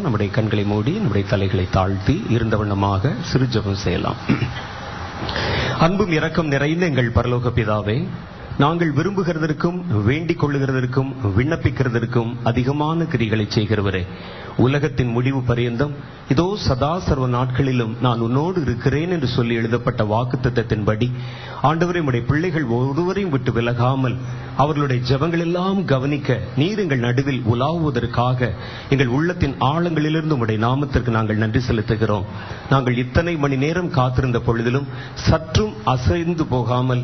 நம்முடைய கண்களை மூடி நம்முடைய தலைகளை தாழ்த்தி இருந்த வண்ணமாக சிறு ஜெபம் செய்யலாம். அன்பும் இரக்கம் நிறைந்த எங்கள் பரலோக பிதாவே, நாங்கள் விரும்புகிறதற்கும் வேண்டிக் கொள்ளுகிறதற்கும் விண்ணப்பிக்கிறதற்கும் அதிகமான கிரிகளை செய்கிறவரே, உலகத்தின் முடிவு பரியந்தம் இதோ சதா சர்வ நாட்களிலும் நான் உன்னோடு இருக்கிறேன் என்று சொல்லி எழுதப்பட்ட வாக்குத்தத்தத்தின்படி ஆண்டவரே, உம்முடைய பிள்ளைகள் ஒருவரையும் விட்டு விலகாமல் அவர்களுடைய ஜெபங்கள் எல்லாம் கவனிக்க நீர் எங்கள் நடுவில் உலாவுவதற்காக எங்கள் உள்ளத்தின் ஆழங்களிலிருந்து உம்முடைய நாமத்திற்கு நாங்கள் நன்றி செலுத்துகிறோம். நாங்கள் இத்தனை மணி நேரம் காத்திருந்த பொழுதிலும் சற்றும் அசைந்து போகாமல்,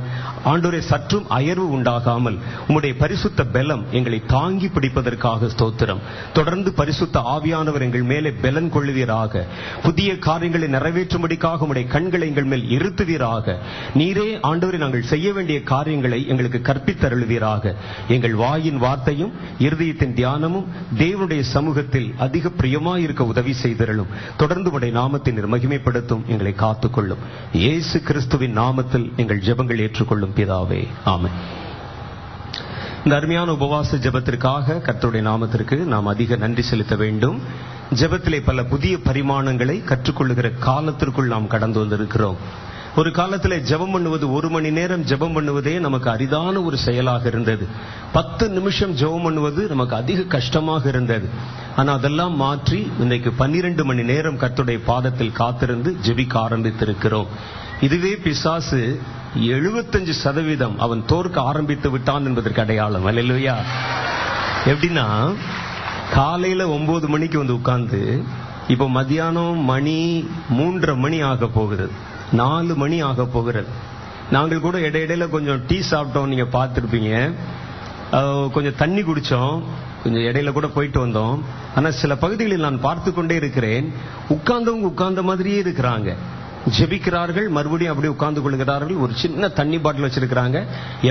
ஆண்டவரே சற்றும் அயர்வு உண்டாகாமல் உம்முடைய பரிசுத்த பலம் எங்களை தாங்கி பிடிப்பதற்காக ஸ்தோத்திரம். தொடர்ந்து பரிசுத்த ஆவியானவர் எங்கள் மேலே பலன் கொள்ளுவீராக. புதிய காரியங்களை நிறைவேற்றும்படிக்காக உம்முடைய கண்களை எங்கள் மேல் இருத்துவீராக. நீரே ஆண்டவரே நாங்கள் செய்ய வேண்டிய காரியங்களை எங்களுக்கு கற்பித்தருளுவீராக. எங்கள் வாயின் வார்த்தையும் இருதயத்தின் தியானமும் தேவனுடைய சமூகத்தில் அதிக பிரியமாயிருக்க உதவி செய்தருளும். தொடர்ந்து உம்முடைய நாமத்தை மகிமைப்படுத்தும், எங்களை காத்துக்கொள்ளும். இயேசு கிறிஸ்துவின் நாமத்தில் எங்கள் ஜெபங்கள் ஏற்றுக்கொள்ளும் பிதாவே, ஆமென். இந்த அருமையான உபவாச ஜெபத்திற்காக கர்த்தருடைய நாமத்திற்கு நாம் அதிக நன்றி செலுத்த வேண்டும். ஜெபத்திலே பல புதிய பரிமாணங்களை கற்றுக்கொள்ளுகிற காலத்திற்குள் நாம் கடந்து வந்திருக்கிறோம். ஒரு காலத்தில் ஜெபம் பண்ணுவது, 1 மணி நேரம் ஜெபம் பண்ணுவதே நமக்கு அரிதான ஒரு செயலாக இருந்தது. 10 நிமிஷம் ஜெபம் பண்ணுவது நமக்கு அதிக கஷ்டமாக இருந்தது. ஆனால் அதெல்லாம் மாற்றி இன்றைக்கு 12 மணி நேரம் கர்த்தருடைய பாதத்தில் காத்திருந்து ஜெபிக்க ஆரம்பித்திருக்கிறோம். இதுவே பிசாசு 75% அவன் தோற்க ஆரம்பித்து விட்டான் என்பதற்கு அடையாளம். அல்லேலூயா. எப்படின்னா, காலையில 9 மணிக்கு வந்து உட்கார்ந்து இப்போ மத்தியானம் மணி 3:30 மணி ஆக போகிறது, 4 மணி ஆக போகிறது. நாங்கள் கூட இடையிடையில கொஞ்சம் டீ சாப்பிட்டோம், நீங்க பார்த்துருப்பீங்க. கொஞ்சம் தண்ணி குடிச்சோம், கொஞ்சம் இடையில கூட போயிட்டு வந்தோம். ஆனா சில பகுதிகளில் நான் பார்த்து கொண்டே இருக்கிறேன், உட்கார்ந்தவங்க உட்கார்ந்த மாதிரியே இருக்கிறாங்க. ஜெபிக்கிறார்கள், மறுபடியும் அப்படியே உட்கார்ந்து கொள்கிறார்கள். ஒரு சின்ன தண்ணி பாட்டில் வச்சிருக்கிறாங்க.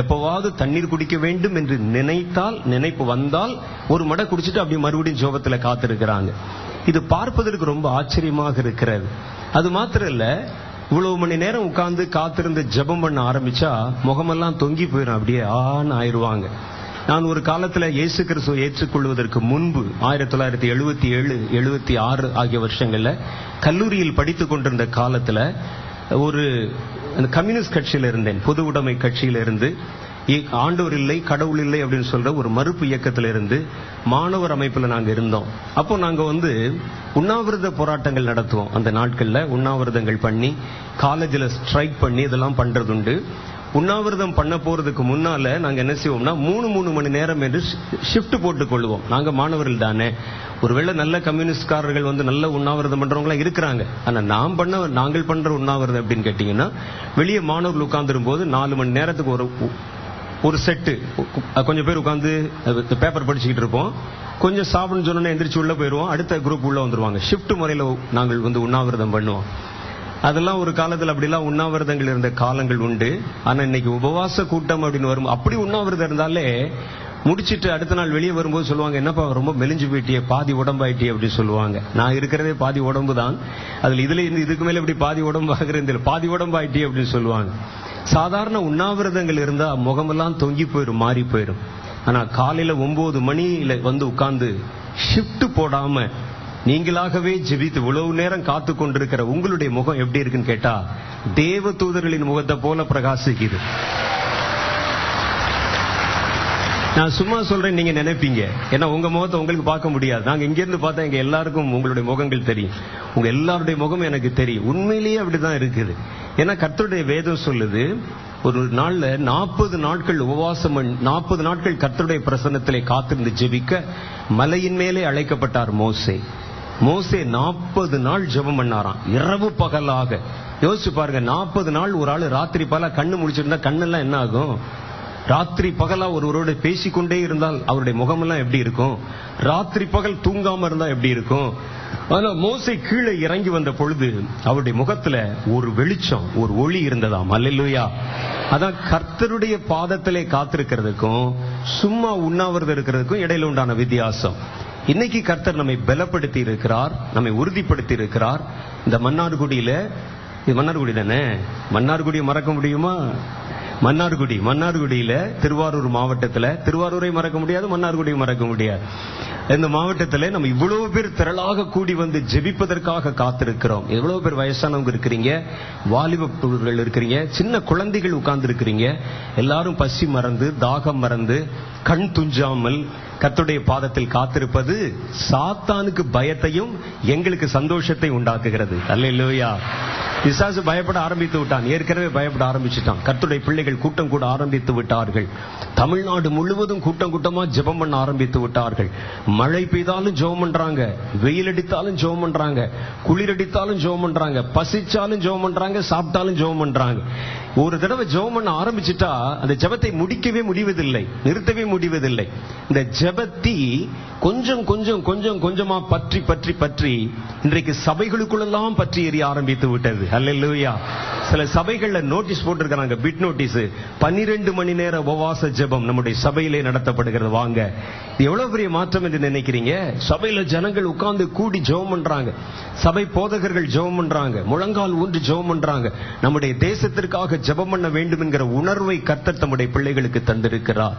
எப்பவாவது தண்ணீர் குடிக்க வேண்டும் என்று நினைப்பு வந்தால் ஒரு மடை குடிச்சிட்டு அப்படியே மறுபடியும் ஜெபத்துல காத்திருக்கிறாங்க. இது பார்ப்பதற்கு ரொம்ப ஆச்சரியமாக இருக்கிறது. அது மாத்திரம் இல்ல, இவ்வளவு மணி நேரம் உட்கார்ந்து காத்திருந்து ஜெபம் பண்ண ஆரம்பிச்சா முகமெல்லாம் தொங்கி போயிடும், அப்படியே ஆன்னு ஆயிடுவாங்க. நான் ஒரு காலத்துல இயேசு கிறிஸ்துவை ஏற்றுக்கொள்வதற்கு முன்பு 1977, 76 ஆகிய வருஷங்கள்ல கல்லூரியில் படித்துக் கொண்டிருந்த காலத்துல ஒரு கம்யூனிஸ்ட் கட்சியில இருந்தேன். பொது உடைமை கட்சியில இருந்து, ஆண்டவர் இல்லை கடவுள் இல்லை அப்படின்னு சொல்ற ஒரு மறுப்பு இயக்கத்தில இருந்து மாணவர் அமைப்புல நாங்க இருந்தோம். அப்போ நாங்க வந்து உண்ணாவிரத போராட்டங்கள் நடத்துவோம். அந்த நாட்கள்ல உண்ணாவிரதங்கள் பண்ணி, காலேஜில் ஸ்ட்ரைக் பண்ணி இதெல்லாம் பண்றது உண்டு. உண்ணாவிரதம் பண்ண போறதுக்கு முன்னால நாங்க என்ன செய்வோம்னா 3 மணி நேரம் என்று ஷிஃப்ட் போட்டுக் கொள்வோம். நாங்க மாணவர்கள் தானே, ஒருவேளை நல்ல கம்யூனிஸ்ட்காரர்கள் வந்து நல்ல உண்ணாவிரதம் பண்றவங்களா இருக்கிறாங்க. ஆனா நாங்கள் பண்ற உண்ணாவிரதம் எப்படின்னு கேட்டீங்கன்னா, வெளியே மாணவர்கள் உட்கார்ந்துரும் போது 4 மணி நேரத்துக்கு ஒரு செட்டு கொஞ்சம் பேர் உட்கார்ந்து பேப்பர் படிச்சுக்கிட்டு இருப்போம். கொஞ்சம் சாப்பிடுன்னு சொன்னோன்னே எந்திரிச்சு உள்ள போயிருவோம், அடுத்த குரூப் உள்ள வந்துருவாங்க. ஷிஃப்ட் முறையில நாங்கள் வந்து உண்ணாவிரதம் பண்ணுவோம். அதெல்லாம் ஒரு காலத்தில் அப்படிலாம் உண்ணாவிரதங்கள் இருந்த காலங்கள் உண்டு. ஆனா இன்னைக்கு உபவாச கூட்டம் அப்படின்னு வரும், அப்படி உண்ணாவிரதம் இருந்தாலே முடிச்சிட்டு அடுத்த நாள் வெளியே வரும்போது சொல்லுவாங்க, என்னப்பா ரொம்ப மெலிஞ்சு போயிட்டியே, பாதி உடம்பாயிட்டியே அப்படின்னு சொல்லுவாங்க. நான் இருக்கிறதே பாதி உடம்பு தான், அதுல இதுல இருந்து இதுக்கு மேல எப்படி பாதி உடம்பு ஆகுறது, பாதி உடம்பாயிட்டியே அப்படின்னு சொல்லுவாங்க. சாதாரண உண்ணாவிரதங்கள் இருந்தா முகமெல்லாம் தொங்கி போயிடும், மாறி போயிடும். ஆனா காலையில 9 மணியில வந்து உட்கார்ந்து ஷிஃப்ட் போடாம நீங்களாகவே ஜெபித்து இவ்வளவு நேரம் காத்து கொண்டிருக்கிற உங்களுடைய முகம் எப்படி இருக்குன்னு கேட்டா, தேவ தூதர்களின் முகத்தை போல பிரகாசிக்குது. நான் சும்மா சொல்றேன், நீங்க நினைப்பீங்க, ஏன்னா உங்க முகத்தை உங்களுக்கு பார்க்க முடியாது. நாங்க இங்க இருந்து பார்த்தா எங்க எல்லாருக்கும் உங்களுடைய முகங்கள் தெரியும், உங்க எல்லாருடைய முகம் எனக்கு தெரியும். உண்மையிலேயே அப்படிதான் இருக்குது. ஏன்னா கர்த்தருடைய வேதம் சொல்லுது, ஒரு நாள்ல 40 நாட்கள் உபவாசம், 40 நாட்கள் கர்த்தருடைய பிரசன்னத்திலே காத்திருந்து ஜெபிக்க மலையின் மேலே அழைக்கப்பட்டார் மோசே. 40 நாள் ஜெபம் பண்ணாராம், இரவு பகலாக. யோசிச்சு பாருங்க, 40 நாள் ஒரு ஆளு ராத்திரி பகலா கண்ணு முடிச்சிருந்தா கண்ணெல்லாம் என்ன ஆகும்? ராத்திரி பகலா ஒருவரோட பேசிக்கொண்டே இருந்தால் அவருடைய முகமெல்லாம் எப்படி இருக்கும்? ராத்திரி பகல் தூங்காம இருந்தா எப்படி இருக்கும்? ஆனா மோசே கீழே இறங்கி வந்த பொழுது அவருடைய முகத்துல ஒரு வெளிச்சம், ஒரு ஒளி இருந்ததாம். அல்லேலூயா. அதான் கர்த்தருடைய பாதத்திலே காத்திருக்கிறதுக்கும் சும்மா உண்ணாவிரதம் இருக்கிறதுக்கும் இடையில உண்டான வித்தியாசம். இன்னைக்கு கர்த்தர் நம்மை பலப்படுத்தி இருக்கிறார், நம்மை உறுதிப்படுத்தி இருக்கிறார். இந்த மன்னார்குடியில, இது மன்னார்குடி தானே, மன்னார்குடியை மறக்க முடியுமா? மன்னார்குடியில திருவாரூர் மாவட்டத்துல, திருவாரூரை மறக்க முடியாது, மன்னார்குடியை மறக்க முடியாது. இந்த மாவட்டத்துல நம்ம இவ்வளவு பேர் திரளாக கூடி வந்து ஜெபிப்பதற்காக காத்திருக்கிறோம். எவ்வளவு பேர் வயசானவங்க இருக்கிறீங்க, வாலிபர்கள் இருக்கிறீங்க, சின்ன குழந்தைகள் உட்கார்ந்து இருக்கிறீங்க. எல்லாரும் பசி மறந்து, தாகம் மறந்து, கண் துஞ்சாமல் கர்த்தருடைய பாதத்தில் காத்திருப்பது சாத்தானுக்கு பயத்தையும் எங்களுக்கு சந்தோஷத்தை உண்டாக்குகிறது. அல்லேலூயா. பிசாசு பயப்பட ஆரம்பித்து விட்டான், ஏற்கனவே பயப்பட ஆரம்பிச்சுட்டான். கர்த்தருடைய பிள்ளைகள் கூட்டம் கூட ஆரம்பித்து விட்டார்கள். தமிழ்நாடு முழுவதும் கூட்டம் கூட்டமா ஜெபம் பண்ண ஆரம்பித்து விட்டார்கள். மழை பெய்தாலும் ஜெபம் பண்றாங்க, வெயில் அடித்தாலும் ஜெபம் பண்றாங்க, குளிர் அடித்தாலும் ஜெபம் பண்றாங்க, பசிச்சாலும் ஜெபம் பண்றாங்க, சாப்பிட்டாலும் ஜெபம் பண்றாங்க. ஒரு தடவை ஜெபம் பண்ண ஆரம்பிச்சுட்டா அந்த ஜெபத்தை முடிக்கவே முடிவதில்லை, நிறுத்தவே முடிவதில்லை. இந்த ஜெபத்தி கொஞ்சம் கொஞ்சம் கொஞ்சம் கொஞ்சமா பற்றி பற்றி பற்றி இன்றைக்கு சபைகளுக்குள்ளெல்லாம் பற்றி எரிய ஆரம்பித்து விட்டது. அல்லேலூயா. சில சபைகள்ல நோட்டீஸ் போட்டிருக்காங்க, பிட் நோட்டீஸ், 12 மணி நேர உபவாச ஜெபம் நம்முடைய சபையிலே நடத்தப்படுகிறது. வாங்க, எவ்வளவு பெரிய மாற்றம் என்று நினைக்கிறீங்க? சபையில ஜனங்கள் உட்கார்ந்து கூடி ஜெபம் பண்றாங்க, சபை போதகர்கள் ஜெபம் பண்றாங்க, முழங்கால் ஊன்றி ஜெபம் பண்றாங்க. நம்முடைய தேசத்திற்காக ஜெபம் பண்ண வேண்டும் என்கிற உணர்வை கர்த்தர் தம்முடைய பிள்ளைகளுக்கு தந்திருக்கிறார்.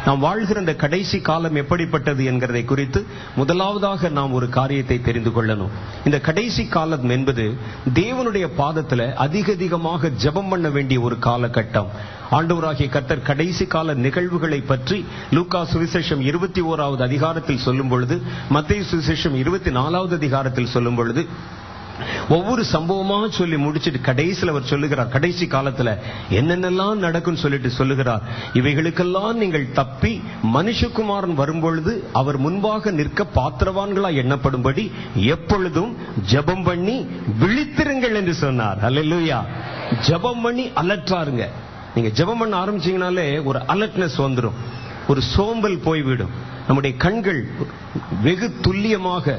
நாம் வாழ்கிற இந்த கடைசி காலம் எப்படிப்பட்டது என்கிறதை குறித்து முதலாவதாக நாம் ஒரு காரியத்தை தெரிந்து கொள்ளணும். இந்த கடைசி காலம் என்பது தேவனுடைய பாதத்துல அதிகமாக ஜெபம் பண்ண வேண்டிய ஒரு காலகட்டம். ஆண்டவராகிய கர்த்தர் கடைசி கால நிகழ்வுகளை பற்றி லூக்கா சுவிசேஷம் 21வது அதிகாரத்தில் சொல்லும் பொழுது, மத்தேயு சுவிசேஷம் 24வது அதிகாரத்தில் சொல்லும் பொழுது ஒவ்வொரு சம்பவமா சொல்லி முடிச்சிட்டு கடைசியில் அவர் சொல்லுகிறார், கடைசி காலத்துல என்னென்னலாம் நடக்கும் சொல்லிட்டு சொல்லுகிறார், இவைகளுக்கெல்லாம் நீங்கள் தப்பி மனுஷகுமாரன் வரும்பொழுது அவர் முன்பாக நிற்க பாத்திரவான்களா எண்ணப்படும்படி எப்பொழுதும் ஜெபம் பண்ணி விழித்திருங்கள் என்று சொன்னார். அல்லேலூயா. ஜெபம் பண்ணி அலர்ட்டாருங்க. நீங்க ஜெபம் பண்ண ஆரம்பிச்சீங்கனாலே ஒரு அலர்ட்னஸ் வந்துடும், ஒரு சோம்பல் போய்விடும். நம்முடைய கண்கள் வெகு துல்லியமாக,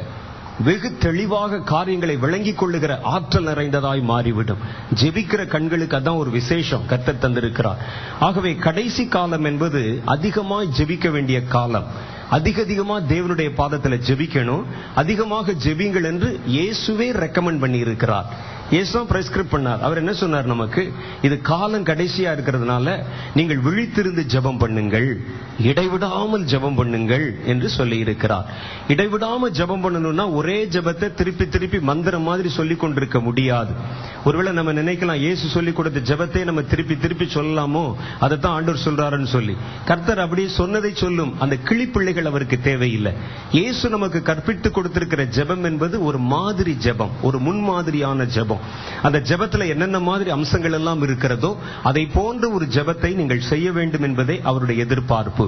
வெகு தெளிவாக காரியங்களை விளங்கிக் கொள்ளுகிற ஆற்றல் நிறைந்ததாய் மாறிவிடும். ஜெபிக்கிற கண்களுக்கு அதான் ஒரு விசேஷம் கர்த்தர் தந்திருக்கிறார். ஆகவே கடைசி காலம் என்பது அதிகமாய் ஜெபிக்க வேண்டிய காலம். அதிகமா தேவனுடைய பாதத்துல ஜெபிக்கணும், அதிகமாக ஜெபிங்கள் என்று இயேசுவே ரெக்கமெண்ட் பண்ணி இருக்கிறார். இயேசு பிரெஸ்கிரைப் பண்ணார். அவர் என்ன சொன்னார் நமக்கு? இது காலம் கடைசியா இருக்கிறதுனால நீங்கள் விழித்திருந்து ஜெபம் பண்ணுங்கள், இடைவிடாமல் ஜெபம் பண்ணுங்கள் என்று சொல்லி இருக்கிறார். இடைவிடாமல் ஜெபம் பண்ணணும்னா ஒரே ஜெபத்தை திருப்பி திருப்பி மந்திரம் மாதிரி சொல்லி கொண்டிருக்க முடியாது. ஒருவேளை நம்ம நினைக்கலாம், இயேசு சொல்லி கொடுத்த ஜெபத்தை நம்ம திருப்பி திருப்பி சொல்லலாமோ, அதைத்தான் ஆண்டவர் சொல்றாருன்னு சொல்லி. கர்த்தர் அப்படியே சொன்னதை சொல்லும் அந்த கிளிப்பிள்ளைகள் அவருக்கு தேவையில்லை. இயேசு நமக்கு கற்பித்து கொடுத்திருக்கிற ஜெபம் என்பது ஒரு மாதிரி ஜெபம், ஒரு முன்மாதிரியான ஜெபம். அந்த ஜெபத்துல என்னென்ன மாதிரி அம்சங்கள் எல்லாம் இருக்கிறதோ அதை போன்ற ஒரு ஜெபத்தை நீங்கள் செய்ய வேண்டும் என்பதே அவருடைய எதிர்பார்ப்பு.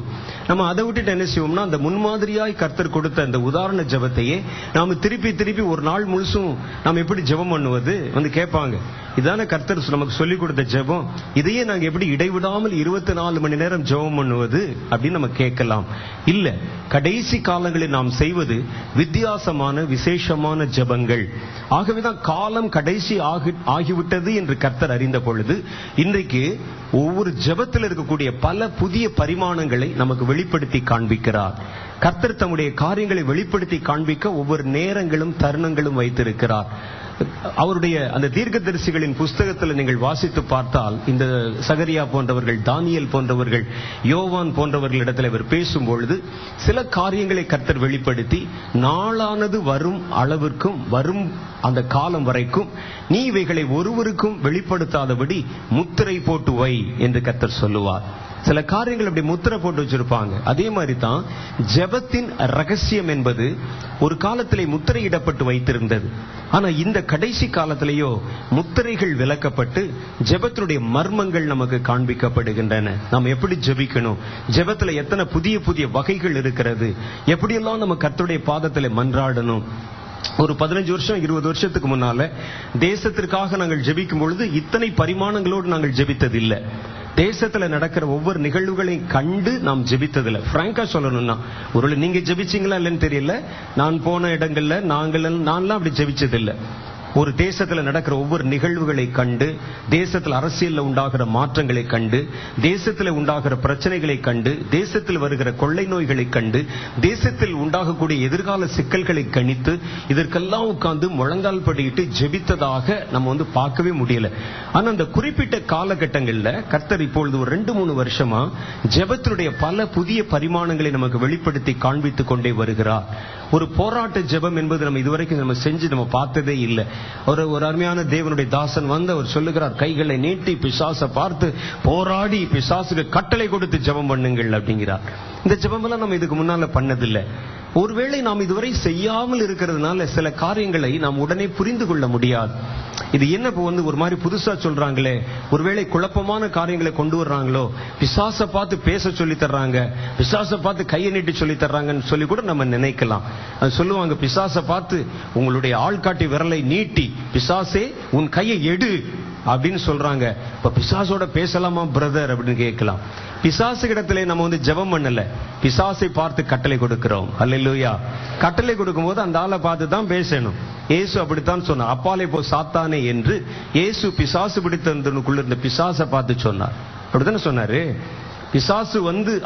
நம்ம அதை விட்டுட்டு என்ன செய்வோம்னா, அந்த முன்மாதிரியாய் கர்த்தர் கொடுத்த அந்த உதாரண ஜெபத்தையே நாம திருப்பி திருப்பி ஒரு நாள் முழுசும் நாம் எப்படி ஜெபம் பண்ணுவது வந்து கேட்பாங்க. இதான கர்த்தர் நமக்கு சொல்லிக் கொடுத்த ஜெபம், இதையே நாங்க எப்படி இடைவிடாமல் 24 மணி நேரம் ஜெபம் பண்ணுவது அப்படின்னு நம்ம கேட்கலாம். இல்ல, கடைசி காலங்களில் நாம் செய்வது வித்தியாசமான விசேஷமான ஜெபங்கள். ஆகவேதான் காலம் கடைசி ஆகிவிட்டது என்று கர்த்தர் அறிந்த பொழுது இன்றைக்கு ஒவ்வொரு ஜெபத்தில் இருக்கக்கூடிய பல புதிய பரிமாணங்களை நமக்கு வெளிப்படுத்தி காண்பிக்கிறார். கர்த்தர் தம்முடைய காரியங்களை வெளிப்படுத்தி காண்பிக்க ஒவ்வொரு நேரங்களும் தருணங்களும் வைத்திருக்கிறார். அவருடைய அந்த தீர்க்கதரிசிகளின் புஸ்தகத்தில் நீங்கள் வாசித்து பார்த்தால், இந்த சகரியா போன்றவர்கள், தானியேல் போன்றவர்கள், யோவான் போன்றவர்களிடத்தில் இவர் பேசும்பொழுது சில காரியங்களை கர்த்தர் வெளிப்படுத்தி, நாளானது வரும் அளவிற்கும், வரும் அந்த காலம் வரைக்கும் நீ இவைகளை ஒருவருக்கும் வெளிப்படுத்தாதபடி முத்திரை போட்டு வை என்று கர்த்தர் சொல்லுவார். சில காரியங்கள் அப்படி முத்திரை போட்டு வச்சிருப்பாங்க. அதே மாதிரி தான் ஜெபத்தின் ரகசியம் என்பது ஒரு காலத்திலே முத்திரையிடப்பட்டு வைத்திருந்தது. ஆனா இந்த கடைசி காலத்திலேயோ முத்திரைகள் விலக்கப்பட்டு ஜெபத்தினுடைய மர்மங்கள் நமக்கு காண்பிக்கப்படுகின்றன. நாம் எப்படி ஜெபிக்கணும், ஜெபத்துல எத்தனை புதிய புதிய வகைகள் இருக்கிறது, எப்படியெல்லாம் நம்ம கர்த்தருடைய பாதத்திலே மன்றாடணும். ஒரு 15 வருஷம் 20 வருஷத்துக்கு முன்னால தேசத்திற்காக நாங்கள் ஜெபிக்கும் பொழுது இத்தனை பரிமாணங்களோடு நாங்கள் ஜெபித்ததில்லை. தேசத்துல நடக்கிற ஒவ்வொரு நிகழ்வுகளையும் கண்டு நாம் ஜெபித்ததில்லை. பிராங்கா சொல்லணும்னா, ஒருவேளை நீங்க ஜெபிச்சீங்களா இல்லைன்னு தெரியல, நான் போன இடங்கள்ல நான்லாம் அப்படி ஜெபிச்சதில்லை. ஒரு தேசத்துல நடக்கிற ஒவ்வொரு நிகழ்வுகளை கண்டு, தேசத்தில் அரசியல்ல உண்டாகிற மாற்றங்களை கண்டு, தேசத்தில் உண்டாகிற பிரச்சனைகளை கண்டு, தேசத்தில் வருகிற கொள்ளை நோய்களை கண்டு, தேசத்தில் உண்டாகக்கூடிய எதிர்கால சிக்கல்களை கணித்து இதற்கெல்லாம் உட்கார்ந்து முழங்கால் படியிட்டு ஜெபித்ததாக நம்ம பார்க்கவே முடியல. ஆனா அந்த குறிப்பிட்ட காலகட்டங்கள்ல கர்த்தர் இப்பொழுது ஒரு 2-3 வருஷமா ஜெபத்தினுடைய பல புதிய பரிமாணங்களை நமக்கு வெளிப்படுத்தி காண்பித்துக் கொண்டே வருகிறார். ஒரு போராட்ட ஜெபம் என்பது நம்ம இதுவரைக்கும் நம்ம செஞ்சு நம்ம பார்த்ததே இல்லை. ஒரு அருமையான தேவனுடைய தாசன் அவர் சொல்லுகிறார், கைகளை நீட்டி பிசாசை பார்த்து போராடி பிசாசுக்கு கட்டளை கொடுத்து ஜெபம் பண்ணுங்கள் அப்படிங்கிறார். இந்த ஜெபம் எல்லாம் நம்ம இதுக்கு முன்னால பண்ணதில்லை. ஒருவேளை நாம் இதுவரை செய்யாமல் இருக்கிறதுனால சில காரியங்களை நாம் உடனே புரிந்து கொள்ள முடியாது. இது என்ன ஒரு மாதிரி புதுசா சொல்றாங்களே, ஒருவேளை குழப்பமான காரியங்களை கொண்டு வர்றாங்களோ, பிசாசை பார்த்து பேச சொல்லி தர்றாங்க, பிசாசை பார்த்து கையை நீட்டி சொல்லி தர்றாங்கன்னு சொல்லி கூட நம்ம நினைக்கலாம். அது சொல்லுவாங்க, பிசாசை பார்த்து உங்களுடைய ஆள்காட்டி விரலை நீட்டி பிசாசே உன் கையை எடு அப்படின்னு சொல்றாங்க. இப்ப பிசாசோட பேசலாமா பிரதர் அப்படின்னு கேட்கலாம். பிசாசு இடத்துல நம்ம ஜெபம் பண்ணல, பிசாசை பார்த்து கட்டளை கொடுக்கிறோம். அல்லேலூயா. கட்டளை கொடுக்கும் போது அந்த ஆளை பார்த்து தான் பேசணும். இயேசு அப்படித்தான் சொன்னார், அப்பாலே போ சாத்தானே என்று இயேசு பிசாசு பிடித்தவனுக்குள்ள இருந்த பிசாசை பார்த்து சொன்னார். அப்படித்தானே சொன்னாரு. பிசாசு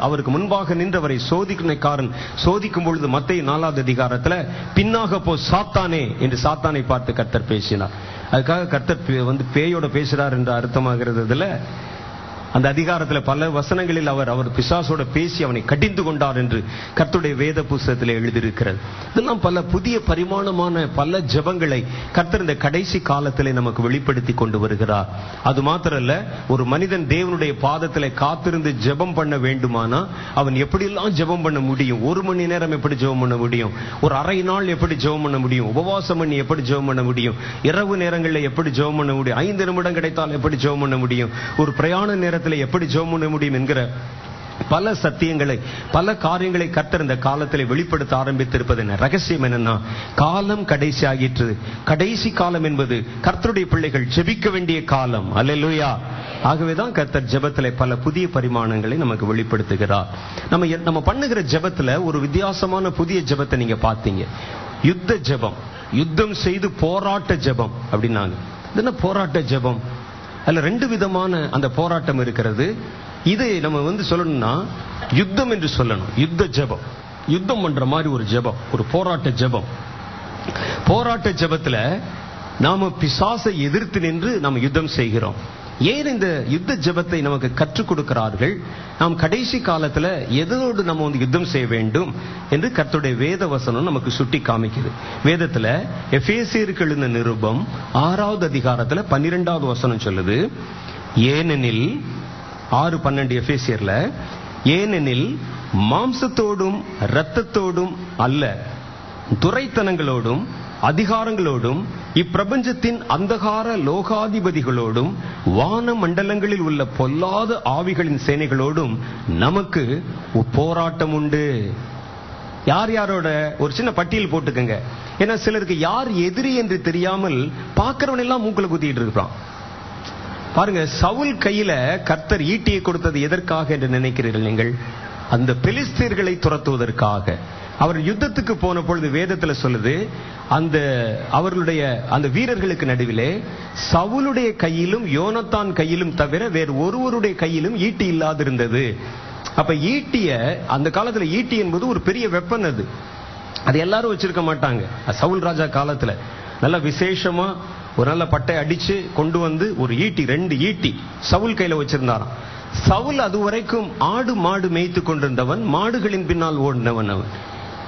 அவருக்கு முன்பாக நின்றவரை சோதிக்கிறக்காரன் சோதிக்கும் பொழுது மத்தேயு 4வது அதிகாரத்துல பின்னாக போ சாத்தானே என்று சாத்தானை பார்த்து கர்த்தர் பேசினார். அதுக்காக கர்த்தர் பேயோட பேசுறார் என்று அர்த்தமாகிறதுல அந்த அதிகாரத்துல பல வசனங்களில் அவர் பிசாசோட பேசி அவனை கடிந்து கொண்டார் என்று கர்த்தருடைய வேத புஸ்தகத்தில் எழுதியிருக்கிறது. இதெல்லாம் பல புதிய பரிமாணமான பல ஜெபங்களை கர்த்தர் இந்த கடைசி காலத்திலே நமக்கு வெளிப்படுத்தி கொண்டு வருகிறார். அது மாத்திரல்ல, ஒரு மனிதன் தேவனுடைய பாதத்திலே காத்திருந்து ஜெபம் பண்ண வேண்டுமானா அவன் எப்படியெல்லாம் ஜெபம் பண்ண முடியும்? 1 மணி நேரம் எப்படி ஜெபம் பண்ண முடியும்? ஒரு அரை நாள் எப்படி ஜெபம் பண்ண முடியும்? உபவாசம் பண்ணி எப்படி ஜெபம் பண்ண முடியும்? இரவு நேரங்களில் எப்படி ஜெபம் பண்ண முடியும்? 5 நிமிடம் கிடைத்தால் எப்படி ஜெபம் பண்ண முடியும்? ஒரு பிரயாண நேரத்தில் எப்படி ஜெபம் பண்ண முடியும் என்கிற பல சத்தியங்களை, பல காரியங்களை கர்த்தர் இந்த காலத்தில் வெளிப்படுத்த ஆரம்பித்திருப்பது என்ன ரகசியம் என்னன்னா, காலம் கடைசி ஆகிற்று. கடைசி காலம் என்பது கர்த்தருடைய பிள்ளைகள் ஜெபிக்க வேண்டிய காலம். அல்லேலூயா. ஆகவேதான் கர்த்தர் ஜெபத்திலே பல புதிய பரிமாணங்களை நமக்கு வெளிப்படுத்துகிறார். நம்ம பண்ணுகிற ஜெபத்துல ஒரு வித்தியாசமான புதிய ஜெபத்தை நீங்க பார்த்தீங்க. யுத்த ஜெபம், யுத்தம் செய்து போராட்ட ஜெபம் அப்படின்னாங்க. என்ன போராட்ட ஜெபம்? அதுல 2 விதமான அந்த போராட்டம் இருக்கிறது. இது நம்ம சொல்லணும்னா யுத்தம் என்று சொல்லணும். யுத்த ஜெபம், யுத்தம் பண்ற மாதிரி ஒரு ஜெபம், ஒரு போராட்ட ஜெபம். போராட்ட ஜெபத்துல நாம பிசாசை எதிர்த்து நின்று நாம் யுத்தம் செய்கிறோம். ஏன் இந்த யுத்த ஜெபத்தை நமக்கு கற்றுக் கொடுக்கிறார்கள்? நாம் கடைசி காலத்துல எதோடு நம்ம யுத்தம் செய்ய வேண்டும் என்று கர்த்தருடைய வேத வசனம் நமக்கு சுட்டி காமிக்குது. வேதத்துல எபேசியருக்கு எழுதின நிருபம் 6வது அதிகாரத்துல 12வது வசனம் சொல்லுது, ஏனெனில் 6:12 எபேசியர்ல, ஏனெனில் மாம்சத்தோடும் இரத்தத்தோடும் அல்ல, துரைத்தனங்களோடும் அதிகாரங்களோடும் இப்பிரபஞ்சத்தின் அந்தகார லோகாதிபதிகளோடும் வான மண்டலங்களில் உள்ள பொல்லாத ஆவிகளின் சேனைகளோடும் நமக்கு போராட்டம் உண்டு. யார் யாரோட ஒரு சின்ன பட்டியல் போட்டுக்கங்க. ஏன்னா சிலருக்கு யார் எதிரி என்று தெரியாமல் பார்க்கிறவன் எல்லாம் மூக்குல குத்திட்டு இருக்கான். பாருங்க, சவுல் கையில கர்த்தர் ஈட்டியை கொடுத்தது எதற்காக என்று நினைக்கிறீர்கள் நீங்கள்? அந்த பெலிஸ்தீர்களை துரத்துவதற்காக. அவர் யுத்தத்துக்கு போன பொழுது வேதத்துல சொல்லுது, அவர்களுடைய அந்த வீரர்களுக்கு நடுவிலே சவுலுடைய கையிலும் யோனத்தான் கையிலும் தவிர வேறு ஒருவருடைய கையிலும் ஈட்டி இல்லாதிருந்தது. அப்ப ஈட்டிய அந்த காலத்துல ஈட்டி என்பது ஒரு பெரிய வெப்பன். அது எல்லாரும் வச்சிருக்க மாட்டாங்க. சவுல் ராஜா காலத்துல நல்ல விசேஷமா ஒரு நல்ல பட்டை அடிச்சு கொண்டு ஒரு ஈட்டி, 2 ஈட்டி சவுல் கையில வச்சிருந்தாராம். சவுல் அதுவரைக்கும் ஆடு மாடு மேய்த்து கொண்டிருந்தவன், மாடுகளின் பின்னால் ஓடினவன்.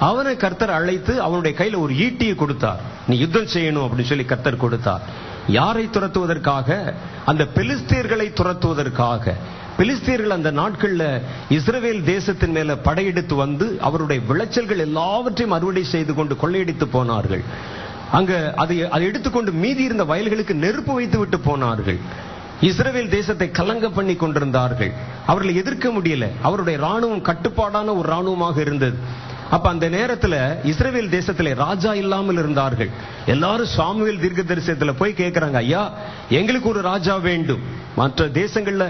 அவனை கர்த்தர் அழைத்து அவனுடைய கையில ஒரு ஈட்டியை கொடுத்தார். நீ யுத்தம் செய்யணும் அப்படின்னு சொல்லி கர்த்தர் கொடுத்தார். யாரை துரத்துவதற்காக? அந்த பெலிஸ்தீர்களை துரத்துவதற்காக. பெலிஸ்தீர்கள் அந்த நாட்கள்ல இஸ்ரவேல் தேசத்தின் மேல படையெடுத்து அவருடைய விளைச்சல்கள் எல்லாவற்றையும் அறுவடை செய்து கொண்டு கொள்ளையடித்து போனார்கள். அங்க அதை எடுத்துக்கொண்டு மீதி இருந்த வயல்களுக்கு நெருப்பு வைத்து விட்டு போனார்கள். இஸ்ரவேல் தேசத்தை கலங்க பண்ணி கொண்டிருந்தார்கள். அவர்களை எதிர்க்க முடியல. அவருடைய ராணுவம் கட்டுப்பாடான ஒரு ராணுவமாக இருந்தது. அப்ப அந்த நேரத்துல இஸ்ரவேல் தேசத்திலே ராஜா இல்லாமல் இருந்தார்கள். எல்லாரும் சாமுவேல் தீர்க்கதரிசனத்துல போய் கேட்கிறாங்க, ஐயா எங்களுக்கு ஒரு ராஜா வேண்டும். மற்ற தேசங்கள்ல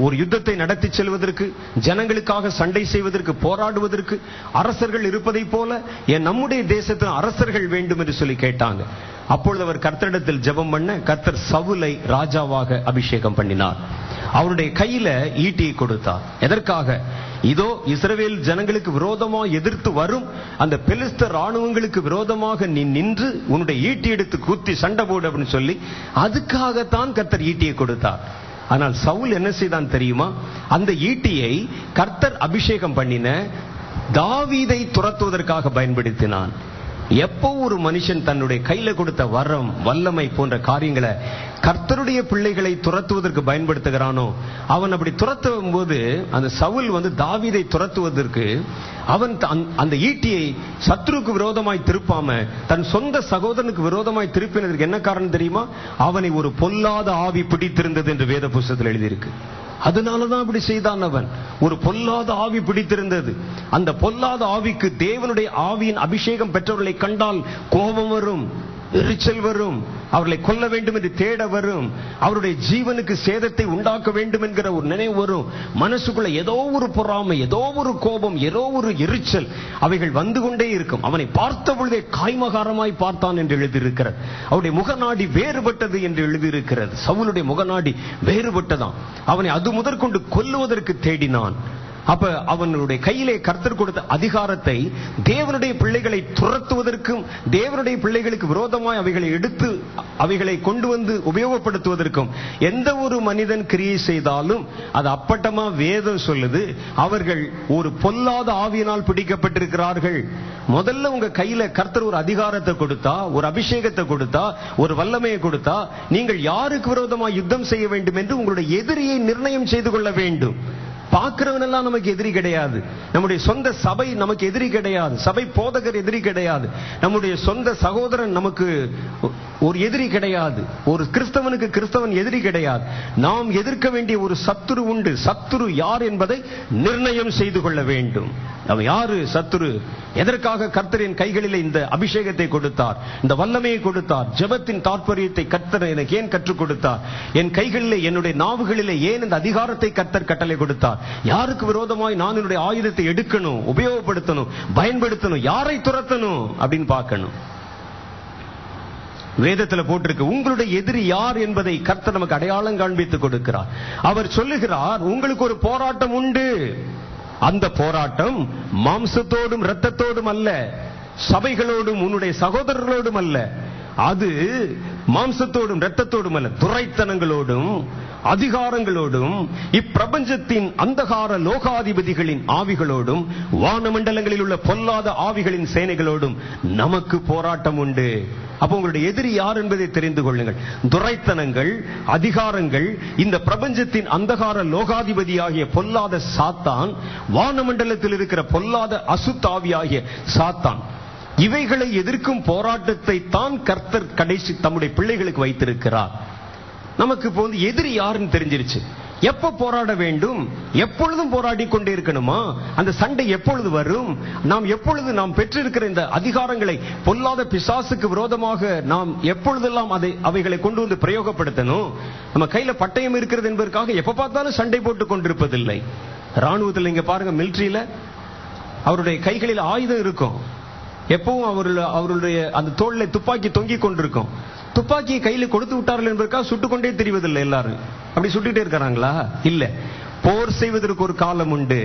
ஒரு யுத்தத்தை நடத்தி செல்வதற்கு, ஜனங்களுக்காக சண்டை செய்வதற்கு, போராடுவதற்கு அரசர்கள் இருப்பதை போல நம்முடைய தேசத்தில் அரசர்கள் வேண்டும் என்று சொல்லி கேட்டாங்க. அப்பொழுது அவர் கர்த்தரிடத்தில் ஜெபம் பண்ண கர்த்தர் சவுலை ராஜாவாக அபிஷேகம் பண்ணினார். அவருடைய கையில ஈட்டியை கொடுத்தார். எதற்காக? இதோ இஸ்ரவேல் ஜனங்களுக்கு விரோதமாக எதிர்த்து வரும் அந்த பெலிஸ்தர் ராணுவங்களுக்கு விரோதமாக நீ நின்று உன்னுடைய ஈட்டி எடுத்து குத்தி சண்டை போடு அப்படின்னு சொல்லி அதுக்காகத்தான் கர்த்தர் ஈட்டியை கொடுத்தார். ஆனால் சவுல் என்ன செய்தான் தெரியுமா? அந்த ஈட்டியை கர்த்தர் அபிஷேகம் பண்ணின தாவீதை துரத்துவதற்காக பயன்படுத்தினான். எப்போ ஒரு மனுஷன் தன்னுடைய கையில கொடுத்த வரம், வல்லமை போன்ற காரியங்களை கர்த்தருடைய பிள்ளைகளை துரத்துவதற்கு பயன்படுத்துகிறானோ, அவன் அப்படி துரத்தும் போது அந்த சவுல் தாவீதை துரத்துவதற்கு அவன் அந்த ஈட்டியை சத்ருக்கு விரோதமாய் திருப்பாம தன் சொந்த சகோதரனுக்கு விரோதமாய் திருப்பினதற்கு என்ன காரணம் தெரியுமா? அவனை ஒரு பொல்லாத ஆவி பிடித்திருந்தது என்று வேத புஸ்தகத்தில் எழுதியிருக்கு. அதனாலதான் அப்படி செய்தான். அவன் ஒரு பொல்லாத ஆவி பிடித்திருந்தது. அந்த பொல்லாத ஆவிக்கு தேவனுடைய ஆவியின் அபிஷேகம் பெற்றவர்களை கண்டால் கோபம் வரும், எரிச்சல் வரும், அவர்களை கொல்ல வேண்டும் என்று தேட வரும், அவருடைய ஜீவனுக்கு சேதத்தை உண்டாக்க வேண்டும் என்கிற ஒரு நினைவு வரும். மனசுக்குள்ள ஏதோ ஒரு பொறாமை, ஏதோ ஒரு கோபம், ஏதோ ஒரு எரிச்சல் அவைகள் வந்து கொண்டே இருக்கும். அவனை பார்த்த பொழுதே காய்மகாரமாய் பார்த்தான் என்று எழுதியிருக்கிறது. அவருடைய முகநாடி வேறுபட்டது என்று எழுதியிருக்கிறது. சவுலுடைய முகநாடி வேறுபட்டதான். அவனை அது முதற்கொண்டு கொல்லுவதற்கு தேடினான். அப்ப அவனுடைய கையிலே கர்த்தர் கொடுத்த அதிகாரத்தை தேவனுடைய பிள்ளைகளை துரத்துவதற்கும், தேவனுடைய பிள்ளைகளுக்கு விரோதமாய் அவைகளை எடுத்து அவைகளை கொண்டு வந்து உபயோகப்படுத்துவதற்கும் எந்த ஒரு மனிதன் கிரியை செய்தாலும் அது அப்பட்டமா வேதம் சொல்லுது, அவர்கள் ஒரு பொல்லாத ஆவியினால் பிடிக்கப்பட்டிருக்கிறார்கள். முதல்ல உங்க கையில கர்த்தர் ஒரு அதிகாரத்தை கொடுத்தா, ஒரு அபிஷேகத்தை கொடுத்தா, ஒரு வல்லமையை கொடுத்தா, நீங்கள் யாருக்கு விரோதமாய் யுத்தம் செய்ய வேண்டும் என்று உங்களுடைய எதிரியை நிர்ணயம் செய்து கொள்ள வேண்டும். பார்க்கிறவன் எல்லாம் நமக்கு எதிரி கிடையாது. நம்முடைய சொந்த சபை நமக்கு எதிரி கிடையாது. சபை போதகர் எதிரி கிடையாது. நம்முடைய சொந்த சகோதரன் நமக்கு ஒரு எதிரி கிடையாது. ஒரு கிறிஸ்தவனுக்கு கிறிஸ்தவன் எதிரி கிடையாது. நாம் எதிர்க்க வேண்டிய ஒரு சத்துரு உண்டு. சத்துரு யார் என்பதை நிர்ணயம் செய்து கொள்ள வேண்டும். அவன் யாரு சத்துரு? எதற்காக கர்த்தரின் கைகளில் இந்த அபிஷேகத்தை கொடுத்தார், இந்த வல்லமையை கொடுத்தார்? ஜெபத்தின் தாற்பயத்தை கர்த்தர் எனக்கு ஏன் கற்றுக் கொடுத்தார்? என் கைகளிலே, என்னுடைய நாவுகளிலே ஏன் இந்த அதிகாரத்தை கர்த்தர் கட்டளை கொடுத்தார்? யாருக்கு விரோதமாய் நான் என்னுடைய ஆயுதத்தை எடுக்கணும், உபயோகப்படுத்தணும், பயன்படுத்தணும், யாரை துரத்தணும் அப்படின்னு பார்க்கணும். வேதத்தில் போட்டிருக்கு, உங்களுடைய எதிரி யார் என்பதை கர்த்தர் நமக்கு அடையாளம் காண்பித்து கொடுக்கிறார். அவர் சொல்லுகிறார், உங்களுக்கு ஒரு போராட்டம் உண்டு. அந்த போராட்டம் மாம்சத்தோடும் இரத்தத்தோடும் அல்ல, சபைகளோடும் உன்னுடைய சகோதரர்களோடும் அல்ல, அது மாம்சத்தோடும் இரத்தத்தோடும் அல்ல, துரைத்தனங்களோடும் அதிகாரங்களோடும் இப்பிரபஞ்சத்தின் அந்தகார லோகாதிபதிகளின் ஆவிகளோடும் வானமண்டலங்களில் உள்ள பொல்லாத ஆவிகளின் சேனைகளோடும் நமக்கு போராட்டம் உண்டு. அப்போ உங்களுடைய எதிரி யார் என்பதை தெரிந்து கொள்ளுங்கள். துரைத்தனங்கள், அதிகாரங்கள், இந்த பிரபஞ்சத்தின் அந்தகார லோகாதிபதியாகிய பொல்லாத சாத்தான், வானமண்டலத்தில் இருக்கிற பொல்லாத அசுத்தாவியாகிய சாத்தான், இவைகளை எதிர்க்கும் போராட்டத்தை தான் கர்த்தர் கடைசி தம்முடைய பிள்ளைகளுக்கு வைத்திருக்கிறார். நமக்கு இப்போ எதிரி யாருன்னு தெரிஞ்சிருச்சு. எப்ப போராட வேண்டும்? எப்பொழுதும் போராடி கொண்டே இருக்கணுமா? அந்த சண்டை எப்பொழுது வரும்? நாம் எப்பொழுது நாம் பெற்றிருக்கிற இந்த அதிகாரங்களை பொல்லாத பிசாசுக்கு விரோதமாக நாம் எப்பொழுதெல்லாம் அவைகளை கொண்டு வந்து பிரயோகப்படுத்தணும்? நம்ம கையில பட்டயம் இருக்கிறது என்பதற்காக எப்ப பார்த்தாலும் சண்டை போட்டுக் கொண்டிருப்பதில்லை. ராணுவத்தில் இங்க பாருங்க, மிலிட்டரியில அவருடைய கைகளில் ஆயுதம் இருக்கும். எப்பவும் அவருடைய அந்த தோளிலே துப்பாக்கி தொங்கிக் கொண்டிருக்கும். துப்பாக்கியை கையில கொடுத்து விட்டார்கள் என்பதற்காக சுட்டுக்கொண்டே தெரிவதில்லை. எல்லாரும் அப்படி சுட்டுட்டே இருக்கிறாங்களா? இல்ல. போர் செய்வதற்கு ஒரு காலம் உண்டு.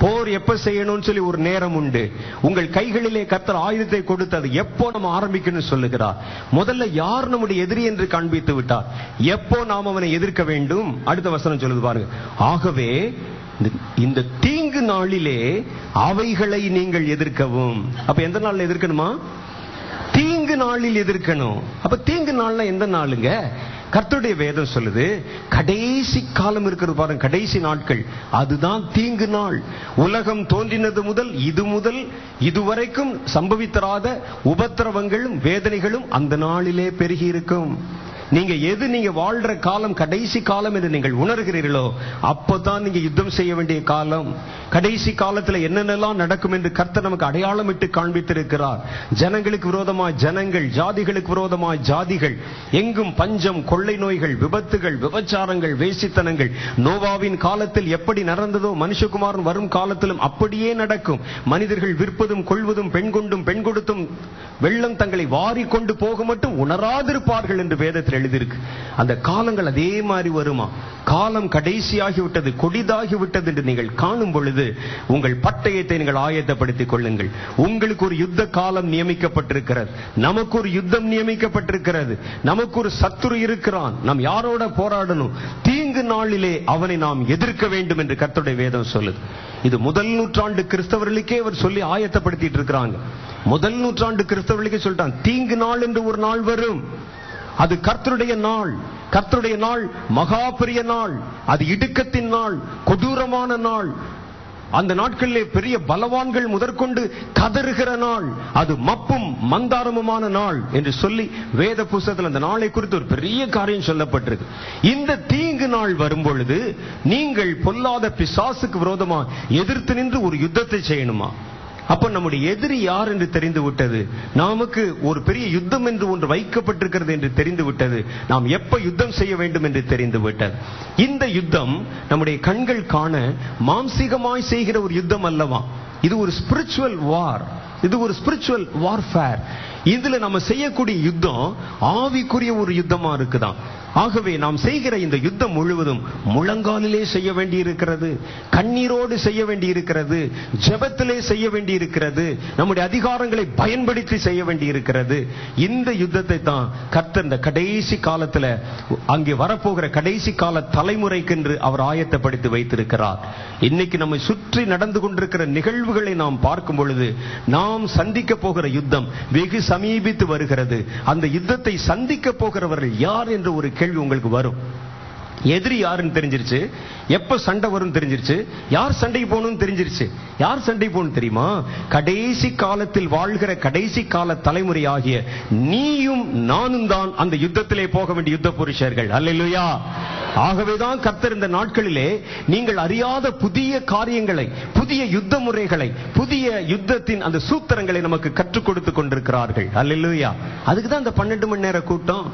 போர் எப்ப செய்யணும்னு சொல்லி ஒரு நேரம் உண்டு. உங்கள் கைகளிலே கர்த்தர் ஆயுதத்தை கொடுத்தது எப்போ நம்ம ஆரம்பிக்கணும் சொல்லுகிறார். முதல்ல யார் நம்முடைய எதிரி என்று காண்பித்து விட்டார். எப்போ நாம் அவனை எதிர்க்க வேண்டும்? அடுத்த வசனம் சொல்லுது பாருங்க, ஆகவே இந்த தீங்கு நாளிலே அவைகளை நீங்கள் எதிர்க்கவும். அப்ப எந்த நாள்ல எதிர்க்கணுமா? தீங்கு நாளில் எதிர்க்கணும். அப்ப தீங்கு நாள்னா எந்த நாளுங்க? கர்த்தருடைய வேதம் சொல்லுது, கடைசி காலம் இருக்கிறது பாருங்க, கடைசி நாட்கள், அதுதான் தீங்கு நாள். உலகம் தோன்றினது முதல் இதுவரைக்கும் சம்பவித்தராத உபத்திரவங்களும் வேதனைகளும் அந்த நாளிலே பெருகி இருக்கும். நீங்க வாழ்ற காலம் கடைசி காலம் என்று நீங்கள் உணர்கிறீர்களோ அப்பதான் நீங்க யுத்தம் செய்ய வேண்டிய காலம். கடைசி காலத்துல என்னென்னலாம் நடக்கும் என்று கர்த்தர் நமக்கு அடையாளம் இட்டு காண்பித்திருக்கிறார். ஜனங்களுக்கு விரோதமாய் ஜனங்கள், ஜாதிகளுக்கு விரோதமாய் ஜாதிகள், எங்கும் பஞ்சம், கொள்ளை நோய்கள், விபத்துகள், விபச்சாரங்கள், வேசித்தனங்கள். நோவாவின் காலத்தில் எப்படி நடந்ததோ மனுஷகுமாரன் வரும் காலத்திலும் அப்படியே நடக்கும். மனிதர்கள் விற்பதும் கொள்வதும் பெண் கொண்டும் பெண் கொடுத்தும் வெள்ளம் தங்களை வாரி கொண்டு போக மட்டும் உணராதிருப்பார்கள் என்று வேதத்தில் எழுதியிருக்கு. அந்த காலங்கள் அதே மாதிரி வருமா? காலம் கடைசியாகிவிட்டது, கொடிதாகிவிட்டது என்று நீங்கள் காணும் பொழுது உங்கள் பட்டயத்தை நீங்கள் ஆயத்தப்படுத்திக் கொள்ளுங்கள். உங்களுக்கு ஒரு யுத்த காலம் நியமிக்கப்பட்டிருக்கிறது. நமக்கு ஒரு யுத்தம் நியமிக்கப்பட்டிருக்கிறது. நமக்கு ஒரு சத்துரு இருக்கிறான். நாம் யாரோட போராடணும்? தீங்கு நாளிலே அவனை நாம் எதிர்க்க வேண்டும் என்று கர்த்தருடைய வேதம் சொல்லுது. இது முதல் நூற்றாண்டு கிறிஸ்தவர்களுக்கே அவர் சொல்லி ஆயத்தப்படுத்திட்டு இருக்கிறாங்க. முதல் நூற்றாண்டு கிறிஸ்தவர்களுக்கே சொல்லிட்டான், தீங்கு நாள் என்று ஒரு நாள் வரும். அது கர்த்தருடைய நாள். கர்த்தருடைய நாள் மகா பெரிய நாள். அது இடுக்கத்தின் நாள், கொடூரமான நாள். அந்த நாட்களிலே பெரிய பலவான்கள் முதற்கொண்டு கதறுகிற நாள். அது மப்பும் மந்தாரமுமான நாள் என்று சொல்லி வேத புஸ்தகத்தில் அந்த நாளை குறித்து ஒரு பெரிய காரியம் சொல்லப்பட்டிருக்கு. இந்த தீங்கு நாள் வரும்பொழுது நீங்கள் பொல்லாத பிசாசுக்கு விரோதமா எதிர்த்து நின்று ஒரு யுத்தத்தை செய்யணுமா? அப்ப நம்முடைய எதிரி யார் என்று தெரிந்து விட்டது. நமக்கு ஒரு பெரிய யுத்தம் என்று ஒன்று வைக்கப்பட்டிருக்கிறது என்று தெரிந்து விட்டது. நாம் எப்ப யுத்தம் செய்ய வேண்டும் என்று தெரிந்து விட்டது. இந்த யுத்தம் நம்முடைய கண்கள் காண மாம்சீகமாய் செய்கிற ஒரு யுத்தம் அல்லவா? இது ஒரு ஸ்பிரிச்சுவல் வார். இது ஒரு ஸ்பிரிச்சுவல் வார்ஃபேர். இதுல நம்ம செய்யக்கூடிய யுத்தம் ஆவிக்குரிய ஒரு யுத்தமா இருக்குதான். ஆகவே நாம் செய்கிற இந்த யுத்தம் முழுவதும் முழங்காலிலே செய்ய வேண்டி இருக்கிறது, கண்ணீரோடு செய்ய வேண்டி இருக்கிறது, ஜெபத்திலே செய்ய வேண்டி இருக்கிறது, நம்முடைய அதிகாரங்களை பயன்படுத்தி செய்ய வேண்டி இருக்கிறது. இந்த யுத்தத்தை தான் கர்த்தர் இந்த கடைசி காலத்துல அங்கே வரப்போகிற கடைசி கால தலைமுறைக்கென்று அவர் ஆயத்தப்படுத்தி வைத்திருக்கிறார். இன்னைக்கு நம்மை சுற்றி நடந்து கொண்டிருக்கிற நிகழ்வுகளை நாம் பார்க்கும் பொழுது நாம் சந்திக்க போகிற யுத்தம் வெகு சமீபித்து வருகிறது. அந்த யுத்தத்தை சந்திக்க போகிறவர்கள் யார் என்ற ஒரு கேள்வி உங்களுக்கு வரும். எதிரி யாருன்னு தெரிஞ்சிருச்சு, எப்ப சண்டை வரும் தெரிஞ்சிருச்சு, யார் சண்டைக்கு போகணும்னு தெரிஞ்சிருச்சு. யார் சண்டைக்கு போகணும் தெரியுமா? கடைசி காலத்தில் வாழ்கிற கடைசி கால தலைமுறை ஆகிய நீயும் நானும் தான் அந்த யுத்தத்திலே போக வேண்டிய யுத்த புருஷர்கள். அல்லேலூயா. ஆகவேதான் கர்த்தர் இந்த நாட்களிலே நீங்கள் அறியாத புதிய காரியங்களை, புதிய யுத்த முறைகளை, புதிய யுத்தத்தின் அந்த சூத்திரங்களை நமக்கு கற்றுக் கொடுத்து கொண்டிருக்கிறார்கள். அல்லேலூயா. அதுக்குதான் இந்த 12 மணி நேர கூட்டம்.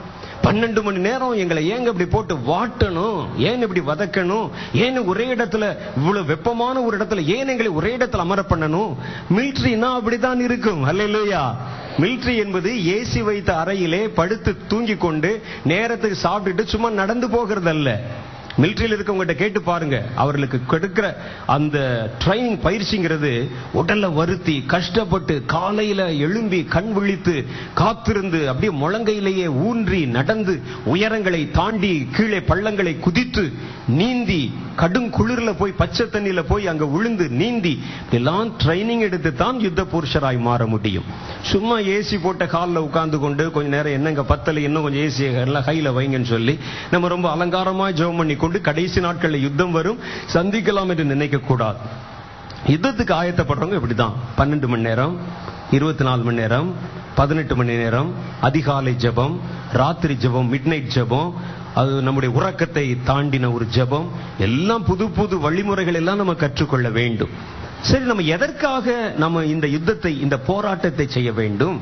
12 மணி நேரம் எங்களை ஏங்க இப்படி போட்டு வாட்டணும், ஏன் இப்படி வதக்கணும், ஏன் ஒரே இடத்துல இவ்வளவு வெப்பமான ஒரு இடத்துல ஏன் எங்களை ஒரே இடத்துல அமர பண்ணணும்? மிலிட்டரினா அப்படித்தான் இருக்கும். அல்லேலூயா. மிலிட்டரி என்பது ஏசி வைத்த அறையிலே படுத்து தூங்கி கொண்டு நேரத்துக்கு சாப்பிட்டுட்டு சும்மா நடந்து போகிறது அல்ல. மிலிட்டரியில் இருக்கவங்க கேட்டு பாருங்க, அவர்களுக்கு கொடுக்கிற அந்த ட்ரைனிங் பயிற்சிங்கிறது உடல்ல வருத்தி கஷ்டப்பட்டு காலையில எழும்பி கண் விழித்து காத்திருந்து அப்படியே முழங்கையிலேயே ஊன்றி நடந்து உயரங்களை தாண்டி கீழே பள்ளங்களை குதித்து நீந்தி கடும் குளிர்ல போய் பச்சை தண்ணியில போய் அங்க விழுந்து நீந்தி எல்லாம் ட்ரைனிங் எடுத்து தான் யுத்த புருஷராய் மாற முடியும். சும்மா ஏசி போட்ட காலில் உட்கார்ந்து கொண்டு கொஞ்ச நேரம் என்னங்க பத்தல இன்னும் கொஞ்சம் ஏசி எல்லாம் கையில வைங்கன்னு சொல்லி நம்ம ரொம்ப அலங்காரமா ஜெபம் பண்ணி கொண்டு கடைசி நாட்களில் யுத்தம் வரும் சந்திக்கலாம் என்று நினைக்க கூடாது. யுத்தத்துக்கு ஆயத்தப்படுறவங்க இப்படிதான் 12 மணி நேரம், 24 மணி நேரம், 18 மணி நேரம், அதிகாலை ஜெபம், ராத்திரி ஜெபம், மிட் நைட் ஜெபம், அது நம்முடைய உறக்கத்தை தாண்டின ஒரு ஜெபம், எல்லாம் புது புது வழிமுறைகள் எல்லாம் நம்ம கற்றுக்கொள்ள வேண்டும். சரி, நம்ம எதற்காக நம்ம இந்த யுத்தத்தை, இந்த போராட்டத்தை செய்ய வேண்டும்?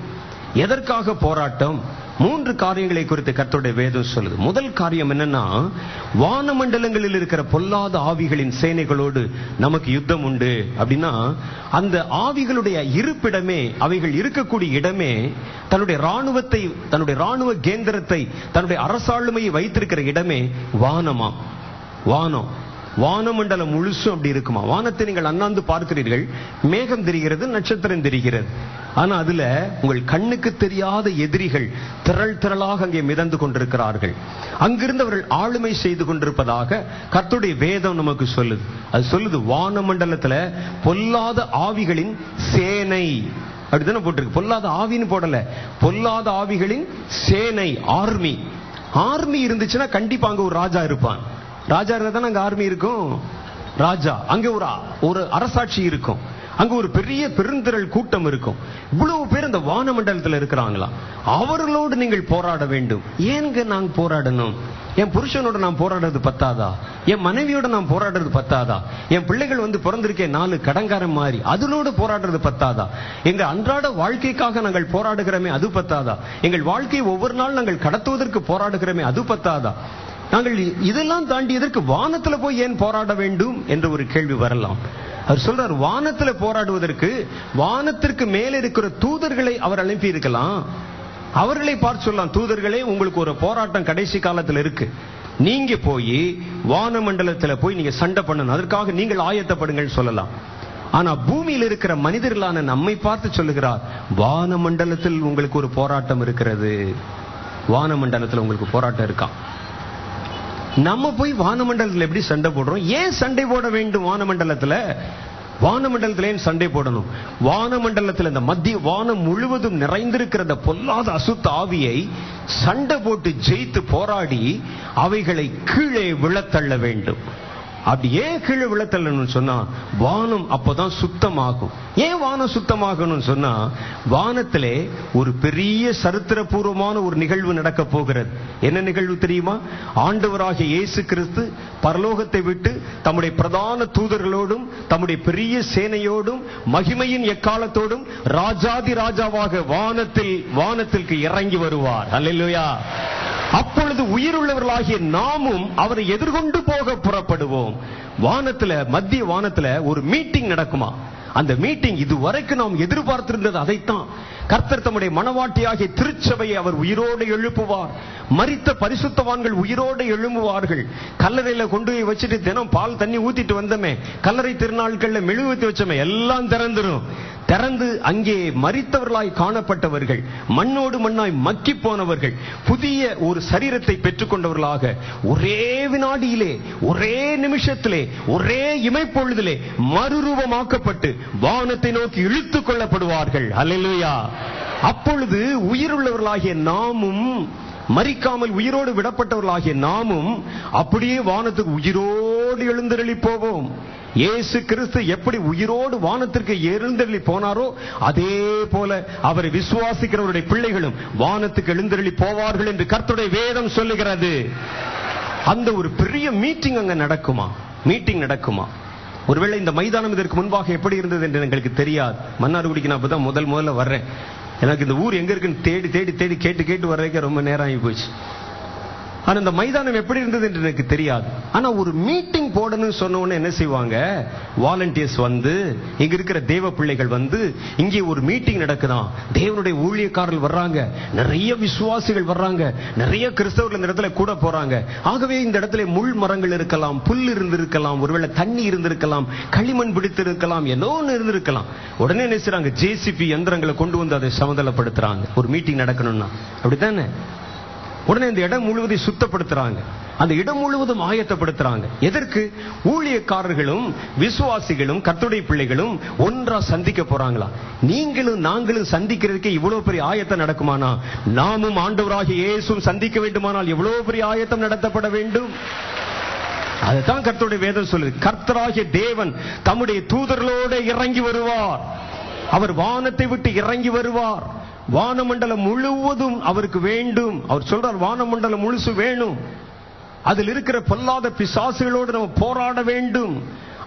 எதற்காக போராட்டம்? 3 காரியங்களை குறித்து கர்த்தருடைய வேதம் சொல்லுது. முதல் காரியம் என்னன்னா, வானமண்டலங்களில் இருக்கிற பொல்லாத ஆவிகளின் சேனைகளோடு நமக்கு யுத்தம் உண்டு. அப்படின்னா அந்த ஆவிகளுடைய இருப்பிடமே, அவைகள் இருக்கக்கூடிய இடமே தன்னுடைய ராணுவத்தை, தன்னுடைய ராணுவ கேந்திரத்தை, தன்னுடைய அரசாளுமையை வைத்திருக்கிற இடமே வானமா. வானம், வானமண்டலம் முழுசும் அப்படி இருக்குமா? வானத்தை நீங்கள் அண்ணாந்து பார்க்கிறீர்கள், மேகம் தெரிகிறது, நட்சத்திரம் தெரிகிறது. ஆனா அதுல உங்கள் கண்ணுக்கு தெரியாத எதிரிகள் திரள் திரளாக அங்கே மிதந்து கொண்டிருக்கிறார்கள். அங்கிருந்து அவர்கள் ஆளுமை செய்து கொண்டிருப்பதாக கர்த்தருடைய வேதம் நமக்கு சொல்லுது. அது சொல்லுது, வானமண்டலத்துல பொல்லாத ஆவிகளின் சேனை அப்படித்தானே போட்டிருக்கு. பொல்லாத ஆவின்னு போடல, பொல்லாத ஆவிகளின் சேனை, ஆர்மி. ஆர்மி இருந்துச்சுன்னா கண்டிப்பா அங்க ஒரு ராஜா இருப்பான். ராஜா இருந்தா தானே அங்க ஆர்மி இருக்கும். ராஜா அங்க ஒரு அரசாட்சி இருக்கும். அங்க ஒரு பெரிய பெருந்திரள் கூட்டம் இருக்கும். இவ்வளவு பேர் அந்த வானமண்டலத்தில் இருக்கிறாங்களா? அவர்களோடு நீங்கள் போராட வேண்டும். ஏங்க நாங்க போராடணும்? என் புருஷனோட நான் போராடுறது பத்தாதா? என் மனைவியோட நான் போராடுறது பத்தாதா? என் பிள்ளைகள் பிறந்திருக்கேன் 4 கடங்காரம் மாறி, அதனோடு போராடுறது பத்தாதா? எங்க அன்றாட வாழ்க்கைக்காக நாங்கள் போராடுகிறோமே, அது பத்தாதா? எங்கள் வாழ்க்கையை ஒவ்வொரு நாள் நாங்கள் கடத்துவதற்கு போராடுகிறோமே, அது பத்தாதா? நாங்கள் இதெல்லாம் தாண்டி இதற்கு வானத்துல போய் ஏன் போராட வேண்டும் என்ற ஒரு கேள்வி வரலாம். அவர் சொல்றார், வானத்துல போராடுவதற்கு வானத்திற்கு மேலே இருக்கிற தூதர்களை அவர் அனுப்பி இருக்கலாம். அவர்களை பார்த்து சொல்லலாம், தூதர்களே, உங்களுக்கு ஒரு போராட்டம் கடைசி காலத்தில் இருக்கு, நீங்க போய் வானமண்டலத்தில் போய் நீங்க சண்டை பண்ணணும், அதற்காக நீங்கள் ஆயத்தப்படுங்கள் சொல்லலாம். ஆனா பூமியில் இருக்கிற மனிதர்களான நம்மை பார்த்து சொல்லுகிறார், வானமண்டலத்தில் உங்களுக்கு ஒரு போராட்டம் இருக்கிறது. வானமண்டலத்தில் உங்களுக்கு போராட்டம் இருக்கான். நம்ம போய் வானமண்டலத்தில் எப்படி சண்டை போடுறோம்? ஏன் சண்டை போட வேண்டும்? வானமண்டலத்தில் ஏன் சண்டை போடணும்? வானமண்டலத்தில் இந்த மத்திய வானம் முழுவதும் நிறைந்திருக்கிற பொல்லாத அசுத்த ஆவியை சண்டை போட்டு ஜெயித்து போராடி அவைகளை கீழே விழத்தள்ள வேண்டும். அப்படி ஏன் கீழே விழத்தள்ளணும்னு சொன்னா, வானம் அப்பதான் சுத்தமாகும். ஏன் வானம் சுத்தமாகணும்னு சொன்னா, வானத்திலே ஒரு பெரிய சரித்திரபூர்வமான ஒரு நிகழ்வு நடக்க போகிறது. என்ன நிகழ்வு தெரியுமா? ஆண்டவராகிய இயேசு கிறிஸ்து பரலோகத்தை விட்டு தம்முடைய பிரதான தூதர்களோடும் தம்முடைய பெரிய சேனையோடும் மகிமையின் எக்காலத்தோடும் ராஜாதி ராஜாவாக வானத்திற்கு இறங்கி வருவார். அல்லேலூயா. அப்பொழுது உயிருள்ளவர்களாகிய நாமும் அவரை எதிர்கொண்டு போக புறப்படுவோம். வானத்துல, மத்திய வானத்துல ஒரு மீட்டிங் நடக்குமா? அந்த மீட்டிங் இதுவரைக்கும் நாம் எதிர்பார்த்திருந்தது அதைத்தான். கர்த்தர் தம்முடைய மனவாட்டியாகிய திருச்சபையை அவர் உயிரோடு எழுப்புவார். மரித்த பரிசுத்தவான்கள் உயிரோடு எழும்புவார்கள். கல்லறையில கொண்டு போய் வச்சுட்டு தினம் பால் தண்ணி ஊத்திட்டு வந்தமே, கல்லறை திருநாட்கள்ல மெழுகுவத்தி வச்சமே, எல்லாம் திறந்து அங்கே மரித்தவர்களாய் காணப்பட்டவர்கள், மண்ணோடு மண்ணாய் மக்கி போனவர்கள் புதிய ஒரு சரீரத்தை பெற்றுக் கொண்டவர்களாக ஒரே வினாடியிலே, ஒரே நிமிஷத்திலே, ஒரே இமைப்பொழுதிலே மறுரூபமாக்கப்பட்டு வானத்தை நோக்கி இழுத்துக் கொள்ளப்படுவார்கள். அல்லேலூயா. அப்பொழுது உயிருள்ளவர்களாகிய நாமும், மரிக்காமல் உயிரோடு விடப்பட்டவர்களாகிய நாமும் அப்படியே வானத்துக்கு உயிரோடு எழுந்தருளி போவோம். இயேசு கிறிஸ்து எப்படி உயிரோடு வானத்திற்கு எழுந்தருளி போனாரோ அதே போல அவரை விசுவாசிக்கிறவருடைய பிள்ளைகளும் வானத்துக்கு எழுந்தருளி போவார்கள் என்று கர்த்தருடைய வேதம் சொல்லுகிறது. அந்த ஒரு பெரிய மீட்டிங் அங்க நடக்குமா? ஒருவேளை இந்த மைதானம் இதற்கு முன்பாக எப்படி இருந்தது என்று எங்களுக்கு தெரியாது. மன்னார்குடிக்கு நான் இப்பதான் முதல்ல வர்றேன். எனக்கு இந்த ஊர் எங்க இருக்குன்னு தேடி கேட்டு வர்றதுக்கு ரொம்ப நேரம் ஆகி போச்சு. ஆனா இந்த மைதானம் எப்படி இருந்தது என்று எனக்கு தெரியாது. ஆனா ஒரு மீட்டிங் போடணும்னு சொன்ன உடனே என்ன செய்வாங்க? வாலண்டியர்ஸ் இங்க இருக்கிற தேவ பிள்ளைகள் இங்கே ஒரு மீட்டிங் நடக்குதான், தேவனுடைய ஊழியக்காரர்கள் வர்றாங்க, நிறைய விசுவாசிகள் வர்றாங்க, நிறைய கிறிஸ்தவர்கள் இந்த இடத்துல கூட போறாங்க. ஆகவே இந்த இடத்துல முள் மரங்கள் இருக்கலாம், புல் இருந்திருக்கலாம், ஒருவேளை தண்ணி இருந்திருக்கலாம், களிமண் பிடித்திருக்கலாம், ஏதோ ஒன்று இருந்திருக்கலாம். உடனே என்ன செய்றாங்க? ஜேசிபி யந்திரங்களை கொண்டு அதை சமதளப்படுத்துறாங்க. ஒரு மீட்டிங் நடக்கணும்னா அப்படித்தானே? உடனே இந்த இடம் முழுவதும் சுத்தப்படுத்துறாங்க, அந்த இடம் முழுவதும் ஆயத்தப்படுத்துறாங்க. எதற்கு? ஊழியக்காரர்களும் விசுவாசிகளும் கர்த்தருடைய பிள்ளைகளும் ஒன்றா சந்திக்க போறாங்களா? நீங்களும் நாங்களும் சந்திக்கிறதுக்கே இவ்வளவு பெரிய ஆயத்தம் நடக்குமானா, நாமும் ஆண்டவராகிய இயேசுவும் சந்திக்க வேண்டுமானால் எவ்வளவு பெரிய ஆயத்தம் நடத்தப்பட வேண்டும்? அதுதான் கர்த்தருடைய வேதம் சொல்லுது. கர்த்தராகிய தேவன் தம்முடைய தூதர்களோடு இறங்கி வருவார். அவர் வானத்தை விட்டு இறங்கி வருவார். வானமண்டலம் முழுவதும் அவருக்கு வேண்டும். அவர் சொல்றார், வானமண்டலம் முழுசு வேணும். அதில் இருக்கிற பொல்லாத பிசாசுகளோடு நம்ம போராட வேண்டும்.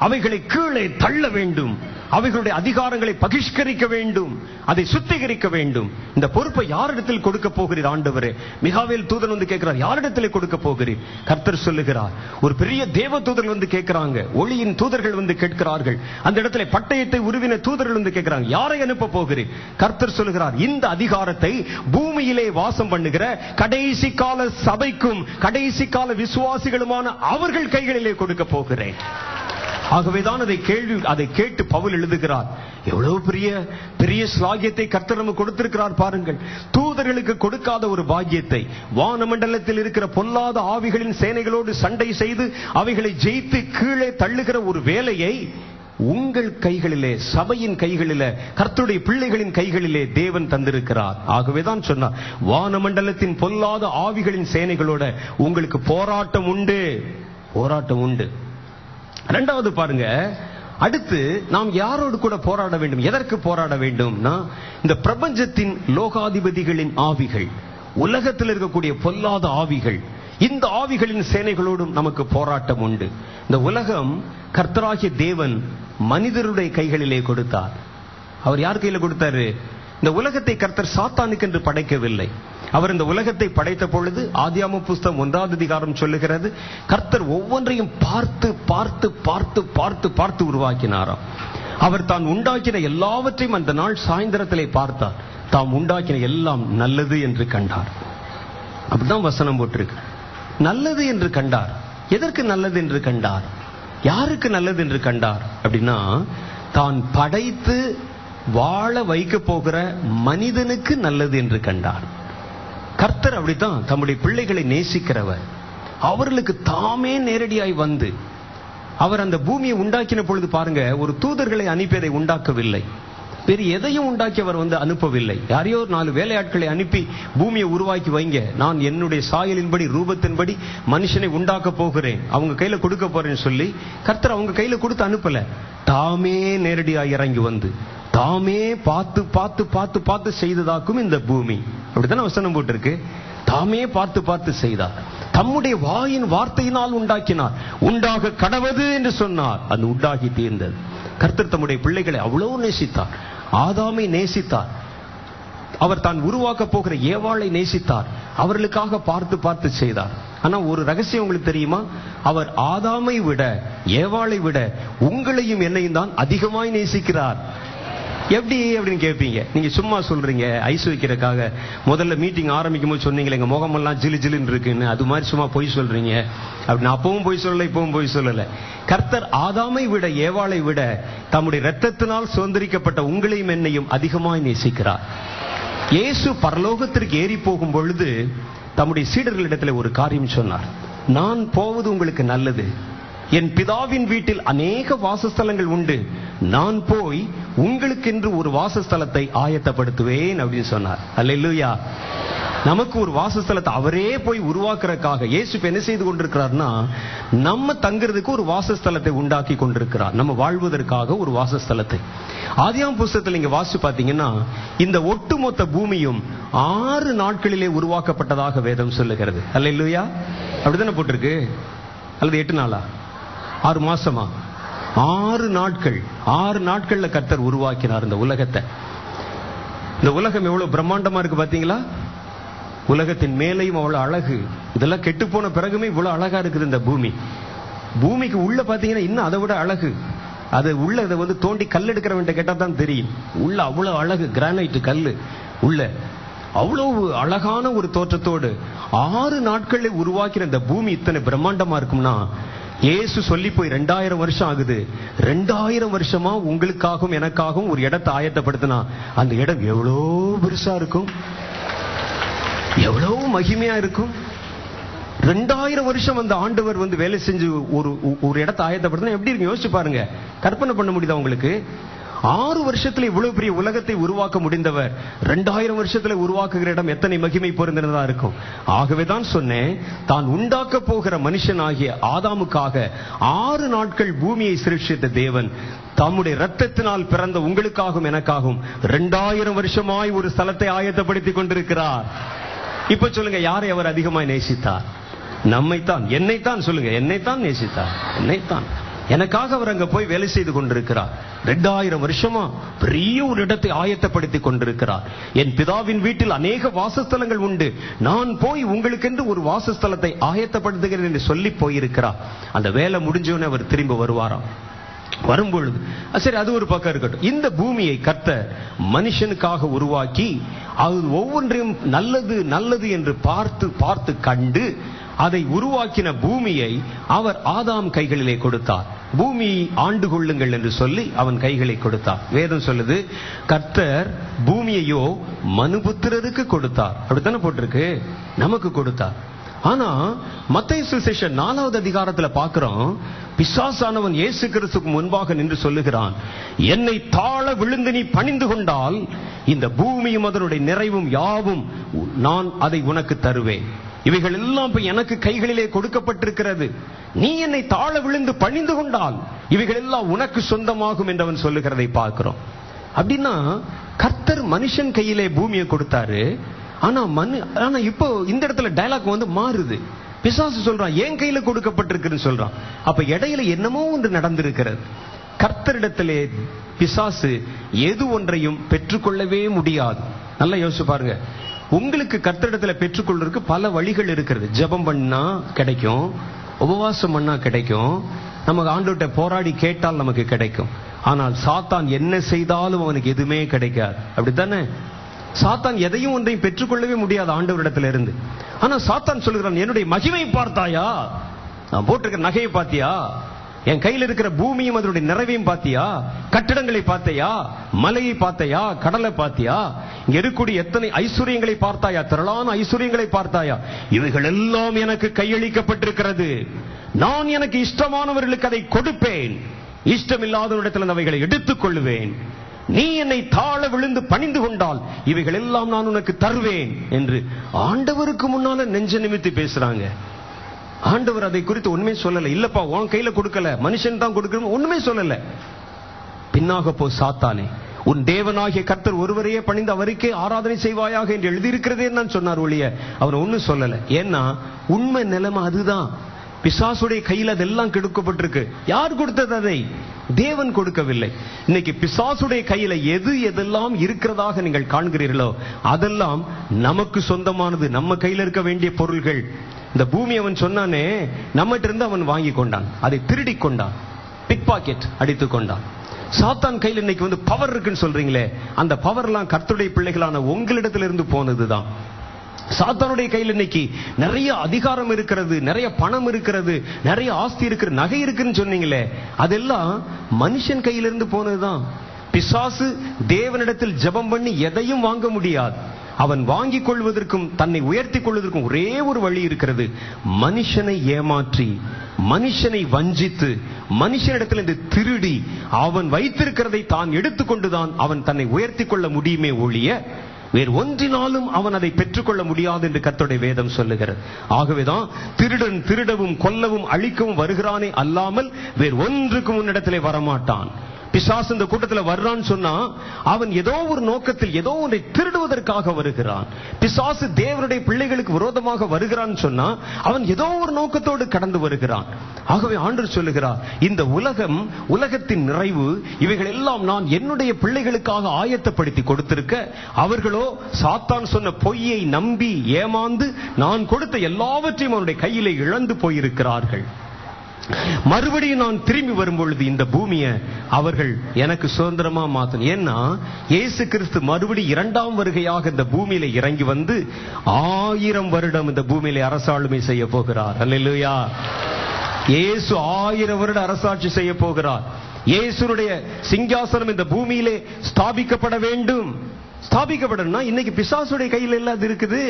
அவைகளை கீழே தள்ள வேண்டும். அவைகளுடைய அதிகாரங்களை பகிஷ்கரிக்க வேண்டும். அதை சுத்திகரிக்க வேண்டும். இந்த பொறுப்பை யாரிடத்தில் கொடுக்க போகிறீர் ஆண்டவரே? மிகாவேல் தூதன் கேட்கிறார், யாரிடத்தில் கொடுக்க போகிறீர்? கர்த்தர் சொல்லுகிறார், ஒரு பெரிய தேவ தூதர்கள் கேட்கிறாங்க, ஒளியின் தூதர்கள் கேட்கிறார்கள். அந்த இடத்துல பட்டயத்தை உருவின தூதர்கள் கேட்கிறாங்க, யாரை அனுப்ப போகிறீர்? கர்த்தர் சொல்லுகிறார், இந்த அதிகாரத்தை பூமியிலே வாசம் பண்ணுகிற கடைசி கால சபைக்கும் கடைசி கால விசுவாசிகளுமான அவர்கள் கைகளிலே கொடுக்க போகிறேன். ஆகவேதான் அதை கேட்டு பவுல் எழுதுகிறார். எவ்வளவு பெரிய ஸ்லாகியத்தை கர்த்தர் நமக்கு கொடுத்திருக்கிறார் பாருங்கள். தூதர்களுக்கு கொடுக்காத ஒரு பாக்கியத்தை, வானமண்டலத்தில் இருக்கிற பொல்லாத ஆவிகளின் சேனைகளோடு சண்டை செய்து அவைகளை ஜெயித்து கீழே தள்ளுகிற ஒரு வேலையை உங்கள் கைகளிலே, சபையின் கைகளிலே, கர்த்தருடைய பிள்ளைகளின் கைகளிலே தேவன் தந்திருக்கிறார். ஆகவேதான் சொன்னார், வானமண்டலத்தின் பொல்லாத ஆவிகளின் சேனைகளோட உங்களுக்கு போராட்டம் உண்டு. இரண்டாவது பாருங்க, அடுத்து நாம் யாரோடு கூட போராட வேண்டும்? எதற்கு போராட வேண்டும்னா, இந்த பிரபஞ்சத்தின் லோகாதிபதிகளின் ஆவிகள், உலகத்தில் இருக்கக்கூடிய பொல்லாத ஆவிகள், இந்த ஆவிகளின் சேனைகளோடும் நமக்கு போராட்டம் உண்டு. இந்த உலகம் கர்த்தராகிய தேவன் மனிதருடைய கைகளிலே கொடுத்தார். அவர் யார் கையில கொடுத்தாரு? இந்த உலகத்தை கர்த்தர் சாத்தானுக்கு என்று படைக்கவில்லை. அவர் இந்த உலகத்தை படைத்த பொழுது, ஆதியாகம புஸ்தகம் 1ஆம் அதிகாரம் சொல்லுகிறது, கர்த்தர் ஒவ்வொன்றையும் பார்த்து பார்த்து பார்த்து பார்த்து பார்த்து உருவாக்கினாராம். அவர் தான் உண்டாக்கின எல்லாவற்றையும் அந்த நாள் சாயந்தரத்திலே பார்த்தார். தாம் உண்டாக்கின எல்லாம் நல்லது என்று கண்டார். அப்படிதான் வசனம் போட்டிருக்கு. நல்லது என்று கண்டார். எதற்கு நல்லது என்று கண்டார்? யாருக்கு நல்லது என்று கண்டார் அப்படின்னா, தான் படைத்து வாழ வைக்க போகிற மனிதனுக்கு நல்லது என்று கண்டார். கர்த்தர் அப்படித்தான் தம்முடைய பிள்ளைகளை நேசிக்கிறவர். அவர்களுக்கு தாமே நேரடியாய் வந்து, அவர் அந்த பூமியை உண்டாக்கின பொழுது பாருங்க, ஒரு தூதர்களை அனுப்பி அதை உண்டாக்கவில்லை. வேறு எதையும் உண்டாக்கி அவர் அனுப்பவில்லை. யாரையோ 4 வேலையாட்களை அனுப்பி பூமியை உருவாக்கி வைங்க, நான் என்னுடைய சாயலின்படி ரூபத்தின்படி மனுஷனை உண்டாக்க போகிறேன், அவங்க கையில கொடுக்க போறேன்னு சொல்லி கர்த்தர் அவங்க கையில கொடுத்து அனுப்பல. தாமே நேரடியாக இறங்கி வந்து தாமே பார்த்து பார்த்து பார்த்து பார்த்து செய்ததாக்கும் இந்த பூமி. அப்படித்தானே வசனம் போட்டிருக்கு. தாமே பார்த்து பார்த்து செய்தார். தம்முடைய வாயின் வார்த்தையினால் உண்டாக்கினார். உண்டாக கடவது என்று சொன்னார், அது உண்டாகி தீர்ந்தது. கர்த்தர் தம்முடைய பிள்ளைகளை அவ்வளவு நேசித்தார். ஆதாமை நேசித்தார். அவர் தான் உருவாக்க போகிற ஏவாளை நேசித்தார். அவர்களுக்காக பார்த்து பார்த்து செய்தார். ஆனா ஒரு ரகசியம் உங்களுக்கு தெரியுமா? அவர் ஆதாமை விட, ஏவாளை விட உங்களையும் என்னையும் தான் அதிகமாய் நேசிக்கிறார். எப்படி அப்படின்னு கேட்பீங்க. நீங்க சும்மா சொல்றீங்க ஐஸ் வைக்கிறதுக்காக. முதல்ல மீட்டிங் ஆரம்பிக்கும் போது சொன்னீங்களே, எங்க முகமெல்லாம் ஜிலு ஜிலுன்னு இருக்குன்னு, அது மாதிரி சும்மா பொய் சொல்றீங்க அப்படின்னு. அப்பவும் பொய் சொல்லல, இப்பவும் பொய் சொல்லல. கர்த்தர் ஆதாமை விட, ஏவாளை விட தம்முடைய இரத்தத்தினால் சுதந்திரிக்கப்பட்ட உங்களையும் என்னையும் அதிகமாய் நேசிக்கிறார். இயேசு பரலோகத்திற்கு ஏறி போகும் பொழுது தம்முடைய சீடர்களிடத்தில் ஒரு காரியம் சொன்னார். நான் போவது உங்களுக்கு நல்லது. என் பிதாவின் வீட்டில் அநேக வாசஸ்தலங்கள் உண்டு. நான் போய் உங்களுக்கென்று ஒரு வாசஸ்தலத்தை ஆயத்தப்படுத்துவேன் அப்படின்னு சொன்னார். அல்லேலூயா. நமக்கு ஒரு வாசஸ்தலத்தை அவரே போய் உருவாக்குறதுக்காக இயேசு என்ன செய்து கொண்டிருக்கிறார்னா, நம்ம தங்குறதுக்கு ஒரு வாசஸ்தலத்தை உண்டாக்கி கொண்டிருக்கிறார். நம்ம வாழ்வதற்காக ஒரு வாசஸ்தலத்தை. ஆதியாகம புஸ்தகத்தில் நீங்க வாசிச்சு பாத்தீங்கன்னா, இந்த ஒட்டுமொத்த பூமியும் 6 நாட்களிலே உருவாக்கப்பட்டதாக வேதம் சொல்லுகிறது. அல்லேலூயா. அப்படித்தானே போட்டிருக்கு? அல்லது 8 நாளா 6 மாசமா? 6 நாட்கள். 6 நாட்கள்ல கர்த்தர் உருவாக்கினார் இந்த உலகத்தை. இந்த உலகம் எவ்வளவு பிரம்மாண்டமா இருக்கு பாத்தீங்களா? உலகத்தின் மேலையும் அவ்வளவு அழகு. இதெல்லாம் கெட்டு போன பிறகுமே இவ்வளவு அழகா இருக்குது இந்த பூமி. பூமிக்கு உள்ள பாத்தீங்கன்னா இன்னும் அதை விட அழகு. அது உள்ள இதை தோண்டி கல் எடுக்கிறவன் கேட்டா தான் தெரியும். உள்ள அவ்வளவு அழகு, கிரானைட் கல்லு உள்ள அவ்வளவு அழகான ஒரு தோற்றத்தோடு 6 நாட்களில் உருவாக்கிற இந்த பூமி இத்தனை பிரம்மாண்டமா இருக்கும்னா, இயேசு சொல்லி போய் 2000 வருஷம் ஆகுது. 2000 வருஷமா உங்களுக்காகவும் எனக்காகவும் ஒரு இடத்தை ஆயத்தப்படுத்தினா, அந்த இடம் எவ்வளவு பெருசா இருக்கும், எவ்வளவு மகிமையா இருக்கும். 2000 வருஷம் அந்த ஆண்டவர் வேலை செஞ்சு ஒரு இடத்தை ஆயத்தப்படுத்தினா எப்படி இருக்கு யோசிச்சு பாருங்க. கற்பனை பண்ண முடியுதா உங்களுக்கு? 6 வருஷத்துல இவ்வளவு பெரிய உலகத்தை உருவாக்க முடிந்தவர் 2000 வருஷத்துல உருவாக்குகிற இடம் எத்தனை மகிமை பொருந்தினதா இருக்கும். ஆகவேதான் சொன்னேன், தான் உண்டாக்க போகிற மனுஷனாகிய ஆதாமுக்காக 6 நாட்கள் பூமியை சிருஷ்டித்த தேவன் தம்முடைய இரத்தத்தினால் பிறந்த உங்களுக்காகவும் எனக்காகவும் 2000 வருஷமாய் ஒரு ஸ்தலத்தை ஆயத்தப்படுத்தி கொண்டிருக்கிறார். இப்ப சொல்லுங்க, யாரை அவர் அதிகமாய் நேசித்தார்? நம்மைத்தான். என்னைத்தான் சொல்லுங்க, என்னைத்தான் நேசித்தார். என்னைத்தான். எனக்காக அவர் அங்க போய் வேலை செய்து கொண்டிருக்கிறார். 2000 வருஷமா பெரிய ஒரு இடத்தை ஆயத்தப்படுத்தி கொண்டிருக்கிறார். என் பிதாவின் வீட்டில் அநேக வாசஸ்தலங்கள் உண்டு. நான் போய் உங்களுக்கென்று ஒரு வாசஸ்தலத்தை ஆயத்தப்படுத்துகிறேன் என்று சொல்லி போயிருக்கிறார். அந்த வேலை முடிஞ்சோன்னு அவர் திரும்ப வருவாராம். வரும்பொழுது சரி, அது ஒரு பக்கம் இருக்கட்டும். இந்த பூமியை கர்த்தர் மனுஷனுக்காக உருவாக்கி அது ஒவ்வொன்றையும் நல்லது நல்லது என்று பார்த்து பார்த்து கண்டு அதை உருவாக்கின பூமியை அவர் ஆதாம் கைகளிலே கொடுத்தார். பூமி ஆண்டு கொள்ளுங்கள் என்று சொல்லி அவன் கைகளை கொடுத்தார். வேதம் சொல்லுது, கர்த்தர் பூமியையோ மனுபுத்திரருக்கு கொடுத்தார். அப்படித்தானே போட்டிருக்கு, நமக்கு கொடுத்தார். ஆனா மத்தேயு சுவிசேஷம் 4வது அதிகாரத்துல பார்க்கிறோம், பிசாசானவன் இயேசு கிறிஸ்துவுக்கு முன்பாக நின்று சொல்லுகிறான், என்னை தாழ விழுந்து நீ பணிந்து கொண்டால் இந்த பூமியும் அதனுடைய நிறைவும் யாவும் நான் அதை உனக்கு தருவேன். இவைகள் எல்லாம் எனக்கு கைகளிலே கொடுக்கப்பட்டிருக்கிறது. நீ என்னை தாழ விழுந்து பணிந்து கொண்டால் இவைகள் எல்லாம் உனக்கு சொந்தமாகும் என்று அவன் சொல்லுகிறதை பார்க்கிறோம். அப்படின்னா கர்த்தர் மனுஷன் கையிலே பூமியை கொடுத்தாரு. ஆனா இப்போ இந்த இடத்துல டயலாக் மாறுது. பிசாசு சொல்றான் என் கையில கொடுக்கப்பட்டிருக்குன்னு சொல்றான். அப்ப இடையில என்னமோ ஒன்று நடந்திருக்கிறது. கர்த்தரிடத்திலே பிசாசு எது ஒன்றையும் பெற்றுக்கொள்ளவே முடியாது. நல்லா யோசிச்சு பாருங்க. உங்களுக்கு கர்த்தரிடத்துல பெற்றுக்கொள்றதுக்கு பல வழிகள் இருக்கிறது. ஜெபம் பண்ணா கிடைக்கும், உபவாசம் பண்ணா கிடைக்கும், நமக்கு ஆண்டவர்கிட்ட போராடி கேட்டால் நமக்கு கிடைக்கும். ஆனால் சாத்தான் என்ன செய்தாலும் அவனுக்கு எதுவுமே கிடைக்காது. அப்படித்தானே? சாத்தான் எதையும் ஒன்றையும் பெற்றுக்கொள்ளவே முடியாது ஆண்டவரிடத்துல இருந்து. ஆனா சாத்தான் சொல்லுகிறான், என்னுடைய மகிமை பார்த்தாயா? நான் போட்டிருக்கிற நகையை பார்த்தியா? என் கையில் இருக்கிற பூமியும் அதனுடைய நிறைவையும் பார்த்தியா? கட்டிடங்களை பார்த்தையா? மலையை பார்த்தையா? கடலை பார்த்தியா? இங்க இருக்கக்கூடிய எத்தனை ஐஸ்வர்யங்களை பார்த்தாயா? திரளான ஐஸ்வர்யங்களை பார்த்தாயா? இவைகள் எல்லாம் எனக்கு கையளிக்கப்பட்டிருக்கிறது. நான் எனக்கு இஷ்டமானவர்களுக்கு அதை கொடுப்பேன், இஷ்டமில்லாதவரிடத்தில் அவைகளை எடுத்துக் கொள்ளுவேன். நீ என்னை தாழ விழுந்து பணிந்து கொண்டால் இவைகள் எல்லாம் நான் உனக்கு தருவேன் என்று ஆண்டவருக்கு முன்னால நெஞ்ச நிமித்தி பேசுறாங்க. ஆண்டவர் அதை குறித்து ஒண்ணுமே சொல்லல. இல்லப்பா உன் கையில கொடுக்கல, மனுஷன் தான் கொடுக்கணும், ஒண்ணுமே சொல்லல. பின்னாக போ சாத்தானே, உன் தேவனாகிய கர்த்தர் ஒருவரையே பணிந்து அவருக்கே ஆராதனை செய்வாயாக என்று எழுதியிருக்கிறதே நான் சொன்னார் ஒழிய அவர் ஒன்னும் சொல்லல. ஏன்னா உண்மை நிலைமை அதுதான். பிசாசுடைய கையில் அதெல்லாம் கொடுக்கப்பட்டிருக்கு. யார் கொடுத்தது? அதை தேவன் கொடுக்கவில்லை. இன்னைக்கு பிசாசுடைய கையில எது எதெல்லாம் இருக்கிறதாக நீங்கள் காண்கிறீர்களோ அதெல்லாம் நமக்கு சொந்தமானது, நம்ம கையில் இருக்க வேண்டிய பொருள்கள். இந்த பூமி அவன் சொன்னானே, நம்மகிட்ட இருந்து அவன் வாங்கி கொண்டான், அதை திருடி கொண்டான், பிக் பாக்கெட் அடித்துக் கொண்டான். சாத்தான் கையில் இன்னைக்கு பவர் இருக்குன்னு சொல்றீங்களே, அந்த பவர் எல்லாம் கர்த்தருடைய பிள்ளைகளான உங்களிடத்திலிருந்து போனதுதான். சாத்தானுடைய கையில் இன்னைக்கு நிறைய அதிகாரம் இருக்கிறது, நிறைய பணம் இருக்கிறது, நிறைய ஆஸ்தி இருக்கிறது, நகை இருக்குன்னு சொன்னீங்களே, அதெல்லாம் மனுஷன் கையிலிருந்து போனதுதான். பிசாசு தேவனிடத்தில் ஜெபம் பண்ணி எதையும் வாங்க முடியாது. அவன் வாங்கிக் கொள்வதற்கும் தன்னை உயர்த்தி கொள்வதற்கும் ஒரே ஒரு வழி இருக்கிறது. மனுஷனை ஏமாற்றி, மனுஷனை வஞ்சித்து, மனுஷனிடத்திலிருந்து திருடி அவன் வைத்திருக்கிறதை தான் எடுத்துக்கொண்டுதான் அவன் தன்னை உயர்த்தி கொள்ள முடியுமே ஒழிய வேறு ஒன்றினாலும் அவன் அதை பெற்றுக்கொள்ள முடியாது என்று கர்த்தருடைய வேதம் சொல்லுகிறது. ஆகவேதான் திருடன் திருடவும் கொல்லவும் அழிக்கவும் வருகிறானே அல்லாமல் வேறு ஒன்றுக்கும் உன்னிடத்திலே வரமாட்டான். பிசாசு இந்த கூட்டத்தில் வர்றான்னு சொன்னா அவன் ஏதோ ஒரு நோக்கத்தில் ஏதோ ஒன்றை திருடுவதற்காக வருகிறான். பிசாசு தேவனுடைய பிள்ளைகளுக்கு விரோதமாக வருகிறான்னு சொன்னா அவன் ஏதோ ஒரு நோக்கத்தோடு கடந்து வருகிறான். ஆகவே ஆண்டவர் சொல்லுகிறார், இந்த உலகம், உலகத்தின் நிறைவு, இவைகள் எல்லாம் நான் என்னுடைய பிள்ளைகளுக்காக ஆயத்தப்படுத்தி கொடுத்திருக்க, அவர்களோ சாத்தான் சொன்ன பொய்யை நம்பி ஏமாந்து நான் கொடுத்த எல்லாவற்றையும் அவனுடைய கையிலே இழந்து போயிருக்கிறார்கள். மறுபடியும் நான் திரும்பி வரும் பொழுது இந்த பூமியை அவர்கள் எனக்கு சுதந்திரமா மாத்தணும். ஏன்னா இயேசு கிறிஸ்து மறுபடியும் இரண்டாம் வருகையாக இந்த பூமியில இறங்கி வந்து 1000 வருடம் இந்த பூமியில அரசாளுமை செய்ய போகிறார். அல்லேலூயா. இயேசு 1000 வருட அரசாட்சி செய்ய போகிறார். இயேசுடைய சிங்காசனம் இந்த பூமியிலே ஸ்தாபிக்கப்பட வேண்டும். ஸ்தாபிக்கப்படணும்னா இன்னைக்கு பிசாசுடைய கையில் எல்லாம் இருக்குது.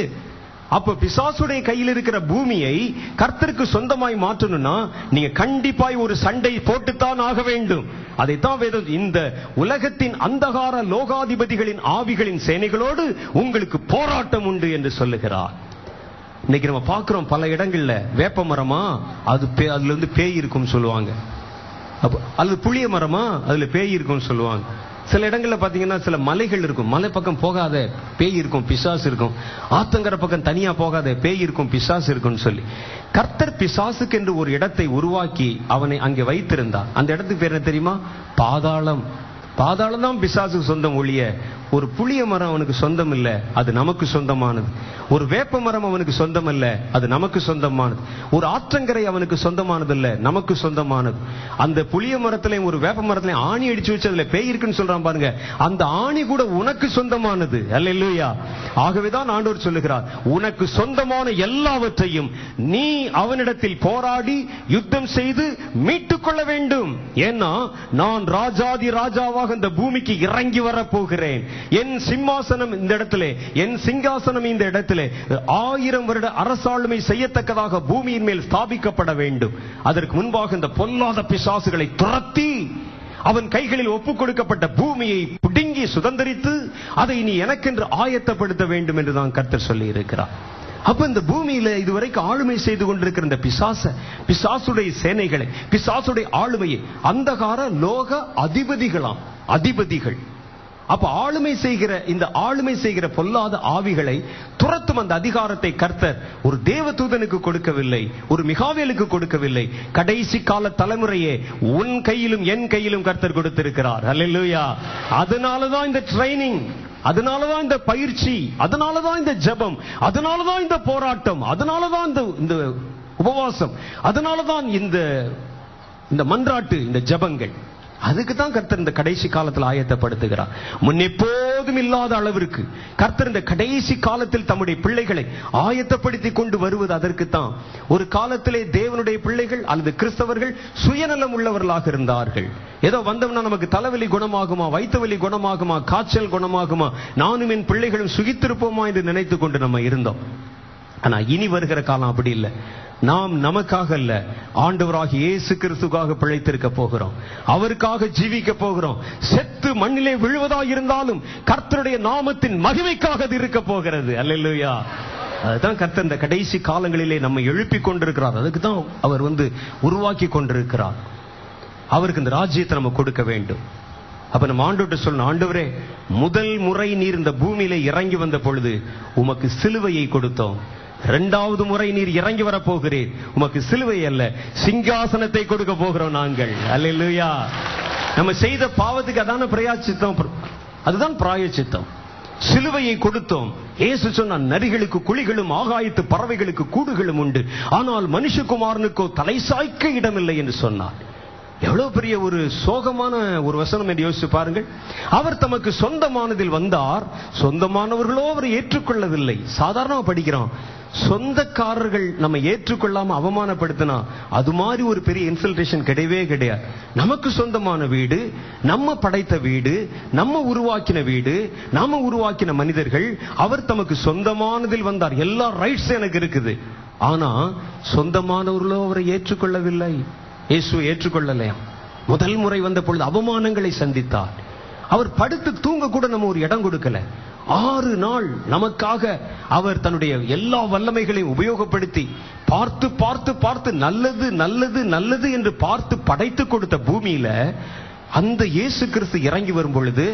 அப்ப பிசாசுடைய கையில் இருக்கிற பூமியை கர்த்தருக்கு சொந்தமாய் மாற்றணும்னா நீங்க கண்டிப்பாய் ஒரு சண்டை போட்டுத்தான் ஆக வேண்டும். அதைத்தான் வேதம் இந்த உலகத்தின் அந்தகார லோகாதிபதிகளின் ஆவிகளின் சேனைகளோடு உங்களுக்கு போராட்டம் உண்டு என்று சொல்லுகிறார். இன்னைக்கு நம்ம பார்க்கிறோம் பல இடங்கள்ல வேப்ப மரமா அதுல இருந்து பேய் இருக்கும் சொல்லுவாங்க, அல்லது புளிய மரமா அதுல பேய் இருக்கும் சொல்லுவாங்க. சில இடங்கள்ல பாத்தீங்கன்னா சில மலைகள் இருக்கும், மலை பக்கம் போகாத பேய் இருக்கும், பிசாசு இருக்கும். ஆத்தங்கர பக்கம் தனியா போகாத பேய் இருக்கும், பிசாசு இருக்கும்னு சொல்லி கர்த்தர் பிசாசுக்கு என்று ஒரு இடத்தை உருவாக்கி அவனை அங்கே வைத்திருந்தார். அந்த இடத்துக்கு பேர் என்ன தெரியுமா? பாதாளம். பாதாளம் தான் பிசாசுக்கு சொந்தம் ஒழிய ஒரு புளிய மரம் அவனுக்கு சொந்தம் இல்ல, அது நமக்கு சொந்தமானது. ஒரு வேப்ப மரம் அவனுக்கு சொந்தம் அல்ல, அது நமக்கு சொந்தமானது. ஒரு ஆற்றங்கரை அவனுக்கு சொந்தமானது இல்ல, நமக்கு சொந்தமானது. அந்த புளிய மரத்திலையும் ஒரு வேப்ப மரத்திலையும் ஆணி அடிச்சு வச்சு அதுல பேய் இருக்குன்னு சொல்றான் பாருங்க, அந்த ஆணி கூட உனக்கு சொந்தமானது. அல்லேலூயா. ஆகவேதான் ஆண்டவர் சொல்லுகிறார், உனக்கு சொந்தமான எல்லாவற்றையும் நீ அவனிடத்தில் போராடி யுத்தம் செய்து மீட்டுக் கொள்ள வேண்டும். ஏன்னா நான் ராஜாதி ராஜாவாக இந்த பூமிக்கு இறங்கி வர போகிறேன். என் சிம்மாசனம் இந்த இடத்திலே, என் சிங்காசனம் இந்த இடத்திலே 1000 வருட அரசாளுமை செய்யத்தக்கதாக பூமியின் மேல் ஸ்தாபிக்கப்பட வேண்டும். அதற்கு முன்பாக இந்த பொல்லாத பிசாசுகளை துரத்தி அவன் கைகளில் ஒப்புக் கொடுக்கப்பட்ட பூமியை பிடுங்கி சுதந்தரித்து அதை நீ எனக்கென்று ஆயத்தப்படுத்த வேண்டும் என்றுதான் கர்த்தர் சொல்லி இருக்கிறார். அப்ப இந்த பூமியில இதுவரைக்கும் ஆளுமை செய்து கொண்டிருக்கிற இந்த பிசாசுடைய சேனைகளை, பிசாசுடைய ஆளுமையை அந்தகார லோக அதிபதிகள். அப்ப ஆளுமை செய்கிற பொல்லாத ஆவிகளை துரத்தும் அந்த அதிகாரத்தை கர்த்தர் ஒரு தேவதூதனுக்கு கொடுக்கவில்லை, ஒரு மிகாவேலுக்கு கொடுக்கவில்லை. கடைசி கால தலைமுறையே உன் கையிலும் என் கையிலும் கர்த்தர் கொடுத்திருக்கிறார். அல்லேலூயா. அதனாலதான் இந்த ட்ரைனிங், அதனாலதான் இந்த பயிற்சி, அதனாலதான் இந்த ஜெபம், அதனாலதான் இந்த போராட்டம், அதனாலதான் இந்த உபவாசம், அதனாலதான் இந்த மன்றாட்டு, இந்த ஜெபங்கள். அதுக்கு தான் கர்த்தர் இந்த கடைசி காலத்தில் ஆயத்தப்படுத்துகிறார். முன்னெப்போதும் இல்லாத அளவிற்கு கர்த்தர் இந்த கடைசி காலத்தில் தம்முடைய பிள்ளைகளை ஆயத்தப்படுத்தி கொண்டு வருவது அதற்குத்தான். ஒரு காலத்திலே தேவனுடைய பிள்ளைகள் அல்லது கிறிஸ்தவர்கள் சுயநலம் உள்ளவர்களாக இருந்தார்கள். ஏதோ வந்தவனா நமக்கு தலைவலி குணமாகுமா, வயிற்று வலி குணமாகுமா, காய்ச்சல் குணமாகுமா, நானும் என் பிள்ளைகளும் சுகித்திருப்போமா என்று நினைத்து கொண்டு நம்ம இருந்தோம். ஆனா இனி வருகிற காலம் அப்படி இல்லை. நாம் நமக்காக அல்ல, ஆண்டவராகிய இயேசு கிறிஸ்துக்காக பிழைத்திருக்க போகிறோம். அவருக்காக ஜீவிக்க போகிறோம். செத்து மண்ணிலே விழுவதாக இருந்தாலும் கர்த்தருடைய நாமத்தின் மகிமைக்காக அது இருக்க போகிறது. அல்லேலூயா. அதுதான் கர்த்தர் இந்த கடைசி காலங்களிலே நம்மை எழுப்பி கொண்டிருக்கிறார். அதுக்கு தான் அவர் உருவாக்கி கொண்டிருக்கிறார். அவருக்கு இந்த ராஜ்யத்தை நம்ம கொடுக்க வேண்டும். அப்ப நம்ம ஆண்டவர்கிட்ட சொல்லணும், ஆண்டவரே, முதல் முறை நீர் இந்த பூமியில இறங்கி வந்த பொழுது உமக்கு சிலுவையை கொடுத்தோம். இரண்டாவது முறை நீர் இறங்கி வர போகிறீர், உமக்கு சிலுவை அல்ல சிங்காசனத்தை கொடுக்க போகிறோம் நாங்கள். அல்லேலூயா. நம்ம செய்த பாவத்துக்கு அதான பிராயச்சித்தம், அதுதான் பிராயச்சித்தம். சிலுவையை கொடுத்தோம். இயேசு சொன்ன, நரிகளுக்கு குழிகளும் ஆகாயத்து பறவைகளுக்கு கூடுகளும் உண்டு, ஆனால் மனுஷகுமாரனுக்கோ தலை சாய்க்க இடமில்லை என்று சொன்னார். எவ்வளவு பெரிய ஒரு சோகமான ஒரு வசனம் என்று யோசிச்சு பாருங்கள். அவர் தமக்கு சொந்தமானதில் வந்தார், சொந்தமானவர்களோ அவரை ஏற்றுக்கொள்ளவில்லை. சாதாரணமா படிக்கிறோம், சொந்தக்காரர்கள் நம்ம ஏற்றுக்கொள்ளாம அவமானப்படுத்தினா அது மாதிரி ஒரு பெரிய இன்சல்டேஷன் கிடையவே கிடையாது. நமக்கு சொந்தமான வீடு, நம்ம படைத்த வீடு, நம்ம உருவாக்கின வீடு, நாம உருவாக்கின மனிதர்கள், அவர் தமக்கு சொந்தமானதில் வந்தார். எல்லா ரைட்ஸ் எனக்கு இருக்குது. ஆனா சொந்தமானவர்களோ அவரை ஏற்றுக்கொள்ளவில்லை. இயேசு ஏற்றுக்கொள்ளலையா. முதல் முறை வந்த பொழுது அவமானங்களை சந்தித்தார். அவர் படுத்து தூங்க கூட நம்ம ஒரு இடம் கொடுக்கல. 6 நாள் நமக்காக அவர் தன்னுடைய எல்லா வல்லமைகளையும் உபயோகப்படுத்தி பார்த்து பார்த்து பார்த்து நல்லது நல்லது நல்லது என்று பார்த்து படைத்து கொடுத்த பூமியில அந்த இயேசு கிறிஸ்து இறங்கி வரும் பொழுது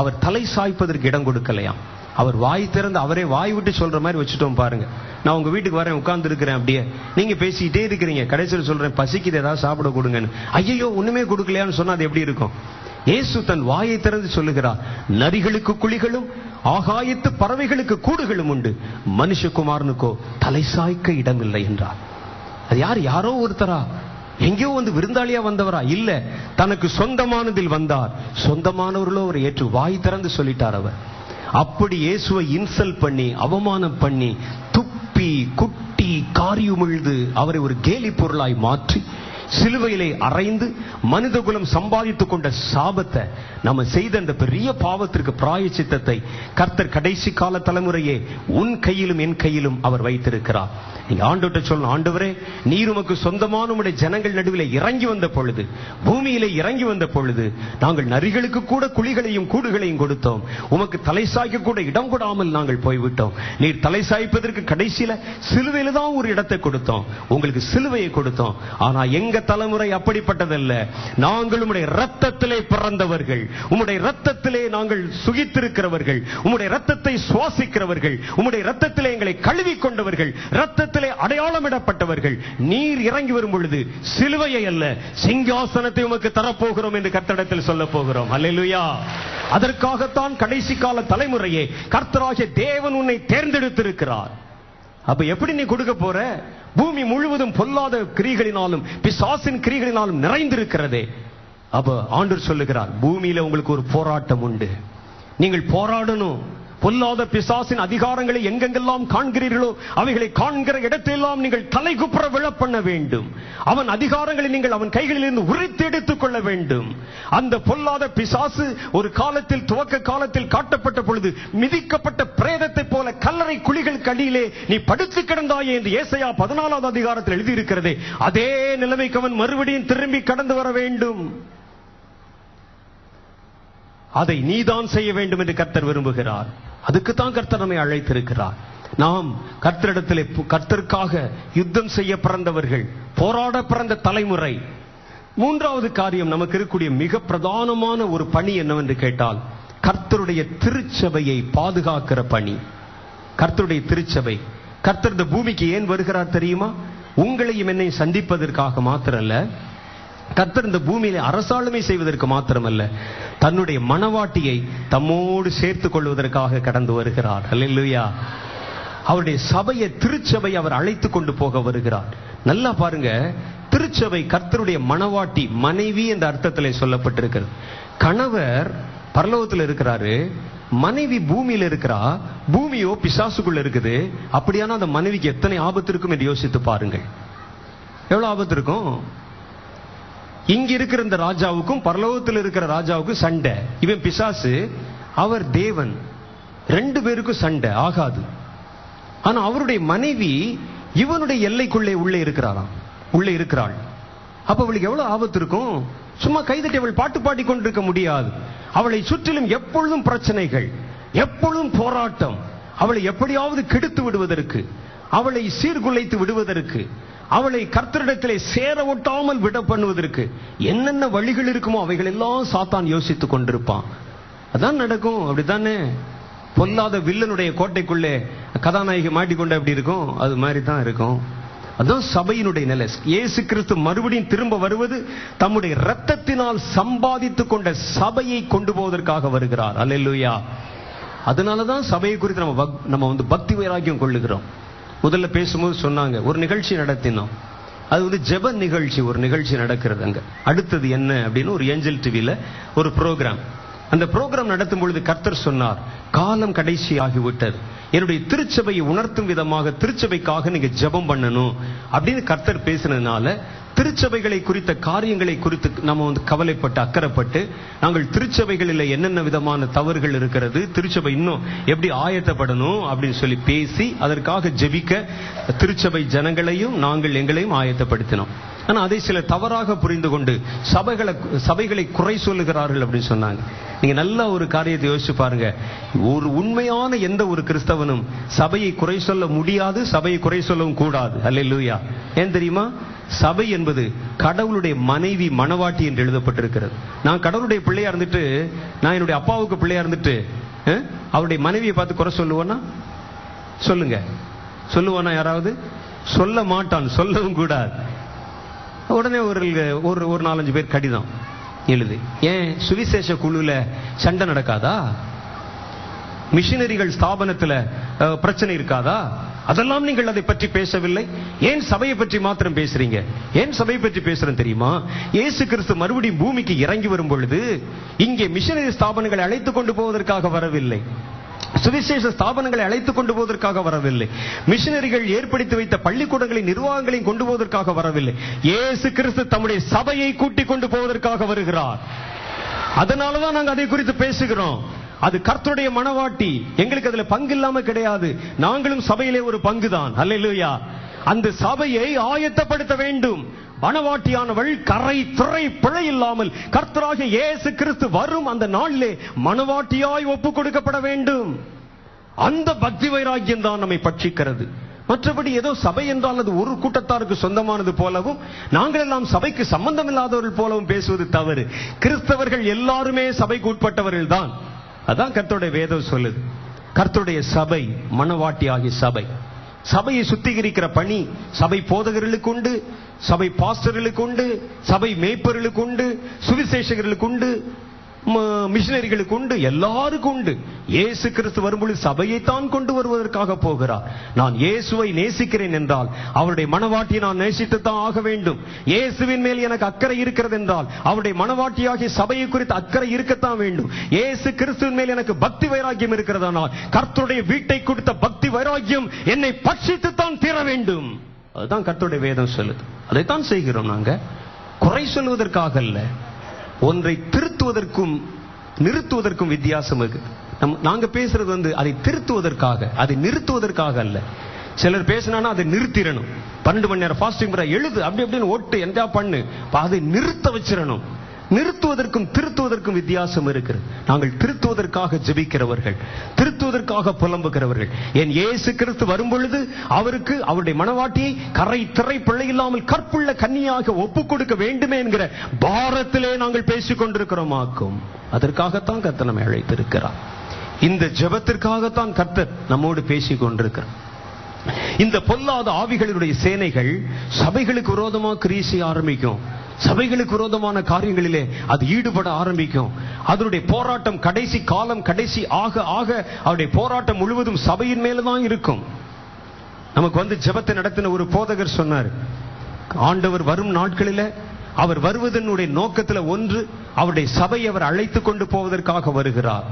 அவர் தலை சாய்ப்பதற்கு இடம் கொடுக்கலையாம். அவர் வாய் திறந்து அவரே வாய் விட்டு சொல்ற மாதிரி வச்சுட்டோம் பாருங்க. நான் உங்க வீட்டுக்கு வரேன், உட்கார்ந்து இருக்கிறேன், அப்படியே நீங்க பேசிக்கிட்டே இருக்கிறீங்க, கடைசியில் சொல்றேன் பசிக்குது ஏதாவது சாப்பிட கொடுங்கன்னு. ஐயோ ஒண்ணுமே கொடுக்கலையான்னு சொன்னா அது எப்படி இருக்கும்? இயேசு தன் வாயை திறந்து சொல்லுகிறார், நரிகளுக்கு குழிகளும் ஆகாயத்து பறவைகளுக்கு கூடுகளும் உண்டு, மனுஷகுமாரனுக்கோ தலை சாய்க்க இடமில்லை என்றார். அது யாரோ ஒருத்தரா, எங்கேயோ விருந்தாளியா வந்தவரா? இல்ல, தனக்கு சொந்தமானதில் வந்தார், சொந்தமானவர்களோ அவர் ஏற்று வாய் திறந்து சொல்லிட்டார். அவர் அப்படி இயேசுவை இன்சல்ட் பண்ணி அவமானம் பண்ணி துப்பி குட்டி காரியுமிழ்ந்து அவரை ஒரு கேலி பொருளாய் மாற்றி சிலுவையிலே அறைந்து மனிதகுலம் சம்பாதித்துக் கொண்ட சாபத்தை, நம்ம செய்த அந்த பெரிய பாவத்திற்கு பிராயச்சித்தத்தை கர்த்தர் கடைசி கால தலைமுறையே உன் கையிலும் என் கையிலும் அவர் வைத்திருக்கிறார். நீங்க ஆண்டவர்கிட்ட சொல்லணும், ஆண்டவரே, நீர் உமக்கு சொந்தமான உம்முடைய ஜனங்கள் நடுவில் இறங்கி வந்த பொழுது, பூமியிலே இறங்கி வந்த பொழுது, நாங்கள் நரிகளுக்கு கூட குழிகளையும் கூடுகளையும் கொடுத்தோம், உமக்கு தலை சாய்க்க கூட இடம் கொடாமல் நாங்கள் போய்விட்டோம். நீர் தலை சாய்ப்பதற்கு கடைசியில சிலுவையில தான் ஒரு இடத்தை கொடுத்தோம், உங்களுக்கு சிலுவையை கொடுத்தோம். ஆனா எங்க தலைமுறை அப்படிப்பட்டதல்ல. நாங்கள் உம்முடைய ரத்தத்திலே பிறந்தவர்கள், உம்முடைய ரத்தத்திலே நாங்கள் சுகித்திருக்கிறவர்கள், உம்முடைய ரத்தத்தை சுவாசிக்கிறவர்கள், உம்முடைய ரத்தத்திலே எங்களை கழுவி கொண்டவர்கள், ரத்தத்திலே அடையாளமிடப்பட்டவர்கள். நீர் இறங்கி வரும் பொழுது சிலுவையை அல்ல சிங்காசனத்தை உமக்கு தரப்போகிறோம் என்று கர்த்தரிடத்தில் சொல்ல போகிறோம். அல்லேலூயா. அதற்காகத்தான் கடைசி கால தலைமுறையே கர்த்தராகிய தேவன் உன்னை தேர்ந்தெடுத்திருக்கிறார். அப்ப எப்படி நீ கொடுக்க போற? பூமி முழுவதும் பொல்லாத கிரிகளினாலும் பிசாசின் கிரிகளினாலும் நிறைந்திருக்கிறதே. அப்ப ஆண்டவர் சொல்லுகிறார், பூமியில உங்களுக்கு ஒரு போராட்டம் உண்டு, நீங்கள் போராடணும். பொல்லாத பிசாசின் அதிகாரங்களை எங்கெங்கெல்லாம் காண்கிறீர்களோ அவைகளை காண்கிற இடத்தெல்லாம் நீங்கள் தலைகுப்புற விழ பண்ண வேண்டும். அவன் அதிகாரங்களை நீங்கள் அவன் கைகளிலிருந்து உரித்து எடுத்துக் கொள்ள வேண்டும். அந்த பொல்லாத பிசாசு ஒரு காலத்தில், துவக்க காலத்தில் காட்டப்பட்ட பொழுது மிதிக்கப்பட்ட பிரேதத்தை போல கல்லறை குழிகளுக்கு அடியிலே நீ படுத்து கிடந்தாயே என்று ஏசாயா 14வது அதிகாரத்தில் எழுதியிருக்கிறதே, அதே நிலைமைக்கு அவன் மறுபடியும் திரும்பி கடந்து வர வேண்டும். அதை நீதான் செய்ய வேண்டும் என்று கர்த்தர் விரும்புகிறார். அதுக்குத்தான் கர்த்தர் நம்மை அழைத்திருக்கிறார். நாம் கர்த்தரிடத்திலே கர்த்தருக்காக யுத்தம் செய்ய பிறந்தவர்கள், போராட பிறந்த தலைமுறை. மூன்றாவது காரியம், நமக்கு இருக்கக்கூடிய மிக பிரதானமான ஒரு பணி என்னவென்று கேட்டால், கர்த்தருடைய திருச்சபையை பாதுகாக்கிற பணி. கர்த்தருடைய திருச்சபை. கர்த்தர் இந்த பூமிக்கு ஏன் வருகிறார் தெரியுமா? உங்களையும் என்னை சந்திப்பதற்காக மாத்திரமல்ல, கர்த்தர் இந்த பூமியில அரசாளுமை செய்வதற்கு மாத்திரமல்ல, தன்னுடைய மனவாட்டியை தம்மோடு சேர்த்துக் கொள்வதற்காக கடந்து வருகிறார். அல்லேலூயா. அவருடைய சபையை, திருச்சபை அவர் அழைத்து கொண்டு போக வருகிறார். நல்லா பாருங்க, திருச்சபை கர்த்தருடைய மனவாட்டி, மனைவி என்ற அர்த்தத்திலே சொல்லப்பட்டிருக்கிறது. கணவர் பரலோகத்தில் இருக்கிறாரு, மனைவி பூமியில இருக்கிறா, பூமியோ பிசாசுக்குள்ள இருக்குது. அப்படியான அந்த மனைவிக்கு எத்தனை ஆபத்து இருக்கும் என்று யோசித்து பாருங்கள். எவ்வளவு ஆபத்து இருக்கும்? இங்க இருக்கிற இந்த ராஜாவுக்கும் பரலோகத்தில் இருக்கிற ராஜாவுக்கும் சண்டை. இவன் பிசாசு, அவர் தேவன். ரெண்டு பேருக்கும் சண்டை ஆகாது. ஆனா அவருடைய மனைவி இவனுடைய எல்லைக்குள்ளே உள்ளே இருக்கிறாள். அப்ப அவளுக்கு எவ்வளவு ஆபத்து இருக்கும்? சும்மா கைதட்டி அவள் பாட்டு பாடி கொண்டிருக்க முடியாது. அவளை சுற்றிலும் எப்பொழுதும் பிரச்சனைகள், எப்பொழுதும் போராட்டம். அவளை எப்படியாவது கெடுத்து விடுவதற்கு, அவளை சீர்குலைத்து விடுவதற்கு, அவளை கர்த்தரிடத்திலே சேர ஒட்டாமல் விட பண்ணுவதற்கு என்னென்ன வழிகள் இருக்குமோ அவைகள் எல்லாம் சாத்தான் யோசித்துக் கொண்டிருப்பான். அதான் நடக்கும். அப்படித்தானே? பொல்லாத வில்லனுடைய கோட்டைக்குள்ளே கதாநாயகி மாட்டிக்கொண்டு அப்படி இருக்கும், அது மாதிரி தான் இருக்கும். அதான் சபையினுடைய நிலை. இயேசு கிறிஸ்து மறுபடியும் திரும்ப வருவது தம்முடைய இரத்தத்தினால் சம்பாதித்துக் கொண்ட சபையை கொண்டு போவதற்காக வருகிறார். அல்லேலூயா. அதனாலதான் சபையை குறித்து நம்ம பக்தி வைராக்கியம் கொள்ளுகிறோம். முதல்ல பேசும்போது சொன்னாங்க, ஒரு நிகழ்ச்சி நடத்தினோம். அது ஜெப நிகழ்ச்சி, ஒரு நிகழ்ச்சி நடக்கிறது அங்க. அடுத்தது என்ன அப்படின்னு ஒரு ஏஞ்சல் டிவில ஒரு ப்ரோக்ராம். அந்த ப்ரோக்ராம் நடத்தும் பொழுது கர்த்தர் சொன்னார், காலம் கடைசி ஆகிவிட்டது, என்னுடைய திருச்சபையை உணர்த்தும் விதமாக திருச்சபைக்காக நீங்க ஜெபம் பண்ணணும் அப்படின்னு கர்த்தர் பேசினதுனால, திருச்சபைகளை குறித்த காரியங்களை குறித்து நம்ம கவலைப்பட்டு அக்கறைப்பட்டு, நாங்கள் திருச்சபைகளில் என்னென்ன விதமான தவறுகள் இருக்கிறது, திருச்சபை இன்னும் எப்படி ஆயத்தப்படணும் அப்படின்னு சொல்லி பேசி அதற்காக ஜெபிக்க திருச்சபை ஜனங்களையும் நாங்கள் எங்களையும் ஆயத்தப்படுத்தினோம். ஆனா அதை சில தவறாக புரிந்து கொண்டு சபைகளை குறை சொல்லுகிறார்கள் அப்படின்னு சொன்னாங்க. நீங்க நல்ல ஒரு காரியத்தை யோசிச்சு பாருங்க. ஒரு உண்மையான எந்த ஒரு கிறிஸ்தவனும் சபையை குறை சொல்ல முடியாது, சபையை குறை சொல்லவும் கூடாது. அல்லேலூயா. ஏன் தெரியுமா? சபை என்பது கடவுளுடைய மனைவி, மனவாட்டி என்று எழுதப்பட்டிருக்கிறது. நான் கடவுளுடைய பிள்ளையா இருந்துட்டு, நான் என்னுடைய அப்பாவுக்கு பிள்ளையா இருந்துட்டு அவருடைய மனைவியை பார்த்து குறை சொல்லுவானா? சொல்லுங்க, சொல்லுவானா? யாராவது சொல்ல மாட்டான், சொல்லவும் கூடாது. உடனே ஒரு 4-5 பேர் கடிதம் எழுது. ஏன் சுவிசேஷ குழுல சண்டை நடக்காதா? மிஷினரிகள் ஸ்தாபனத்துல பிரச்சனை இருக்காதா? அதெல்லாம் நீங்கள் அதை பற்றி பேசவில்லை. ஏன் சபையை பற்றி மாத்திரம் பேசுறீங்க? ஏன் சபையை பற்றி பேசுறேன் தெரியுமா? இயேசு கிறிஸ்து மறுபடியும் பூமிக்கு இறங்கி வரும் பொழுது இங்கே மிஷினரி ஸ்தாபனங்களை அழைத்துக் கொண்டு போவதற்காக வரவில்லை, சுவிசேஷ ஸ்தாபனங்களை அழைத்துக் கொண்டு போவதற்காக வரவில்லை, மிஷினரிகள் ஏற்படுத்தி வைத்த பள்ளிக்கூடங்களின் நிர்வாகங்களையும் கொண்டு போவதற்காக வரவில்லை. இயேசு கிறிஸ்து தம்முடைய சபையை கூட்டிக் கொண்டு போவதற்காக வருகிறார். அதனாலதான் நாங்கள் அதை குறித்து பேசுகிறோம். அது கர்த்தருடைய மனவாட்டி, எங்களுக்கு அதுல பங்கு இல்லாம கிடையாது. நாங்களும் சபையிலே ஒரு பங்குதான். அல்லேலூயா. அந்த சபையை ஆயத்தப்படுத்த வேண்டும். மனவாட்டியானவள் கரை திரை பிழை இல்லாமல் கர்த்தராகிய இயேசு கிறிஸ்து வரும் அந்த நாளிலே மனவாட்டியாய் ஒப்புக் கொடுக்கப்பட வேண்டும். அந்த பக்தி வைராக்கியம் தான் நம்மை பட்சிக்கிறது. மற்றபடி ஏதோ சபை என்றால் அது ஒரு கூட்டத்தாருக்கு சொந்தமானது போலவும், நாங்கள் எல்லாம் சபைக்கு சம்பந்தம் இல்லாதவர்கள் போலவும் பேசுவது தவறு. கிறிஸ்தவர்கள் எல்லாருமே சபைக்கு உட்பட்டவர்கள் தான். அதான் கர்த்தருடைய வேதம் சொல்லுது. கர்த்தருடைய சபை மனவாட்டி ஆகிய சபை. சபையை சுத்திகரிக்கிற பணி சபை போதகர்களுக்கு உண்டு, சபை பாஸ்டர்களுக்கு உண்டு, சபை மேய்ப்பர்களுக்கு உண்டு, சுவிசேஷகர்களுக்கு உண்டு, மிஷினரிகளுக்கு உண்டு, எல்லாருக்கும் உண்டு. இயேசு கிறிஸ்து வரும்பொழுது சபையைத்தான் கொண்டு வருவதற்காக போகிறார். நான் இயேசுவை நேசிக்கிறேன் என்றால் அவருடைய மனவாட்டியை நான் நேசித்துத்தான் ஆக வேண்டும். இயேசுவின் மேல் எனக்கு அக்கறை இருக்கிறது என்றால் அவருடைய மனவாட்டியாகிய சபையை குறித்து அக்கறை இருக்கத்தான் வேண்டும். இயேசு கிறிஸ்துவின் மேல் எனக்கு பக்தி வைராக்கியம் இருக்கிறதானால் கர்த்தருடைய வீட்டை கொடுத்த பக்தி வைராக்கியம் என்னை பட்சித்துத்தான் தீர வேண்டும். அதுதான் கர்த்தருடைய வேதம் சொல்லுது. அதைத்தான் செய்கிறோம். நாங்க குறை சொல்வதற்காக அல்ல, ஒன்றை திருத்துவதற்கும் நிறுத்துவதற்கும் வித்தியாசம் இருக்கு. நாங்க பேசுறது அதை திருத்துவதற்காக, அதை நிறுத்துவதற்காக அல்ல. சிலர் பேசினா அதை நிறுத்திடணும். 12 மணி நேரம் ஃபாஸ்டிங் எழுது அப்படி அப்படின்னு ஓட்டு எந்த பண்ணு, அதை நிறுத்த வச்சிடணும். நிறுத்துவதற்கும் திருத்துவதற்கும் வித்தியாசம் இருக்கிறது. நாங்கள் திருத்துவதற்காக ஜெபிக்கிறவர்கள், திருத்துவதற்காக புலம்புகிறவர்கள். என் இயேசு கிறிஸ்து வரும் பொழுது அவருக்கு அவருடைய மனவாட்டியை கரை திரை பிள்ளை இல்லாமல் கற்புள்ள கன்னியாக ஒப்புக் கொடுக்க வேண்டுமே என்கிற பாரத்திலே நாங்கள் பேசிக் கொண்டிருக்கிறோமாக்கும். அதற்காகத்தான் கர்த்தர் நம்மை அழைத்திருக்கிறார். இந்த ஜெபத்திற்காகத்தான் கர்த்தர் நம்மோடு பேசிக் கொண்டிருக்கிறார். இந்த பொல்லாத ஆவிகளுடைய சேனைகள் சபைகளுக்கு விரோதமாக கிரியை செய்ய ஆரம்பிக்கும். சபைகளுக்கு விரோதமான காரியங்களிலே அது ஈடுபட ஆரம்பிக்கும். அதனுடைய போராட்டம் கடைசி காலம், கடைசி ஆக ஆக அவருடைய போராட்டம் முழுவதும் சபையின் மேலதான் இருக்கும். நமக்கு ஜெபத்தை நடத்தின ஒரு போதகர் சொன்னார், ஆண்டவர் வரும் நாட்களில அவர் வருவதனுடைய நோக்கத்தில் ஒன்று, அவருடைய சபை அவர் அழைத்துக் கொண்டு போவதற்காக வருகிறார்.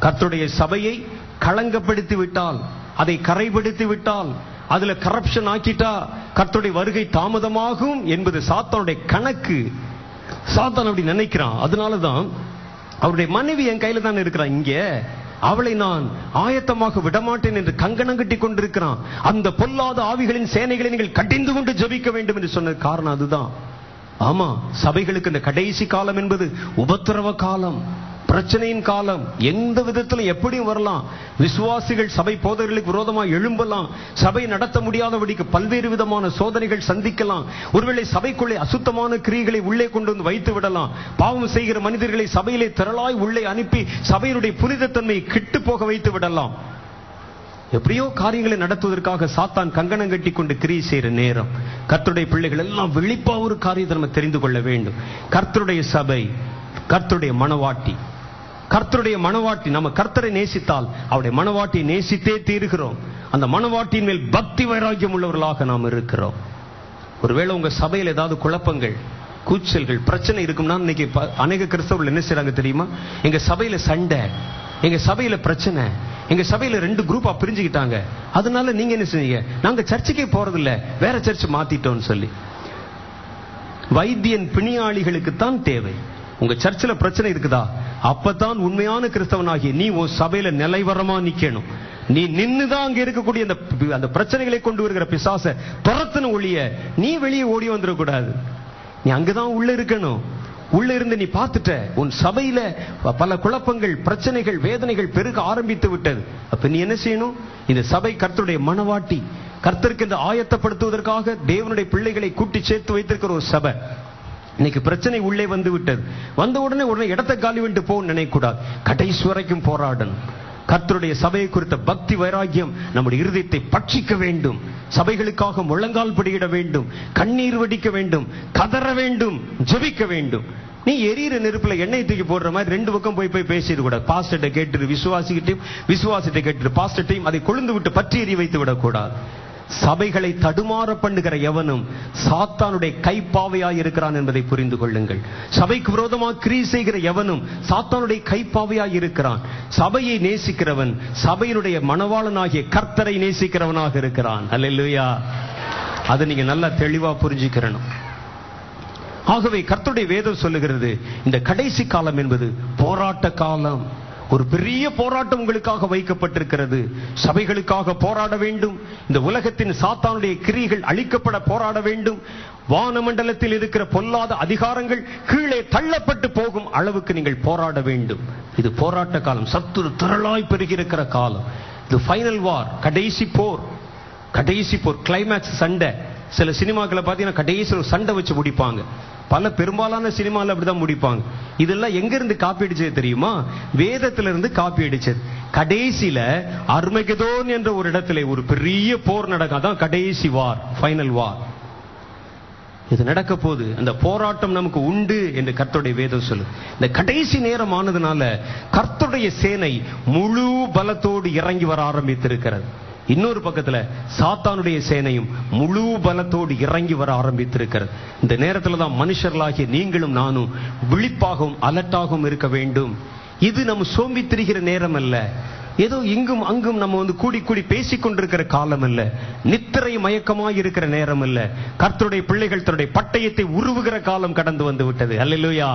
கர்த்தருடைய சபையை களங்கப்படுத்தி விட்டால், அதை கரைப்படுத்தி விட்டால், அதுல கரப்ஷன் ஆக்கிட்டா கர்த்தருடைய வருகை தாமதமாகும் என்பது சாத்தானுடைய கணக்கு. சாத்தான் அப்படி நினைக்கிறான். அதனாலதான் அவருடைய மனைவி என் கையில தான் இருக்கிறான், இங்க அவளை நான் ஆயத்தமாக விடமாட்டேன் என்று கங்கணம் கட்டி கொண்டிருக்கிறான். அந்த பொல்லாத ஆவிகளின் சேனைகளை நீங்கள் கடிந்து கொண்டு ஜெபிக்க வேண்டும் என்று சொன்ன காரணம் அதுதான். ஆமா, சபைகளுக்கு இந்த கடைசி காலம் என்பது உபத்திரவ காலம், பிரச்சனையின் காலம். எந்த விதத்திலும் எப்படியும் வரலாம். விசுவாசிகள் சபை போதகர்களுக்கு விரோதமாக எழும்பலாம். சபை நடத்த முடியாதபடிக்கு பல்வேறு விதமான சோதனைகள் சந்திக்கலாம். ஒருவேளை சபைக்குள்ளே அசுத்தமான கிரியைகளை உள்ளே கொண்டு வந்து வைத்து விடலாம். பாவம் செய்கிற மனிதர்களை சபையிலே திரளாய் உள்ளே அனுப்பி சபையினுடைய புனிதத்தன்மையை கெட்டு போக வைத்து விடலாம். எப்படியோ காரியங்களை நடத்துவதற்காக சாத்தான் கங்கணம் கட்டி கொண்டு கிரியை செய்கிற நேரம், கர்த்தருடைய பிள்ளைகள் எல்லாம் விழிப்பா ஒரு காரியத்தை நம்ம தெரிந்து கொள்ள வேண்டும். கர்த்தருடைய சபை, கர்த்தருடைய மனவாட்டி, கர்த்தருடைய மனவாட்டி. நம்ம கர்த்தரை நேசித்தால் அவருடைய மனவாட்டியை நேசித்தே தீருகிறோம். அந்த மனவாட்டியின் மேல் பக்தி வைராக்கியம் உள்ளவர்களாக நாம் இருக்கிறோம். ஒருவேளை உங்க சபையில் ஏதாவது குழப்பங்கள், கூச்சல்கள், பிரச்சனை இருக்கும்னா, இன்னைக்கு அநேக கிறிஸ்தவர்கள் என்ன செய்றாங்க தெரியுமா? எங்க சபையில சண்டை, எங்க சபையில பிரச்சனை, எங்க சபையில 2 குரூப்பா பிரிஞ்சுக்கிட்டாங்க, அதனால நீங்க என்ன செய்ய, நாங்க சர்ச்சுக்கே போறது இல்ல, வேற சர்ச் மாத்திட்டோம்னு சொல்லி. வைத்தியன் பிணியாளிகளுக்கு தான் தேவை. உங்க சர்ச்சில் பிரச்சனை இருக்குதா, அப்பதான் உண்மையான கிறிஸ்தவனாகிய நீ உன் சபையில நிலைவரமா நிக்கணும். நீ நின்னுதான் அங்க இருக்கக்கூடிய அந்த பிரச்சனைகளை கொண்டு வருகிற பிசாசை துரத்துன ஒழிய நீ வெளியே ஓடி வந்துடக்கூடாது. நீ அங்கதான் உள்ள இருக்கணும். உள்ள இருந்து நீ பார்த்துட்ட உன் சபையில பல குழப்பங்கள், பிரச்சனைகள், வேதனைகள் பெருக ஆரம்பித்து விட்டது. அப்ப நீ என்ன செய்யணும்? இந்த சபை கர்த்தருடைய மனவாட்டி, கர்த்தருக்கு இந்த ஆயத்தப்படுத்துவதற்காக தேவனுடைய பிள்ளைகளை கூட்டி சேர்த்து வைத்திருக்கிற ஒரு சபை. இன்னைக்கு பிரச்சனை உள்ளே வந்து விட்டது. வந்த உடனே இடத்தை காலி விட்டு போன்னு நினைக்க கூடாது. கடைசி வரைக்கும் போராடணும். கர்த்தருடைய சபையை குறித்த பக்தி வைராக்கியம் நம்முடைய இருதயத்தை பட்சிக்க வேண்டும். சபைகளுக்காக முழங்கால் படியிட வேண்டும், கண்ணீர் வடிக்க வேண்டும், கதற வேண்டும், ஜெபிக்க வேண்டும். நீ எரியிற நெருப்புல எண்ணெய் தூக்கி போடுற மாதிரி 2 பக்கம் போய் பேசிட கூடாது. பாஸ்டர்ட்ட கேட்டு விசுவாசிக்கிட்டையும், விசுவாசத்தை கேட்டு பாஸ்டர்ட்டையும் அதை கொழுந்து விட்டு பற்றி எறி வைத்து விடக்கூடாது. சபைகளை தடுமாற பண்ணுகிற எவனும் சாத்தானுடைய கைப்பாவையாய் இருக்கிறான் என்பதை புரிந்து கொள்ளுங்கள். சபைக்கு விரோதமாக கிரியை செய்கிற எவனும் சாத்தானுடைய கைப்பாவையாய் இருக்கிறான். சபையை நேசிக்கிறவன் சபையினுடைய மணவாளனாகிய கர்த்தரை நேசிக்கிறவனாக இருக்கிறான். அல்லேலூயா. அதை நீங்க நல்லா தெளிவா புரிஞ்சுக்கிறணும். ஆகவே கர்த்தருடைய வேதம் சொல்லுகிறது, இந்த கடைசி காலம் என்பது போராட்ட காலம். ஒரு பெரிய போராட்டம் உங்களுக்காக வைக்கப்பட்டிருக்கிறது. சபைகளுக்காக போராட வேண்டும். இந்த உலகத்தின் சாத்தானுடைய கிரியைகள் அழிக்கப்பட போராட வேண்டும். வானமண்டலத்தில் இருக்கிற பொல்லாத அதிகாரங்கள் கீழே தள்ளப்பட்டு போகும் அளவுக்கு நீங்கள் போராட வேண்டும். இது போராட்ட காலம். சத்துரு திரளாய் பெருகியிருக்கிற காலம். இது ஃபைனல் வார், கடைசி போர். கடைசி போர், கிளைமேக்ஸ் சண்டை. சில சினிமாக்களை பார்த்தீங்கன்னா கடைசி ஒரு சண்டை வச்சு முடிப்பாங்க. பெரும்பாலான சினிமாவில் அப்படிதான் முடிப்பாங்க. இதெல்லாம் எங்க இருந்து காப்பி அடிச்சது தெரியுமா? வேதத்திலிருந்து காப்பி அடிச்சது. கடைசியில அர்மகெதோன் என்ற ஒரு இடத்துல ஒரு பெரிய போர் நடக்கும். அதான் கடைசி வார், ஃபைனல் வார். இது நடக்க போது அந்த போராட்டம் நமக்கு உண்டு என்று கர்த்தருடைய வேதம் சொல்லு. இந்த கடைசி நேரம் ஆனதுனால கர்த்தருடைய சேனை முழு பலத்தோடு இறங்கி வர ஆரம்பித்திருக்கிறது. இன்னொரு பக்கத்துல சாத்தானுடைய சேனையும் முழு பலத்தோடு இறங்கி வர ஆரம்பித்திருக்கிறது. இந்த நேரத்துல தான் மனுஷர்களாகிய நீங்களும் நானும் விழிப்பாகவும் அலர்ட்டாகவும் இருக்க வேண்டும். இது நம்ம சோம்பி திரிகிற நேரம் அல்ல. ஏதோ இங்கும் அங்கும் நம்ம கூடி கூடி பேசிக் கொண்டிருக்கிற காலம் அல்ல. நித்திரை மயக்கமாய் இருக்கிற நேரம் அல்ல. கர்த்தருடைய பிள்ளைகள் தன்னுடைய பட்டயத்தை உருவுகிற காலம் கடந்து வந்து விட்டது. அல்லேலூயா.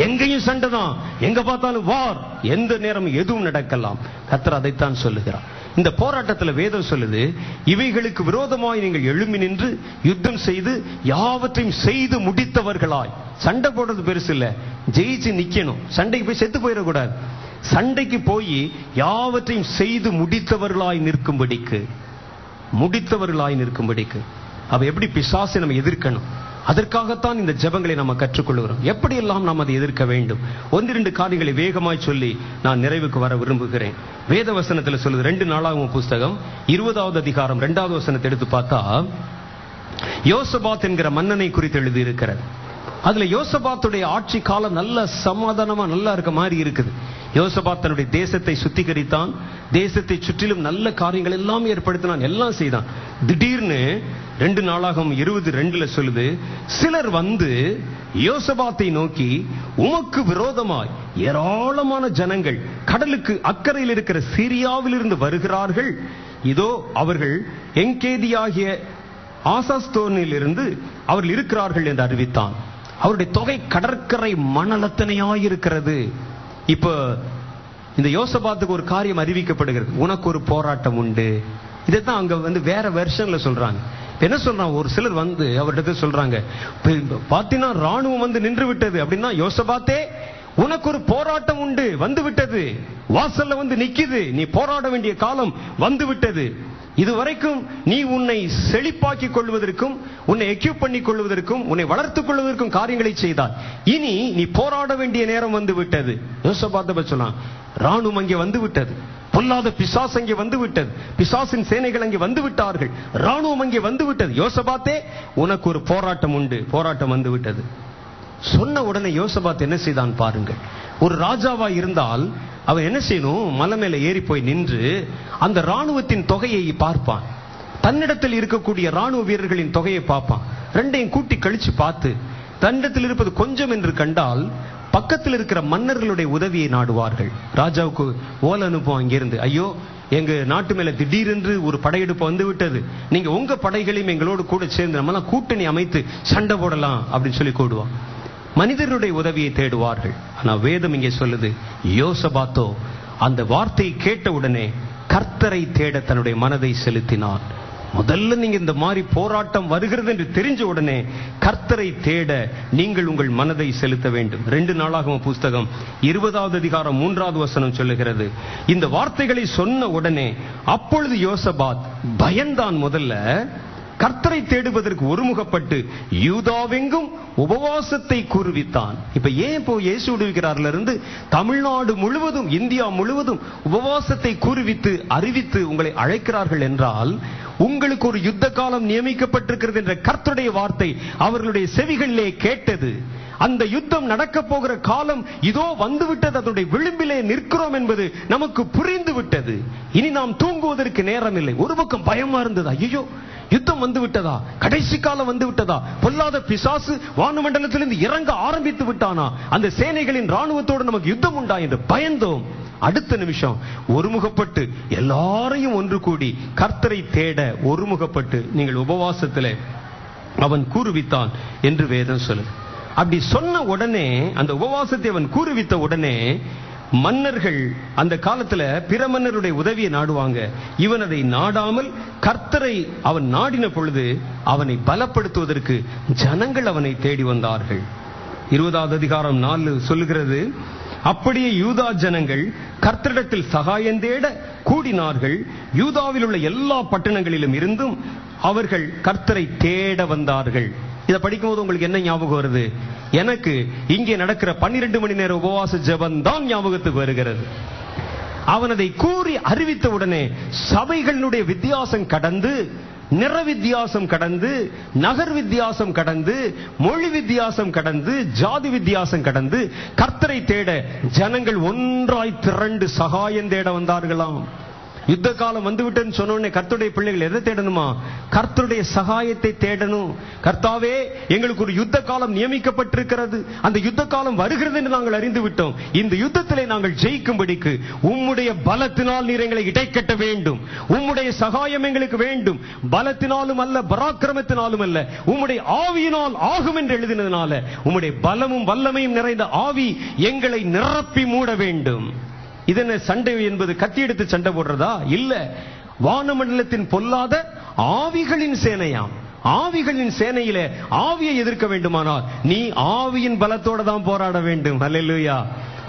எங்கேயும் சண்டை தான், எங்க பார்த்தாலும் வார். எந்த நேரம் எதுவும் நடக்கலாம். கர்த்தர் அதைத்தான் சொல்லுகிறார். இந்த போராட்டத்துல வேதம் சொல்லுது, இவைகளுக்கு விரோதமாய் நீங்கள் எழும்பி நின்று யுத்தம் செய்து யாவற்றையும் செய்து முடித்தவர்களாய். சண்டை போடுறது பெருசு இல்ல, ஜெயிச்சு நிக்கணும். சண்டைக்கு போய் செத்து போயிடக்கூடாது. சண்டைக்கு போய் யாவற்றையும் செய்து முடித்தவர்களாய் நிற்கும்படிக்கு. அப்ப எப்படி பிசாசை நம்ம எதிர்க்கணும்? அதற்காகத்தான் இந்த ஜெபங்களை நம்ம கற்றுக்கொள்கிறோம். எப்படி எல்லாம் நாம் அதை எதிர்க்க வேண்டும். 1-2 காரியங்களை வேகமாய் சொல்லி நான் நிறைவுக்கு வர விரும்புகிறேன். வேத வசனத்தில் சொல்லுது, 2 நாளாகம புஸ்தகம் 20வது அதிகாரம் 2வது வசனத்தை எடுத்து பார்த்தா, யோசபாத் என்கிற மன்னனை குறித்து எழுதி இருக்கிறது. அதுல யோசபாத்துடைய ஆட்சி காலம் நல்ல சமாதானமா நல்லா இருக்க மாதிரி இருக்குது. யோசபாத் தன்னுடைய தேசத்தை சுத்திகரித்தான், தேசத்தை சுற்றிலும் நல்ல காரியங்கள் எல்லாம் ஏற்படுத்தினான், எல்லாம் செய்தான். திடீர்னு 2 நாளாகமம் 22 சொல்லுது, சிலர் வந்து யோசபாத்தை நோக்கி, உமக்கு விரோதமாய் ஏராளமான ஜனங்கள் கடலுக்கு அக்கறையில் இருக்கிற சீரியாவில் இருந்து வருகிறார்கள். இதோ அவர்கள் எங்கேதியாகிய ஆசாஸ்தோனில் இருந்து அவர்கள் இருக்கிறார்கள் என்று அறிவித்தான். அவருடைய தொகை கடற்கரை மணலத்தனையாயிருக்கிறது. இப்ப இந்த யோசபாத்துக்கு ஒரு காரியம் அறிவிக்கப்படுகிறது, உனக்கு ஒரு போராட்டம் உண்டு. இதைத்தான் அங்க வந்து வேற வெர்ஷன்ல சொல்றாங்க. என்ன சொல்றாங்க, ஒரு சிலர் வந்து அவர்கிட்ட சொல்றாங்க, பாத்தீங்கன்னா ராணுவம் வந்து நின்று விட்டது அப்படின்னா, யோசபாத்தே உனக்கு ஒரு போராட்டம் உண்டு, வந்து விட்டது, வாசல்ல வந்து நிக்குது, நீ போராட வேண்டிய காலம் வந்து விட்டது. இதுவரைக்கும் நீ உன்னை செழிப்பாக்கிக் கொள்வதற்கும், உன்னை எக்யூப் பண்ணிக் கொள்வதற்கும், உன்னை வளர்த்துக் கொள்வதற்கும் காரியங்களை செய்தால், இனி நீ போராட வேண்டிய நேரம் வந்து விட்டது. யோசபாத்தை சொன்னான், ராணுவம் அங்கே வந்து விட்டது, பொல்லாத பிசாசு அங்கே வந்து விட்டது, பிசாசின் சேனைகள் அங்கே வந்து விட்டார்கள், ராணுவம் அங்கே வந்து விட்டது. யோசபாத்தே உனக்கு ஒரு போராட்டம் உண்டு, போராட்டம் வந்து விட்டது. சொன்ன உடனே யோசபாத் என்ன செய்தான் பாருங்கள். ஒரு ராஜாவா இருந்தால் அவன் என்ன செய்யணும், மலை மேல ஏறி போய் நின்று அந்த ராணுவத்தின் தொகையை பார்ப்பான். தன்னிடத்தில் இருக்கக்கூடிய ராணுவ வீரர்களின் தொகையை பார்ப்பான். ரெண்டையும் கூட்டி கழிச்சு பார்த்து தன்னிடத்தில் இருப்பது கொஞ்சம் என்று கண்டால் பக்கத்தில் இருக்கிற மன்னர்களுடைய உதவியை நாடுவார்கள். ராஜாவுக்கு ஓலை அனுப்புவோம் அங்கிருந்து, ஐயோ எங்க நாட்டு மேல திடீரென்று ஒரு படையெடுப்பு வந்து விட்டது, நீங்க உங்க படைகளையும் எங்களோடு கூட சேர்ந்து நம்மளாம் கூட்டணி அமைத்து சண்டை போடலாம் அப்படின்னு சொல்லி கூடுவான். மனிதர்களுடைய உதவியை தேடுவார்கள். ஆனா வேதம் இங்கே சொல்லுது, யோசபாத்தோ அந்த வார்த்தையை கேட்ட உடனே கர்த்தரை தேட தன்னுடைய மனதை செலுத்தினான். முதல்ல நீங்க இந்த மாதிரி போராட்டம் வருகிறது என்று தெரிஞ்ச உடனே கர்த்தரை தேட நீங்கள் உங்கள் மனதை செலுத்த வேண்டும். 2 நாளாகம புஸ்தகம் 20வது அதிகாரம் 3வது வசனம் சொல்லுகிறது, இந்த வார்த்தைகளை சொன்ன உடனே அப்பொழுது யோசபாத் பயந்தான். முதல்ல கர்த்தரை தேடுவதற்கு ஒருமுகப்பட்டு யூதாவெங்கும் உபவாசத்தை கூறுவித்தான். இப்ப ஏன் இப்போ இயேசு விடுவிக்கிறார்ல இருந்து தமிழ்நாடு முழுவதும், இந்தியா முழுவதும் உபவாசத்தை கூறுவித்து அறிவித்து உங்களை அழைக்கிறார்கள் என்றால், உங்களுக்கு ஒரு யுத்த காலம் நியமிக்கப்பட்டிருக்கிறது என்ற கர்த்தருடைய வார்த்தை அவர்களுடைய செவிகளிலே கேட்டது. அந்த யுத்தம் நடக்க போகிற காலம் இதோ வந்துவிட்டது, அதனுடைய விளிம்பிலே நிற்கிறோம் என்பது நமக்கு புரிந்து விட்டது. இனி நாம் தூங்குவதற்கு நேரம் இல்லை. ஒரு பக்கம் பயமா இருந்தது, ஐயோ யுத்தம் வந்து விட்டதா, கடைசி காலம் வந்து விட்டதா, பொல்லாத பிசாசு வானமண்டலத்திலிருந்து இறங்க ஆரம்பித்து விட்டானா, அந்த சேனைகளின் ராணுவத்தோடு நமக்கு யுத்தம் உண்டா என்று பயந்தோம். அடுத்த நிமிஷம் ஒருமுகப்பட்டு எல்லாரையும் ஒன்று கூடி கர்த்தரை தேட ஒருமுகப்பட்டு நீங்கள் உபவாசத்திலே அவன் கூறுவித்தான் என்று வேதம் சொல்லு. அப்படி சொன்ன உடனே, அந்த உபவாசத்தை அவன் கூறுவித்த உடனே, மன்னர்கள் அந்த காலத்துல பிற மன்னருடைய உதவியை நாடுவாங்க. இவன் அதை நாடாமல் கர்த்தரை அவன் நாடின பொழுது அவனை பலப்படுத்துவதற்கு ஜனங்கள் அவனை தேடி வந்தார்கள். 20வது அதிகாரம் 4 சொல்லுகிறது, அப்படியே யூதா ஜனங்கள் கர்த்தரிடத்தில் சகாயம் தேட கூடினார்கள். யூதாவில் உள்ள எல்லா பட்டணங்களிலும் இருந்தும் அவர்கள் கர்த்தரை தேட வந்தார்கள். இதை படிக்கும் போது உங்களுக்கு என்ன ஞாபகம் வருது? எனக்கு இங்கே நடக்கிற 12 மணி நேர உபவாச ஜெபம் தான் ஞாபகத்துக்கு வருகிறது. அவன் அதை கூறி அறிவித்த உடனே சபைகளுடைய வித்தியாசம் கடந்து, நிற வித்தியாசம் கடந்து, நகர் வித்தியாசம் கடந்து, மொழி வித்தியாசம் கடந்து, ஜாதி வித்தியாசம் கடந்து கர்த்தரை தேட ஜனங்கள் ஒன்றாய் திரண்டு சகாயம் தேட வந்தார்களாம். யுத்த காலம் வந்துவிட்டேன்னு சொன்ன கர்த்தருடைய பிள்ளைகள் எதை தேடணுமா? கர்த்தருடைய சகாயத்தை தேடணும். கர்த்தாவே, எங்களுக்கு ஒரு யுத்த காலம் நியமிக்கப்பட்டிருக்கிறது, அந்த யுத்த காலம் வருகிறது என்று நாங்கள் அறிந்து விட்டோம். இந்த யுத்தத்திலே நாங்கள் ஜெயிக்கும்படிக்கு உம்முடைய பலத்தினால் நீர் எங்களை இடைக்கட்ட வேண்டும். உம்முடைய சகாயம் எங்களுக்கு வேண்டும். பலத்தினாலும் அல்ல, பராக்கிரமத்தினாலும் அல்ல, உம்முடைய ஆவியினால் ஆகும் என்று எழுதினதுனால உம்முடைய பலமும் வல்லமையும் நிறைந்த ஆவி எங்களை நிரப்பி மூட வேண்டும். இது என்ன சண்டை என்பது? கத்தி எடுத்து சண்டை போடுறதா? இல்ல, வானமண்டலத்தின் பொல்லாத ஆவிகளின் சேனையாம். ஆவிகளின் சேனையிலே ஆவியை எதிர்க்க வேண்டுமானால் நீ ஆவியின் பலத்தோட தான் போராட வேண்டும். அல்லேலூயா.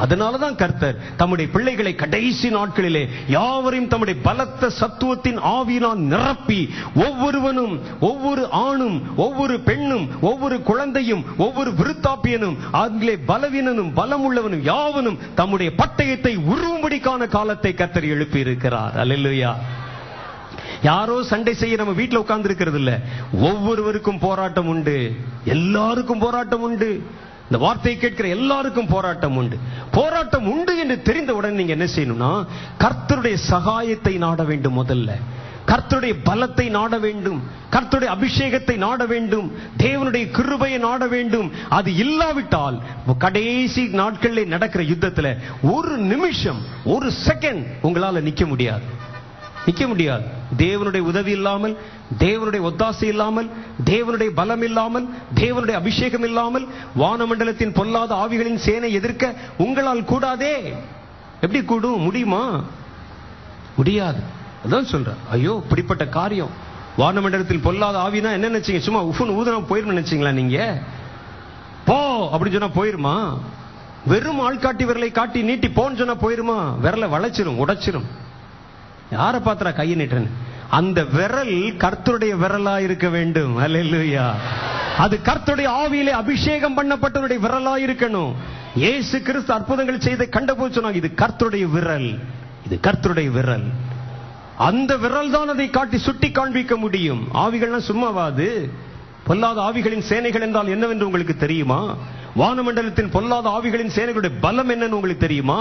அதனாலதான் கர்த்தர் தம்முடைய பிள்ளைகளை கடைசி நாட்களிலே யாவரையும் தம்முடைய பலத்த சத்துவத்தின் ஆவியினால் நிரப்பி, ஒவ்வொருவனும், ஒவ்வொரு ஆணும், ஒவ்வொரு பெண்ணும், ஒவ்வொரு குழந்தையும், ஒவ்வொரு விருத்தாப்பியனும், அதிலே பலவீனனும் பலமுள்ளவனும் யாவனும் தம்முடைய பட்டயத்தை உருவும்படிக்கான காலத்தை கர்த்தர் எழுப்பி இருக்கிறார். அல்லேலூயா. யாரோ சண்டை செய்ய நம்ம வீட்டில் உட்கார்ந்து இருக்கிறது இல்ல. ஒவ்வொருவருக்கும் போராட்டம் உண்டு. எல்லாருக்கும் போராட்டம் உண்டு. இந்த வார்த்தையை கேட்கிற எல்லாருக்கும் போராட்டம் உண்டு. போராட்டம் உண்டு என்று தெரிந்தவுடன் நீங்க என்ன செய்யணும்னா, கர்த்தருடைய சகாயத்தை நாட வேண்டும். முதல்ல கர்த்தருடைய பலத்தை நாட வேண்டும். கர்த்தருடைய அபிஷேகத்தை நாட வேண்டும். தேவனுடைய கிருபையை நாட வேண்டும். அது இல்லாவிட்டால் கடைசி நாட்களில் நடக்கிற யுத்தத்தில் ஒரு நிமிஷம், ஒரு செகண்ட் உங்களால நிக்க முடியாது. தேவனுடைய உதவி இல்லாமல், தேவனுடைய ஒத்தாசை இல்லாமல், தேவனுடைய பலம் இல்லாமல், தேவனுடைய அபிஷேகம் இல்லாமல் வானமண்டலத்தின் பொல்லாத ஆவிகளின் சேனை எதிர்க்க உங்களால் கூடாதே. எப்படி கூடும்? முடியுமா? முடியாது. அதான் சொல்ற. ஐயோ, இப்படிப்பட்ட காரியம். வானமண்டலத்தில் பொல்லாத ஆவினா என்ன நினைச்சீங்க? சும்மா உஃப்னு ஊதுனா போயிரும் நினைச்சீங்களா? நீங்க போ அப்படின்னு சொன்னா போயிருமா? வெறும் ஆள்காட்டி விரலை காட்டி நீட்டி போன்னு சொன்னா போயிருமா? விரலை வளைச்சிரும், உடைச்சிரும். யாரை பாத்திரா கையை நீட்டுறேன்னு? அந்த விரல் கர்த்தருடைய விரலா இருக்க வேண்டும். அல்லேலூயா. அது கர்த்தருடைய ஆவியிலே அபிஷேகம் பண்ணப்பட்டவருடைய விரலா இருக்கணும். இயேசு கிறிஸ்து அற்புதங்கள் செய்த கண்டபோது சொன்னாங்க, இது கர்த்தருடைய விரல், இது கர்த்தருடைய விரல். அந்த விரல் தான் அதை காட்டி சுட்டி காண்பிக்க முடியும். ஆவிகள்லாம் சும்மாவாது. பொல்லாத ஆவிகளின் சேனைகள் என்றால் என்னவென்று உங்களுக்கு தெரியுமா? வானமண்டலத்தின் பொல்லாத ஆவிகளின் சேனைகளுடைய பலம் என்னன்னு உங்களுக்கு தெரியுமா?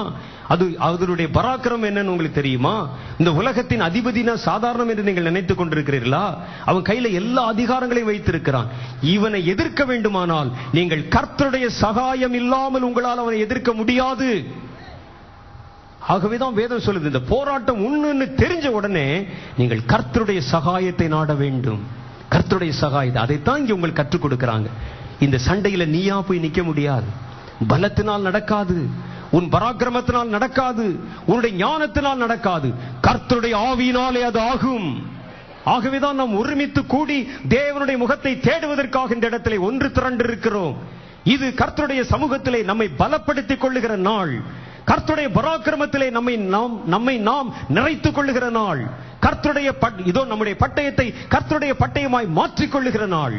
அதனுடைய பராக்கிரம் என்னன்னு உங்களுக்கு தெரியுமா? இந்த உலகத்தின் அதிபதினா சாதாரணம் என்று நீங்கள் நினைத்துக் கொண்டிருக்கிறீர்களா? அவன் கையில எல்லா அதிகாரங்களையும் வைத்திருக்கிறான். இவனை எதிர்க்க வேண்டுமானால் நீங்கள் கர்த்தருடைய சகாயம் இல்லாமல் உங்களால் அவனை எதிர்க்க முடியாது. ஆகவேதான் வேதம் சொல்லுது, இந்த போராட்டம் உண்மைன்னு தெரிஞ்ச உடனே நீங்கள் கர்த்தருடைய சகாயத்தை நாட வேண்டும். கர்த்தருடைய சகாயத்தை, அதைத்தான் இங்க உங்களுக்கு கற்றுக் கொடுக்கிறாங்க. இந்த சண்டையில நீயா போய் நிக்க முடியாது. பலத்தினால் நடக்காது, உன் பராக்கிரமத்தினால் நடக்காது, உன்னுடைய ஞானத்தினால் நடக்காது. கர்த்தருடைய ஆவியினாலே அது ஆகும். ஆகவேதான் நாம் ஒருமித்து கூடி தேவனுடைய முகத்தை தேடுவதற்காக இந்த இடத்திலே ஒன்று திரண்டு இருக்கிறோம். இது கர்த்தருடைய சமூகத்திலே நம்மை பலப்படுத்திக் கொள்ளுகிற நாள். கர்த்தருடைய பராக்கிரமத்திலே நம்மை நாம் நிறைத்துக் கொள்ளுகிற நாள். கர்த்தருடைய இதோ நம்முடைய பட்டயத்தை கர்த்தருடைய பட்டயமாய் மாற்றிக் கொள்ளுகிற நாள்.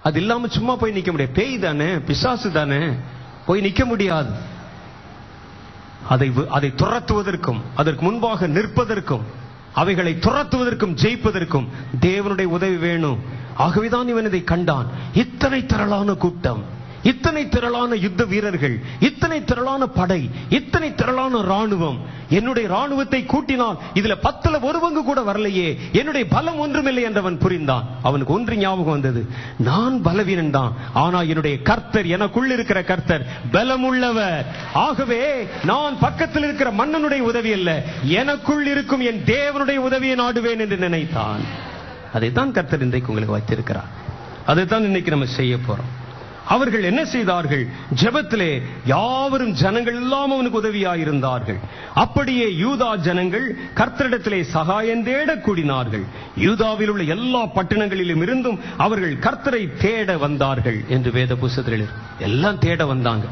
அது இல்லாம சும்மா போய் நிக்க முடியாது. பேய் தானே, பிசாசு தானே, போய் நிக்க முடியாது. அதை துரத்துவதற்கும், அதற்கு முன்பாக நிற்பதற்கும், அவைகளை துரத்துவதற்கும் ஜெயிப்பதற்கும் தேவனுடைய உதவி வேணும். ஆகவேதான் இவன் இதை கண்டான். இத்தனை திரளான கூட்டம், இத்தனை திரளான யுத்த வீரர்கள், இத்தனை திரளான படை, இத்தனை திரளான ராணுவம். என்னுடைய ராணுவத்தை கூட்டினால் இதுல 10ல் 1 பங்கு கூட வரலையே, என்னுடைய பலம் ஒன்றுமில்லை என்றவன் புரிந்தான். அவனுக்கு ஒன்று ஞாபகம் வந்தது, நான் பலவீனன் தான், ஆனா என்னுடைய கர்த்தர், எனக்குள் இருக்கிற கர்த்தர் பலமுள்ளவர். ஆகவே நான் பக்கத்தில் இருக்கிற மன்னனுடைய உதவி அல்ல, எனக்குள் இருக்கும் என் தேவனுடைய உதவியை நாடுவேன் என்று நினைத்தான். அதைத்தான் கர்த்தர் இன்றைக்கு உங்களுக்கு வைத்திருக்கிறார். அதைத்தான் இன்னைக்கு நம்ம செய்ய போறோம். அவர்கள் என்ன செய்தார்கள்? ஜெபத்திலே யாவரும் ஜனங்கள் எல்லாம் அவனுக்கு உதவியாயிருந்தார்கள். அப்படியே யூதா ஜனங்கள் கர்த்தரிடத்திலே சகாயம் தேட கூடினார்கள். யூதாவில் உள்ள எல்லா பட்டணங்களிலும் இருந்தும் அவர்கள் கர்த்தரை தேட வந்தார்கள் என்று வேத புத்தகத்தில் எல்லாம் தேட வந்தாங்க.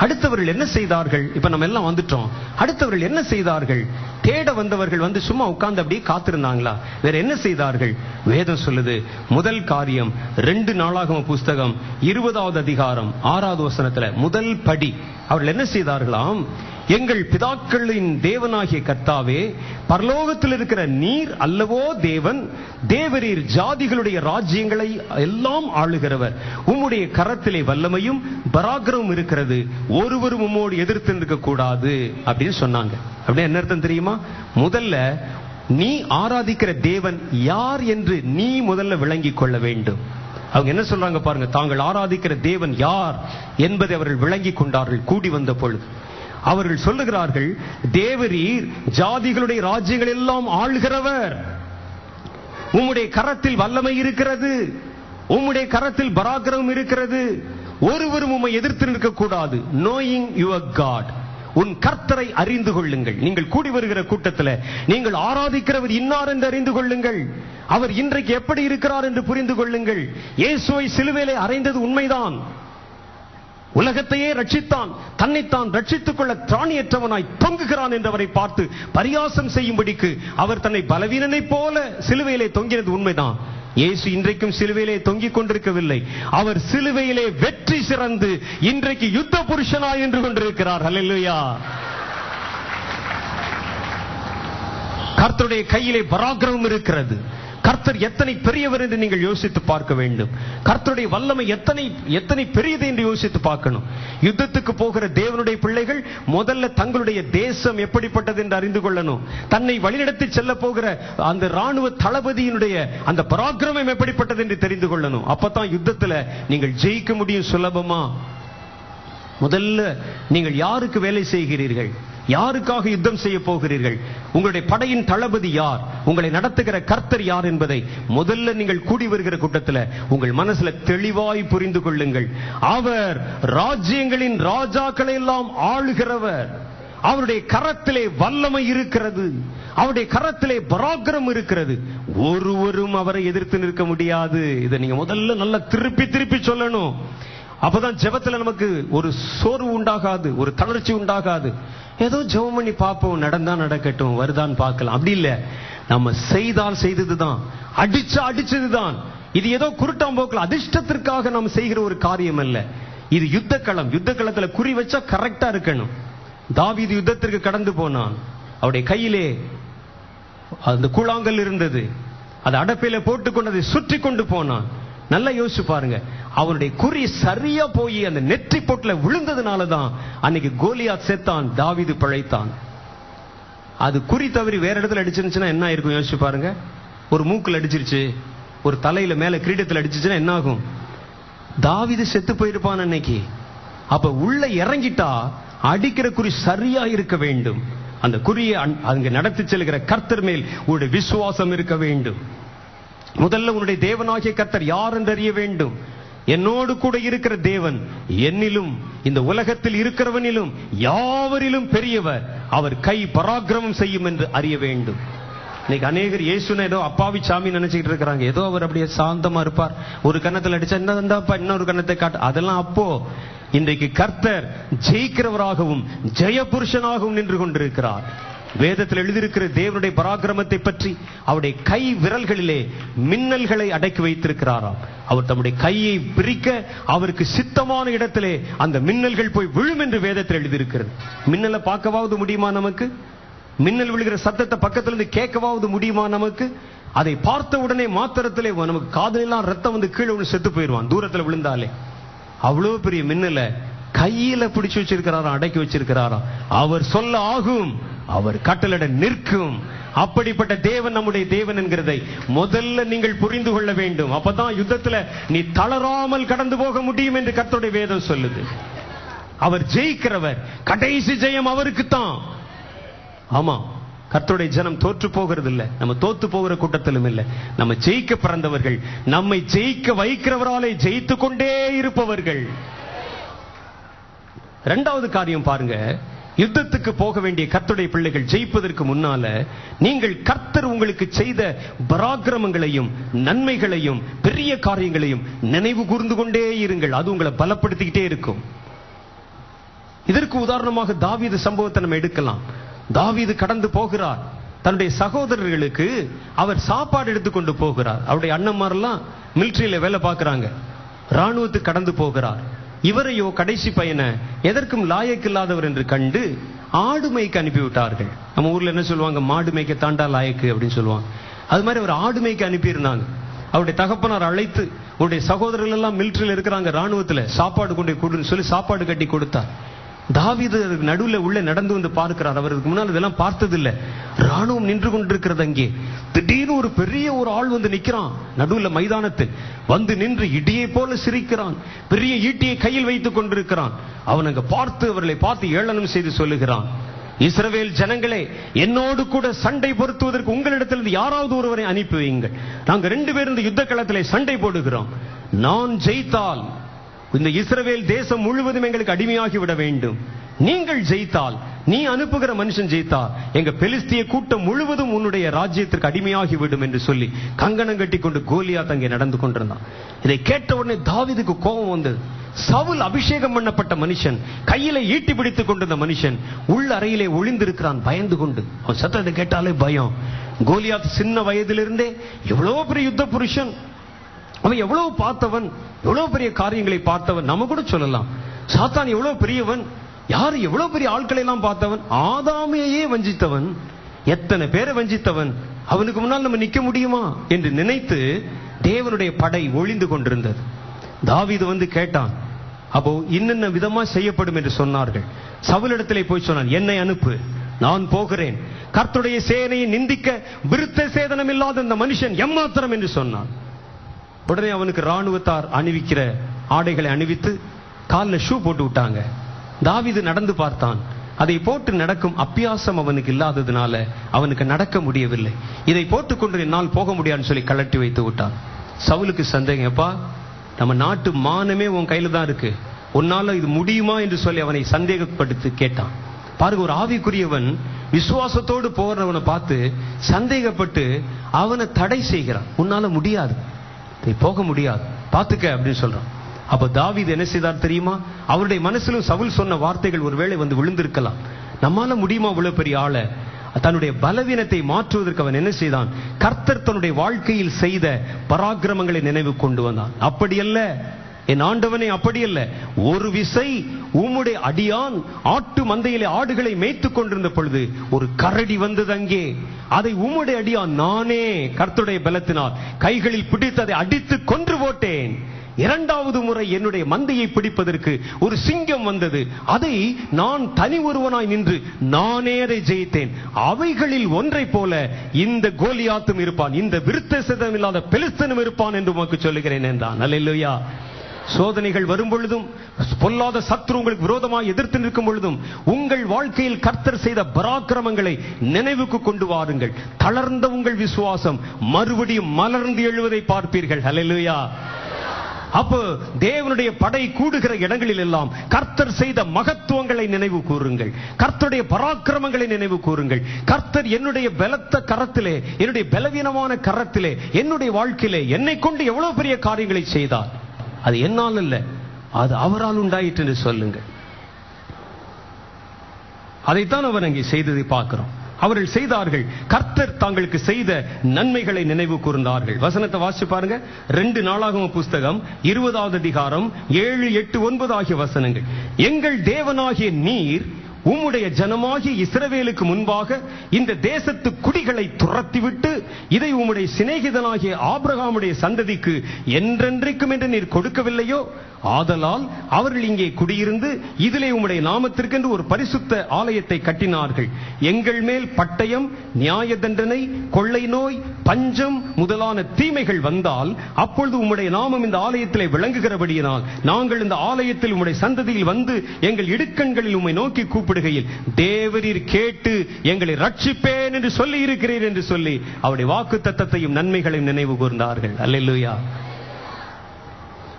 அடுத்தவர்கள் என்ன செய்தார்கள்? இப்ப நம்ம எல்லாம் வந்துட்டோம். அடுத்தவர்கள் என்ன செய்தார்கள்? தேட வந்தவர்கள் வந்து சும்மா உட்கார்ந்து அப்படியே காத்திருந்தாங்களா? வேற என்ன செய்தார்கள்? வேதம் சொல்லுது, முதல் காரியம் 2 நாளாகம புஸ்தகம் 20வது அதிகாரம் 6வது வசனத்துல முதல் படி அவர்கள் என்ன செய்தார்களாம்? எங்கள் பிதாக்களின் தேவனாகிய கர்த்தாவே, பரலோகத்தில் இருக்கிற நீர் அல்லவோ தேவன், தேவரீர் ஜாதிகளுடைய ராஜ்யங்களை எல்லாம் ஆளுகிறவர், உம்முடைய கரத்திலே வல்லமையும் பராக்கிரமும் இருக்கிறது, ஒருவரும் உம்மோடு எதிர்த்து நிற்க கூடாது அப்படின்னு சொன்னாங்க. அப்படியே என்ன அர்த்தம் தெரியுமா? முதல்ல நீ ஆராதிக்கிற தேவன் யார் என்று நீ முதல்ல விளங்கிக் கொள்ள வேண்டும். அவங்க என்ன சொல்றாங்க பாருங்க, தாங்கள் ஆராதிக்கிற தேவன் யார் என்பதை அவர்கள் விளங்கிக் கொண்டார்கள். கூடி வந்த பொழுது அவர்கள் சொல்லுகிறார்கள், தேவரீர் ஜாதிகளுடைய ராஜ்யங்கள் எல்லாம் ஆள்கிறவர், உம்முடைய கரத்தில் வல்லமை இருக்கிறது, உம்முடைய கரத்தில் பராக்கிரமம் இருக்கிறது, ஒருவரும் உம்மை எதிர்த்து நிற்க கூடாது. நோயிங் யுவர் காட், உன் கர்த்தரை அறிந்து கொள்ளுங்கள். நீங்கள் கூடி வருகிற கூட்டத்தில் நீங்கள் ஆராதிக்கிறவர் இன்னார் என்று அறிந்து கொள்ளுங்கள். அவர் இன்றைக்கு எப்படி இருக்கிறார் என்று புரிந்து கொள்ளுங்கள். இயேசுவை சிலுவையிலே அறைந்தது உண்மைதான். உலகத்தையே ரட்சித்தான், தன்னைத்தான் ரட்சித்துக் கொள்ள திராணியற்றவனாய் தொங்குகிறான் என்றவரை பார்த்து பரியாசம் செய்யும்படிக்கு அவர் தன்னை பலவீனனை போல சிலுவையிலே தொங்கினது உண்மைதான். இயேசு இன்றைக்கும் சிலுவையிலே தொங்கிக் கொண்டிருக்கவில்லை. அவர் சிலுவையிலே வெற்றி சிறந்து இன்றைக்கு யுத்த புருஷனாய் என்று கொண்டிருக்கிறார். ஹல்லேலூயா. கர்த்தருடைய கையிலே பராக்கிரமம் இருக்கிறது. கர்த்தர் எத்தனை பெரியவர் என்று நீங்கள் யோசித்து பார்க்க வேண்டும். கர்த்தருடைய வல்லமை எத்தனை பெரியது என்று யோசித்து பார்க்கணும். யுத்தத்துக்கு போகிற தேவனுடைய பிள்ளைகள் முதல்ல தங்களுடைய தேசம் எப்படிப்பட்டது என்று அறிந்து கொள்ளணும். தன்னை வழிநடத்தி செல்ல போகிற அந்த ராணுவ தளபதியினுடைய அந்த பராக்கிரமம் எப்படிப்பட்டது என்று தெரிந்து கொள்ளணும். அப்பதான் யுத்தத்தில் நீங்கள் ஜெயிக்க முடியும் சுலபமா. முதல்ல நீங்கள் யாருக்கு வேலை செய்கிறீர்கள்? யாருக்காக யுத்தம் செய்ய போகிறீர்கள்? உங்களுடைய படையின் தளபதி யார்? உங்களை நடத்துகிற கர்த்தர் யார் என்பதை முதல்ல நீங்கள் கூடி வருகிற கூட்டத்தில் உங்கள் மனசுல தெளிவாய் புரிந்து கொள்ளுங்கள். அவர் ராஜ்யங்களின் ராஜாக்களை எல்லாம் ஆளுகிறவர். அவருடைய கரத்திலே வல்லமை இருக்கிறது. அவருடைய கரத்திலே பராக்கிரமம் இருக்கிறது. ஒருவரும் அவரை எதிர்த்து நிற்க முடியாது. இதை நீங்க முதல்ல நல்லா திருப்பி சொல்லணும். அப்பதான் ஜெபத்துல நமக்கு ஒரு சோர்வு உண்டாகாது, ஒரு தளர்ச்சி உண்டாகாது. ஏதோ ஜெபம் பண்ணி பார்ப்போம், நடந்தா நடக்கட்டும், வருதான்னு பார்க்கலாம். அப்படி இல்ல, நம்ம செய்தால் செய்ததுதான், அடிச்சா அடிச்சதுதான். இது ஏதோ குருட்டாம்போக்கில் அதிர்ஷ்டத்திற்காக நாம் செய்கிற ஒரு காரியம் அல்ல. இது யுத்த களம். யுத்த களத்துல குறி வச்சா கரெக்டா இருக்கணும். தாவீது யுத்தத்திற்கு கடந்து போனான். அவருடைய கையிலே அந்த கூழாங்கல் இருந்தது. அது அடப்பையில போட்டுக்கொண்டு அதை சுற்றி கொண்டு போனான். நல்லா யோசிச்சு பாருங்க. அவனுடைய குறி சரியா போய் அந்த நெற்றி போட்டுல விழுந்ததுனாலதான் அன்னைக்கு கோலியாத் செத்தான், தாவீது பிழைத்தான். அது குறி தவறி வேற இடத்துல அடிச்சிருந்துச்சுன்னா என்ன இருக்கும் யோசிச்சு பாருங்க. ஒரு மூக்குல அடிச்சிருச்சு, ஒரு தலையில மேல கிரீடத்தில் அடிச்சிருச்சுன்னா என்ன ஆகும்? தாவீது செத்து போயிருப்பான் அன்னைக்கு. அப்ப உள்ள இறங்கிட்டா அடிக்கிற குறி சரியா இருக்க வேண்டும். அந்த குறியை அங்க நடத்தி செல்கிற கர்த்தர் மேல் உங்களுடைய விசுவாசம் இருக்க வேண்டும். முதல்ல உன்னுடைய தேவனாகிய கர்த்தர் யார் என்று அறிய வேண்டும். என்னோடு கூட இருக்கிற தேவன் என்னிலும் இந்த உலகத்தில் இருக்கிறவனிலும் யாவரிலும் பெரியவர். அவர் கை பராக்கிரமம் செய்யும் என்று அறிய வேண்டும். இன்னைக்கு அநேகர் இயேசுன ஏதோ அப்பாவி சாமி நினைச்சிட்டு இருக்கிறாங்க. ஏதோ அவர் அப்படியே சாந்தமா இருப்பார், ஒரு கன்னத்தில் அடிச்சா என்னப்பா இன்னொரு கன்னத்தை காட்டு, அதெல்லாம் அப்போ. இன்றைக்கு கர்த்தர் ஜெயிக்கிறவராகவும் ஜெய புருஷனாகவும் நின்று கொண்டிருக்கிறார். வேதத்தில் எழுதியிருக்கிற தேவனுடைய பராக்கிரமத்தை பற்றி அவருடைய கை விரல்களிலே மின்னல்களை அடக்கி வைத்திருக்கிறாராம். அவர் தம்முடைய கையை பிரிக்க அவருக்கு சித்தமான இடத்திலே அந்த மின்னல்கள் போய் விழும் என்று வேதத்தில் எழுதியிருக்கிறது. மின்னலை பார்க்கவாவது முடியுமா நமக்கு? மின்னல் விழுகிற சத்தத்தை பக்கத்திலிருந்து கேட்கவாவது முடியுமா நமக்கு? அதை பார்த்த உடனே மாத்திரத்திலே நமக்கு காதலெல்லாம் ரத்தம் வந்து கீழே விழுந்து செத்து போயிடுவான் தூரத்தில் விழுந்தாலே. அவ்வளவு பெரிய மின்னலை கையில பிடிச்சு வச்சிருக்கிறாராம், அடக்கி வச்சிருக்கிறாராம். அவர் சொல்ல ஆகும், அவர் கட்டளையிட நிற்கும். அப்படிப்பட்ட தேவன் நம்முடைய தேவன் என்கிறதை முதல்ல நீங்கள் புரிந்து கொள்ள வேண்டும். அப்பதான் யுத்தத்துல நீ தளராமல் கடந்து போக முடியும் என்று கர்த்தருடைய வேதம் சொல்லுது. அவர் ஜெயிக்கிறவர். கடைசி ஜெயம் அவருக்குத்தான். ஆமா, கர்த்தருடைய ஜனம் தோற்று போகிறது இல்ல, நம்ம தோத்து போகிற கூட்டத்திலும் இல்ல. நம்ம ஜெயிக்க பிறந்தவர்கள், நம்மை ஜெயிக்க வைக்கிறவராலே ஜெயித்து கொண்டே இருப்பவர்கள். இரண்டாவது காரியம் பாருங்க. யுத்தத்துக்கு போக வேண்டிய கர்த்தருடைய பிள்ளைகள் ஜெயிப்பதற்கு முன்னால நீங்கள் கர்த்தர் உங்களுக்கு செய்த பராக்கிரமங்களையும் நன்மைகளையும் பெரிய காரியங்களையும் நினைவு கூர்ந்து கொண்டே இருங்கள். அது உங்களை பலப்படுத்திக்கிட்டே இருக்கும். இதற்கு உதாரணமாக தாவீது சம்பவத்தை நம்ம எடுக்கலாம். தாவீது கடந்து போகிறார். தன்னுடைய சகோதரர்களுக்கு அவர் சாப்பாடு எடுத்துக்கொண்டு போகிறார். அவருடைய அண்ணன்மாரெல்லாம் மிலிட்டரியில வேலை பார்க்கிறாங்க. ராணுவத்துக்கு கடந்து போகிறார். இவரையோ கடைசி பையனை எதற்கும் லாயக்கில்லாதவர் என்று கண்டு ஆடு மேய்க்க அனுப்பிவிட்டார்கள். நம்ம ஊர்ல என்ன சொல்லுவாங்க, மாடு மேய்க்க தாண்டா லாயக்கு அப்படின்னு சொல்லுவாங்க. அது மாதிரி அவர் ஆடு மேய்க்க அனுப்பியிருந்தாங்க. அவருடைய தகப்பனார் அழைத்து, அவருடைய சகோதரர்கள் எல்லாம் மிலிட்டரியில் இருக்கிறாங்க, ராணுவத்துல சாப்பாடு கொண்டு கொடுன்னு சொல்லி சாப்பாடு கட்டி கொடுத்தார். தாவீது நடுவுல உள்ள நடந்து வந்து பார்க்கிறார். அவருக்கு முன்னால் இதெல்லாம் பார்த்ததில்லை. ராணுவம் நின்று கொண்டிருக்கிறது. அங்கே திடீர்னு ஒரு பெரிய ஒரு ஆள் வந்து நிற்கிறான் நடுவுல மைதானத்தில். வந்து நின்று இடியை போல சிரிக்கிறான். பெரிய ஈட்டியை கையில் வைத்துக் கொண்டிருக்கிறான். அவன் அங்க பார்த்து அவர்களை பார்த்து ஏளனம் செய்து சொல்லுகிறான், இஸ்ரவேல் ஜனங்களே, என்னோடு கூட சண்டை பொருத்துவதற்கு உங்களிடத்தில் யாராவது ஒருவரை அனுப்பி வையுங்கள். நாங்க 2 பேரும் இந்த யுத்த களத்திலே சண்டை போடுகிறோம். நான் ஜெயித்தால் இந்த இஸ்ரவேல் தேசம் முழுவதும் எங்களுக்கு அடிமையாகி விட வேண்டும். நீங்கள் ஜெயித்தால், நீ அனுப்புகிற மனுஷன் ஜெயித்தால், எங்க பெலிஸ்திய கூட்டம் முழுவதும் உன்னுடைய ராஜ்யத்திற்கு அடிமையாகி விடும் என்று சொல்லி கங்கணம் கட்டி கொண்டு கோலியாத் அங்கே நடந்து கொண்டிருந்தான். இதை கேட்ட உடனே தாவீதுக்கு கோபம் வந்தது. சவுல் அபிஷேகம் பண்ணப்பட்ட மனுஷன், கையில ஈட்டி பிடித்துக் கொண்டிருந்த மனுஷன் உள்ள அறையிலே ஒளிந்திருக்கிறான் பயந்து கொண்டு. அவன் சத்தத்தை கேட்டாலே பயம். கோலியாத் சின்ன வயதிலிருந்தே எவ்வளவு பெரிய யுத்த புருஷன், அவன் எவ்வளவு பார்த்தவன், எவ்வளவு பெரிய காரியங்களை பார்த்தவன். நம்ம கூட சொல்லலாம், சாத்தான் எவ்வளவு பெரியவன், யாரு எவ்வளவு பெரிய ஆட்களை எல்லாம் பார்த்தவன், ஆதாமையே வஞ்சித்தவன், எத்தனை பேரை வஞ்சித்தவன், அவனுக்கு முன்னால் நம்ம நிக்க முடியுமா என்று நினைத்து தேவனுடைய படை ஒளிந்து கொண்டிருந்தது. தாவீது வந்து கேட்டான். அப்போ இன்னென்ன விதமா செய்யப்படும் என்று சொன்னார்கள். சவுலிடத்திலே போய் சொன்னான், என்னை அனுப்பு, நான் போகிறேன். கர்த்தருடைய சேனையை நிந்திக்க விருத்த சேதனம் இல்லாத இந்த மனுஷன் எம்மாத்திரம் என்று சொன்னான். உடனே அவனுக்கு ராணுவத்தார் அணிவிக்கிற ஆடைகளை அணிவித்து காலில் ஷூ போட்டு விட்டாங்க. தாவீது நடந்து பார்த்தான். அதை போட்டு நடக்கும் அபியாசம் அவனுக்கு இல்லாததுனால அவனுக்கு நடக்க முடியவில்லை. இதை போட்டுக்கொண்டு என்னால் போக முடியாதுன்னு சொல்லி கழட்டி வைத்து விட்டான். சவுலுக்கு சந்தேகம், எப்பா நம்ம நாட்டு மானமே உன் கையில தான் இருக்கு, உன்னால இது முடியுமா என்று சொல்லி அவனை சந்தேகப்படுத்தி கேட்டான். பாருங்க, ஒரு ஆவிக்குரியவன் விசுவாசத்தோடு போறவனை பார்த்து சந்தேகப்பட்டு அவனை தடை செய்கிறான். உன்னால முடியாது, போக முடியாது, பாத்துக்க அப்படின்னு சொல்றான். அப்ப தாவீது என்ன செய்தார் தெரியுமா? அவருடைய மனசிலும் சவுல் சொன்ன வார்த்தைகள் ஒருவேளை வந்து விழுந்திருக்கலாம். நம்மால முடியுமா இவ்வளவு பெரிய ஆளை? தன்னுடைய பலவீனத்தை மாற்றுவதற்கு அவன் என்ன செய்தான்? கர்த்தர் தன்னுடைய வாழ்க்கையில் செய்த பராக்கிரமங்களை நினைவு கொண்டு வந்தான். அப்படியல்ல என் ஆண்டவனே, அப்படியல்ல, ஒரு விசை உம்முடைய அடியான் ஆட்டு மந்தையிலே ஆடுகளை மேய்த்துக் கொண்டிருந்த பொழுது ஒரு கரடி வந்தது அங்கே. அதை உம்முடைய அடியான் நானே கர்த்தருடைய பலத்தினால் கைகளில் பிடித்து அதை அடித்து கொன்று போட்டேன். இரண்டாவது முறை என்னுடைய மந்தையை பிடிப்பதற்கு ஒரு சிங்கம் வந்தது. அதை நான் தனி ஒருவனாய் நின்று நானே அதை ஜெயித்தேன். அவைகளில் ஒன்றை போல இந்த கோலியாத்தும் இருப்பான், இந்த விருத்த சேதனம் இல்லாத பெலிஸ்தனும் இருப்பான் என்று உமக்கு சொல்லுகிறேன் என்றான். அல்லேலூயா. சோதனைகள் வரும் பொழுதும், பொல்லாத சத்துரு உங்களுக்கு விரோதமாக எதிர்த்து நிற்கும் பொழுதும், உங்கள் வாழ்க்கையில் கர்த்தர் செய்த பராக்கிரமங்களை நினைவுக்கு கொண்டு வாருங்கள். தளர்ந்த உங்கள் விசுவாசம் மறுபடியும் மலர்ந்து எழுவதை பார்ப்பீர்கள். அல்லேலூயா. அப்போ தேவனுடைய படை கூடுகிற இடங்களில் எல்லாம் கர்த்தர் செய்த மகத்துவங்களை நினைவு கூறுங்கள், கர்த்தருடைய பராக்கிரமங்களை நினைவு கூறுங்கள். கர்த்தர் என்னுடைய பலத்த கரத்திலே, என்னுடைய பலவீனமான கரத்திலே, என்னுடைய வாழ்க்கையிலே என்னை கொண்டு எவ்வளவு பெரிய காரியங்களை செய்தார். அது என்னால் அல்ல, அது அவரால் உண்டாயிற்று என்று சொல்லுங்கள். அதைத்தான் அவர் அங்கே செய்ததை பார்க்கிறோம். அவர்கள் செய்தார்கள். கர்த்தர் தாங்களுக்கு செய்த நன்மைகளை நினைவு கூர்ந்தார்கள். வசனத்தை வாசிச்சு பாருங்க. 2 நாளாகம புஸ்தகம் 20வது அதிகாரம் 7, 8, 9 ஆகிய வசனங்கள். எங்கள் தேவனாகிய நீர் உம்முடைய ஜனமாகிய இஸ்ரவேலுக்கு முன்பாக இந்த தேசத்து குடிகளை துரத்திவிட்டு இதை உம்முடைய சிநேகிதனாகிய ஆபிரகாமுடைய சந்ததிக்கு என்றென்றைக்கும் என்று நீர் கொடுக்கவில்லையோ? ஆதலால் அவர்கள் இங்கே குடியிருந்து இதிலே உம்முடைய நாமத்திற்கென்று ஒரு பரிசுத்த ஆலயத்தை கட்டினார்கள். எங்கள் மேல் பட்டயம், நியாய தண்டனை, கொள்ளை நோய், பஞ்சம் முதலான தீமைகள் வந்தால் அப்பொழுது உம்முடைய நாமம் இந்த ஆலயத்திலே விளங்குகிறபடியினால் நாங்கள் இந்த ஆலயத்தில் உம்முடைய சந்ததியில் வந்து எங்கள் இடுக்கண்களில் உம்மை நோக்கி கூப்பிடுகையில் தேவரீர் கேட்டு எங்களை ரட்சிப்பேன் என்று சொல்லி இருக்கிறீர் என்று சொல்லி அவருடைய வாக்கு தத்தத்தையும் நன்மைகளையும் நினைவு கூர்ந்தார்கள். அல்லேலூயா.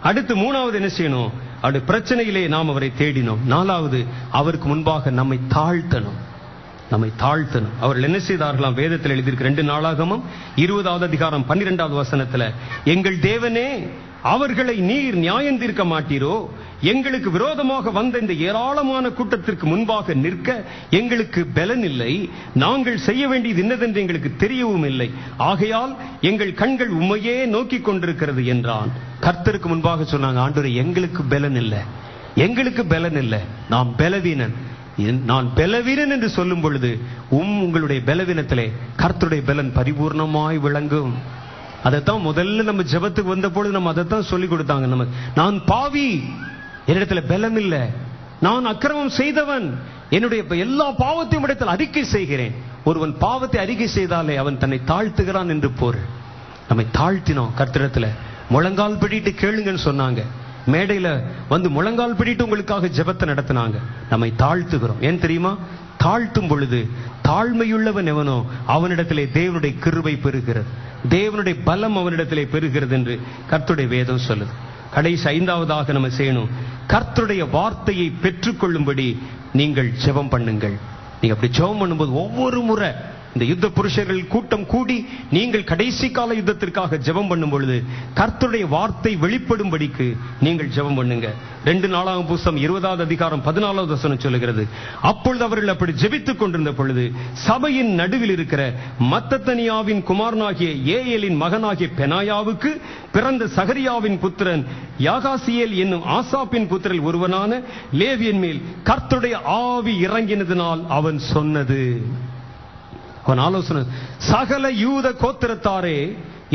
அடுத்து 3வது என்ன செய்யணும்? அவருடைய பிரச்சனையிலே நாம் அவரை தேடினோம். 4வது அவருக்கு முன்பாக நம்மை தாழ்த்தணும். நம்மை தாழ்த்தணும். அவர்கள் என்ன செய்தார்களாம்? வேதத்தில் எழுதியிருக்க 2 நாளாகமம் 20வது அதிகாரம் 12வது வசனத்துல, எங்கள் தேவனே, அவர்களை நீர் நியாயம் தீர்க்க மாட்டீரோ? எங்களுக்கு விரோதமாக வந்த இந்த ஏராளமான கூட்டத்திற்கு முன்பாக நிற்க எங்களுக்கு பலன் இல்லை. நாங்கள் செய்ய வேண்டியது என்னதென்று எங்களுக்கு தெரியவும் இல்லை. ஆகையால் எங்கள் கண்கள் உம்மையே நோக்கி கொண்டிருக்கிறது என்றான். கர்த்தருக்கு முன்பாக சொன்னாங்க, ஆண்டவரே, எங்களுக்கு பலன் இல்லை, எங்களுக்கு பலன் இல்லை, நாம் பலவீனன். நான் பலவீனன் என்று சொல்லும் பொழுது உங்களுடைய பலவீனத்திலே கர்த்தருடைய பலன் பரிபூர்ணமாய் விளங்கும். அதைத்தான் முதல்ல நம்ம ஜெபத்துக்கு வந்த பொழுது நம்ம அதைத்தான் சொல்லி கொடுத்தாங்க. நம்ம, நான் பாவி, என்னிடத்துல பலம் இல்லை, நான் அக்கிரமம் செய்தவன், என்னுடைய எல்லா பாவத்தையும் இடத்தில் அறிக்கை செய்கிறேன். ஒருவன் பாவத்தை அறிக்கை செய்தாலே அவன் தன்னை தாழ்த்துகிறான் என்று பொருள். நம்மை தாழ்த்தினோம். கர்த்தரிடத்துல முழங்கால் பிடிட்டு கேளுங்கன்னு சொன்னாங்க. மேடையில வந்து முழங்கால் பிடிட்டு உங்களுக்காக ஜெபத்தை நடத்தினாங்க. நம்மை தாழ்த்துகிறோம். ஏன் தெரியுமா? தாழ்த்தும் பொழுது தாழ்மையுள்ளவன் எவனோ அவனிடத்திலே தேவனுடைய கிருபை பெறுகிறது, தேவனுடைய பலம் அவனிடத்திலே பெறுகிறது என்று கர்த்தருடைய வேதம் சொல்லுது. கடைசி 5வதாக நம்ம செய்யணும், கர்த்தருடைய வார்த்தையை பெற்றுக்கொள்ளும்படி நீங்கள் ஜெபம் பண்ணுங்கள். நீங்க அப்படி ஜெபம் பண்ணும்போது ஒவ்வொரு முறை இந்த யுத்த புருஷர்கள் கூட்டம் கூடி நீங்கள் கடைசி கால யுத்தத்திற்காக ஜெபம் பண்ணும் பொழுது கர்த்தருடைய வார்த்தை வெளிப்படும்படிக்கு நீங்கள் ஜெபம் பண்ணுங்க. 2 நாளாகமம் புஸ்தகம் 20வது அதிகாரம் 14வது வசனம் சொல்லுகிறது, அப்பொழுது அவர்கள் அப்படி ஜெபித்துக் கொண்டிருந்த பொழுது சபையின் நடுவில் இருக்கிற மத்தத்தனியாவின் குமாரனாகிய ஏயேலின் மகனாகிய பெனாயாவுக்கு பிறந்த சகரியாவின் புத்திரன் யாகாசியேல் என்னும் ஆசாப்பின் புத்திரல் ஒருவனான லேவியன் மேல் கர்த்தருடைய ஆவி இறங்கினதினால் அவன் சொன்னது. அவன் ஆலோசனை, சகல யூத கோத்திரத்தாரே,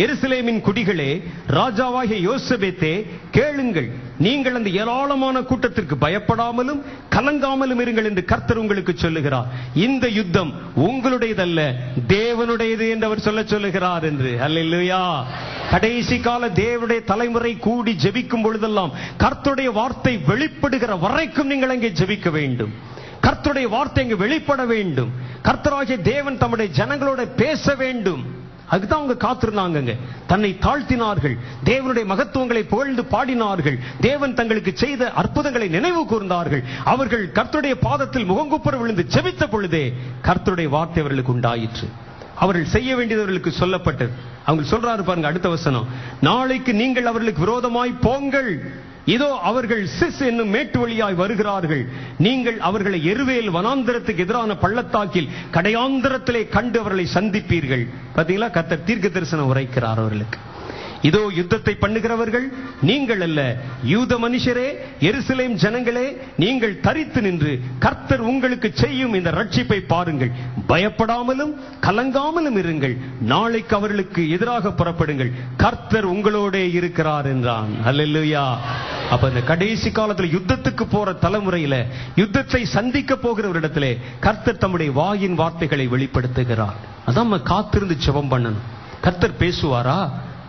எருசலேமின் குடிகளே, ராஜாவாகிய யோசபேத்தே, கேளுங்கள். நீங்கள் அந்த ஏராளமான கூட்டத்திற்கு பயப்படாமலும் கலங்காமலும் இருங்கள் என்று கர்த்தர் உங்களுக்கு சொல்லுகிறார். இந்த யுத்தம் உங்களுடையதல்ல, தேவனுடையது என்று அவர் சொல்லுகிறார் என்று. அல்லேலூயா. கடைசி கால தேவனுடைய தலைமுறை கூடி ஜெபிக்கும் பொழுதெல்லாம் கர்த்தருடைய வார்த்தை வெளிப்படுகிற வரைக்கும் நீங்கள் அங்கே ஜெபிக்க வேண்டும். கர்த்தருடைய வார்த்தை இங்கு வெளிப்பட வேண்டும். கர்த்தராகிய தேவன் தம்முடைய ஜனங்களோட பேச வேண்டும். அதுதான் அவங்க காத்திருந்தாங்க. தன்னை தாழ்த்தினார்கள், தேவனுடைய மகத்துவங்களை புகழ்ந்து பாடினார்கள், தேவன் தங்களுக்கு செய்த அற்புதங்களை நினைவு கூர்ந்தார்கள். அவர்கள் கர்த்தருடைய பாதத்தில் முகங்குப்புற விழுந்து ஜெபித்த பொழுதே கர்த்தருடைய வார்த்தை அவர்களுக்கு உண்டாயிற்று. அவர்கள் செய்ய வேண்டியவர்களுக்கு சொல்லப்பட்டது. அவங்க சொல்றாரு பாருங்க, அடுத்த வசனம், நாளைக்கு நீங்கள் அவர்களுக்கு விரோதமாய் போங்கள், இதோ அவர்கள் சிஸ் என்னும் மேட்டு வழியாய் வருகிறார்கள், நீங்கள் அவர்களை எருவேல் வனாந்தரத்துக்கு எதிரான பள்ளத்தாக்கில் கடையாந்தரத்திலே கண்டு அவர்களை சந்திப்பீர்கள். பாத்தீங்களா, கர்த்தர் தீர்க்க தரிசனம் உரைக்கிறார் அவர்களுக்கு. இதோ யுத்தத்தை பண்ணுகிறவர்கள் நீங்கள் அல்ல, யூத மனுஷரே, எருசலேம் ஜனங்களே, நீங்கள் தரித்து நின்று கர்த்தர் உங்களுக்கு செய்யும் இந்த ரட்சிப்பை பாருங்கள். பயப்படாமலும் கலங்காமலும் இருங்கள், நாளைக்கு அவர்களுக்கு எதிராக புறப்படுங்கள், கர்த்தர் உங்களோட இருக்கிறார் என்றான். அல்லேலூயா. அப்ப இந்த கடைசி காலத்துல யுத்தத்துக்கு போற தலைமுறையில, யுத்தத்தை சந்திக்க போகிற ஒரு இடத்திலே கர்த்தர் தம்முடைய வாயின் வார்த்தைகளை வெளிப்படுத்துகிறார். அதான் நம்ம காத்திருந்து ஜெபம் பண்ணணும். கர்த்தர் பேசுவாரா?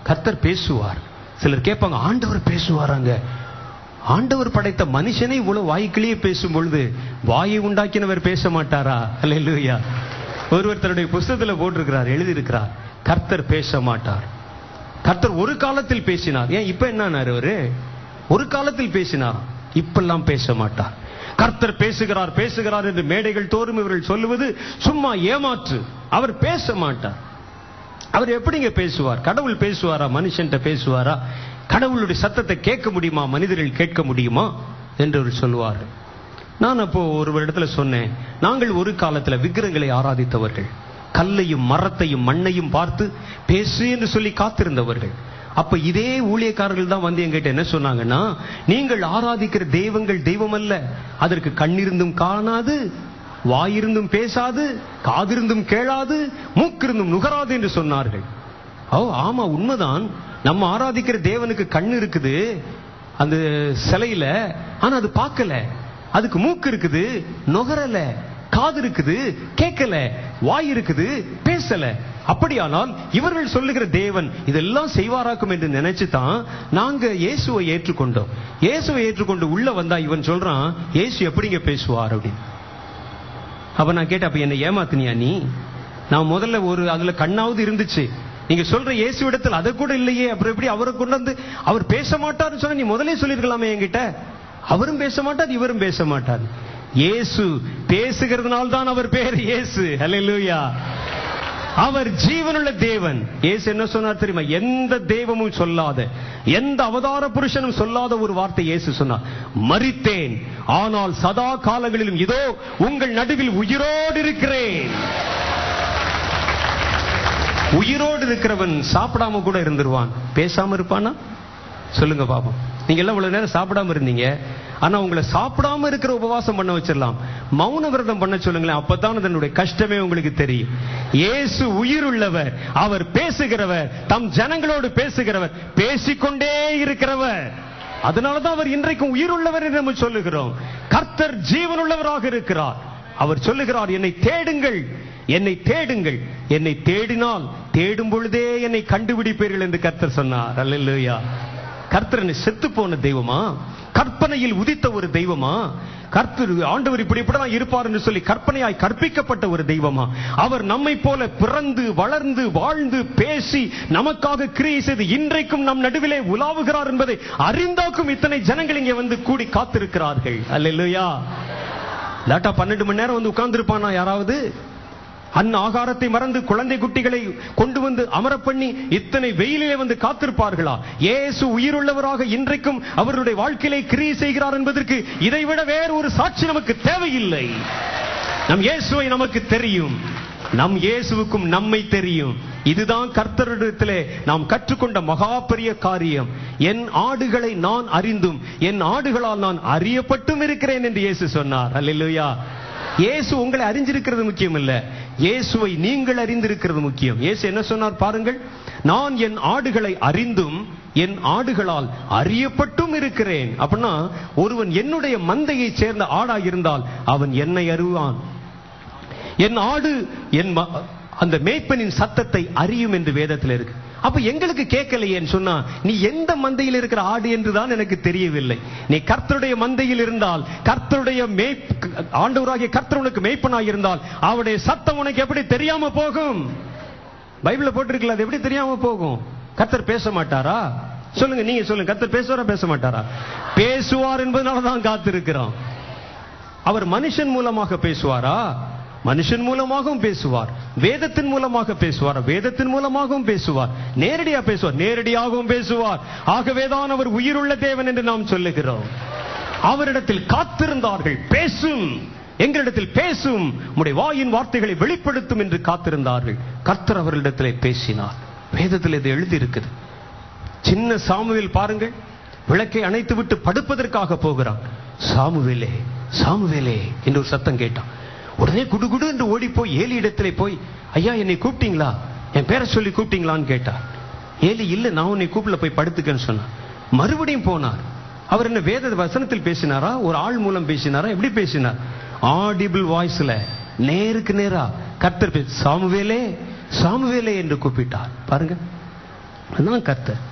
கர்த்தர் பேசுவார். சிலர் கேட்பாங்க, ஆண்டவர் பேசுவாராங்க? ஆண்டவர் படைத்த மனுஷனை இவ்வளவு வாய்க்கிலேயே பேசும் பொழுது வாயை உண்டாக்கினவர் பேச மாட்டாரா? அல்லேலூயா. ஒருவர் தன்னுடைய புஸ்தகத்துல போட்டிருக்கிறார், எழுதியிருக்கிறார், கர்த்தர் பேச மாட்டார். கர்த்தர் ஒரு காலத்தில் பேசினார். ஏன் இப்ப என்னானாரு? அவரு ஒரு காலத்தில் பேசினார், இப்பெல்லாம் பேச மாட்டார். கர்த்தர் பேசுகிறார் பேசுகிறார் என்று மேடைகள் தோறும் இவர்கள் சொல்லுவது சும்மா ஏமாற்று. அவர் பேச மாட்டார். அவர் எப்படிங்க பேசுவார்? கடவுள் பேசுவாரா? மனுஷன்ட்ட பேசுவாரா? கடவுளுடைய சத்தத்தை கேட்க முடியுமா? மனிதர்கள் கேட்க முடியுமா என்று அவர் சொல்லுவார். நான் அப்போ ஒரு இடத்துல சொன்னேன், நாங்கள் ஒரு காலத்துல விக்கிரகங்களை ஆராதித்தவர்கள், கல்லையும் மரத்தையும் மண்ணையும் பார்த்து பேசு என்று சொல்லி காத்திருந்தவர்கள். அப்ப இதே ஊழியக்காரர்கள் தான் வந்து எங்கிட்ட என்ன சொன்னாங்கன்னா, நீங்கள் ஆராதிக்கிற தெய்வங்கள் தெய்வம் அல்ல, அதற்கு கண்ணிருந்தும் காணாது, வாயிருந்தும் பேசாது, காதிருந்தும் கேளாது, மூக்கிருந்தும் நுகராது என்று சொன்னார்கள். ஓ ஆமா, உண்மைதான். நம்ம ஆராதிக்கிற தேவனுக்கு கண் இருக்குது அந்த சிலையில, ஆனா அது பார்க்கல. அதுக்கு மூக்கு இருக்குது, நுகரல. காது இருக்குது, கேட்கல. வாய் இருக்குது, பேசல. அப்படியானால் இவர்கள் சொல்லுகிற தேவன் இதெல்லாம் செய்வாராக்கும் என்று நினைச்சுதான் நாங்க இயேசுவை ஏற்றுக்கொண்டோம். இயேசுவை ஏற்றுக்கொண்டு உள்ள வந்தா இவன் சொல்றான், இயேசு எப்படிங்க பேசுவார் அப்படின்னு. அப்ப நான் கேட்டேன், அப்ப என்ன ஏமாத்தினியா நீ? நான் முதல்ல ஒரு அதுல கண்ணாவது இருந்துச்சு, நீங்க சொல்ற இயேசு இடத்துல அதை கூட இல்லையே, அப்புறம் எப்படி அவரை கொண்டு வந்து அவர் பேச மாட்டார்னு சொன்ன நீ முதலே சொல்லிருக்கலாமே என்கிட்ட. அவரும் பேச மாட்டார், இவரும் பேச மாட்டார். இயேசு பேசுகிறதுனால தான் அவர் பேர் இயேசு. அல்லேலூயா. அவர் ஜீவனுள்ள தேவன். இயேசு என்ன சொன்னார் தெரியுமா? எந்த தெய்வமும் சொல்லாத, எந்த அவதார புருஷனும் சொல்லாத ஒரு வார்த்தை இயேசு சொன்னார், மரித்தேன் ஆனால் சதா காலங்களிலும் இதோ உங்கள் நடுவில் உயிரோடு இருக்கிறேன். உயிரோடு இருக்கிறவன் சாப்பிடாம கூட இருந்துருவான், பேசாம இருப்பானா? சொல்லுங்க பாப்போம். நீங்க எல்லாம் இவ்வளவு நேரம் சாப்பிடாம இருந்தீங்க, ஆனா உங்களை சாப்பிடாம இருக்கிற உபவாசம் பண்ண வச்சிடலாம், மௌன விரதம் பண்ண சொல்லுங்களேன், அப்பதான் அதனுடைய கஷ்டமே உங்களுக்கு தெரியும். இயேசு உயிர் உள்ளவர், அவர் பேசுகிறவர், தம் ஜனங்களோடு பேசுகிறவர், பேசிக்கொண்டே இருக்கிறவர். அதனாலதான் அவர் இன்றைக்கும் உயிர் உள்ளவர் என்று நம்ம சொல்லுகிறோம். கர்த்தர் ஜீவனுள்ளவராக இருக்கிறார். அவர் சொல்லுகிறார், என்னை தேடுங்கள், என்னை தேடுங்கள், என்னை தேடினால் தேடும் பொழுதே என்னை கண்டுபிடிப்பீர்கள் என்று கர்த்தர் சொன்னார். அல்லேலூயா. கர்த்தர் செத்து போன தெய்வமா? கற்பனையில் உதித்த ஒரு தெய்வமா? கர்த்தர் ஆண்டவர் இப்படிதான் இருப்பார் என்று சொல்லி கற்பனையாய் கற்பிக்கப்பட்ட ஒரு தெய்வமா? அவர் நம்மை போல பிறந்து வளர்ந்து வாழ்ந்து பேசி நமக்காக கிரியை செய்து இன்றைக்கும் நம் நடுவிலே உலாவுகிறார் என்பதை அறிந்தாக்கும் இத்தனை ஜனங்கள் இங்கே வந்து கூடி காத்திருக்கிறார்கள். அல்லேலூயா. லேட்டா 12 மணி நேரம் வந்து உட்கார்ந்து இருப்பானா யாராவது? ஆகாரத்தை மறந்து குழந்தை குட்டிகளை கொண்டு வந்து அமர பண்ணி இத்தனை வெயிலிலே வந்து காத்திருப்பார்களா? இயேசு உயிருள்ளவராக இன்றைக்கும் அவருடைய வாழ்க்கையிலே கிரியை செய்கிறார் என்பதற்கு இதைவிட வேறு ஒரு சாட்சி நமக்கு தேவையில்லை. நம் இயேசுவை நமக்கு தெரியும், நம் இயேசுவுக்கும் நம்மை தெரியும். இதுதான் கர்த்தரிடத்திலே நாம் கற்றுக்கொண்ட மகா பெரிய காரியம். என் ஆடுகளை நான் அறிந்தும் என் ஆடுகளால் நான் அறியப்பட்டும் இருக்கிறேன் என்று இயேசு சொன்னார். அல்லேலூயா. இயேசு உங்களை அறிஞ்சிருக்கிறது முக்கியம் இல்ல, இயேசுவை நீங்கள் அறிந்திருக்கிறது முக்கியம். இயேசு என்ன சொன்னார் பாருங்கள், நான் என் ஆடுகளை அறிந்தும் என் ஆடுகளால் அறியப்பட்டும் இருக்கிறேன். அப்படின்னா ஒருவன் என்னுடைய மந்தையை சேர்ந்த ஆடாக இருந்தால் அவன் என்னை அறிவான். என் ஆடு அந்த மேய்ப்பனின் சத்தத்தை அறியும் என்று வேதத்தில் இருக்கு. அப்ப எங்களுக்கு கேட்கலையேன்னு சொன்னா, நீ எந்த மந்தையில் இருக்கிற ஆடு என்றுதான் எனக்கு தெரியவில்லை. நீ கர்த்தருடைய மந்தையில் இருந்தால், கர்த்தருடைய ஆண்டவராகிய கர்த்தர் உனக்கு மேய்ப்பனாக இருந்தால் அவருடைய சத்தம் உனக்கு எப்படி தெரியாம போகும்? பைபிள்ல போட்டிருக்கல, அது எப்படி தெரியாம போகும்? கர்த்தர் பேச மாட்டாரா? சொல்லுங்க, நீங்க சொல்லுங்க, கர்த்தர் பேசுவாரா பேச மாட்டாரா? பேசுவார் என்பதனாலதான் காத்திருக்கிறோம். அவர் மனுஷன் மூலமாக பேசுவாரா? மனுஷன் மூலமாகவும் பேசுவார், வேதத்தின் மூலமாக பேசுவார், வேதத்தின் மூலமாகவும் பேசுவார், நேரடியா பேசுவார், நேரடியாகவும் பேசுவார். ஆகவேதான் அவர் உயிருள்ள தேவன் என்று நாம் சொல்லுகிறோம். அவரிடத்தில் காத்திருந்தார்கள். பேசும், எங்களிடத்தில் பேசும், உம்முடைய வாயின் வார்த்தைகளை வெளிப்படுத்தும் என்று காத்திருந்தார்கள். கர்த்தர் அவர்களிடத்திலே பேசினார். வேதத்தில் இது எழுதி இருக்குது. சின்ன சாமுவேல் பாருங்கள், விளக்கை அணைத்து விட்டு படுப்பதற்காக போகிறான். சாமுவேலே சாமுவேலே என்று ஒரு சத்தம் கேட்டான். உடனே குடுகுடு என்று ஓடி போய் ஏலி இடத்திலே போய், ஐயா என்னை கூப்பிட்டீங்களா, என் பேரை சொல்லி கூப்பிட்டீங்களான்னு கேட்டார். ஏலி இல்ல, நான் உன்னை கூப்பிடல, போய் படுத்துக்கன்னு சொன்னார். மறுபடியும் போனார். அவர் என்ன வேத வசனத்தில் பேசினாரா, ஒரு ஆள் மூலம் பேசினாரா, எப்படி பேசினார்? ஆடிபிள் வாய்ஸ்ல நேருக்கு நேரா கர்த்தர் சாமுவேலே சாமுவேலே என்று கூப்பிட்டார். பாருங்க, அதுதான் கர்த்தர்.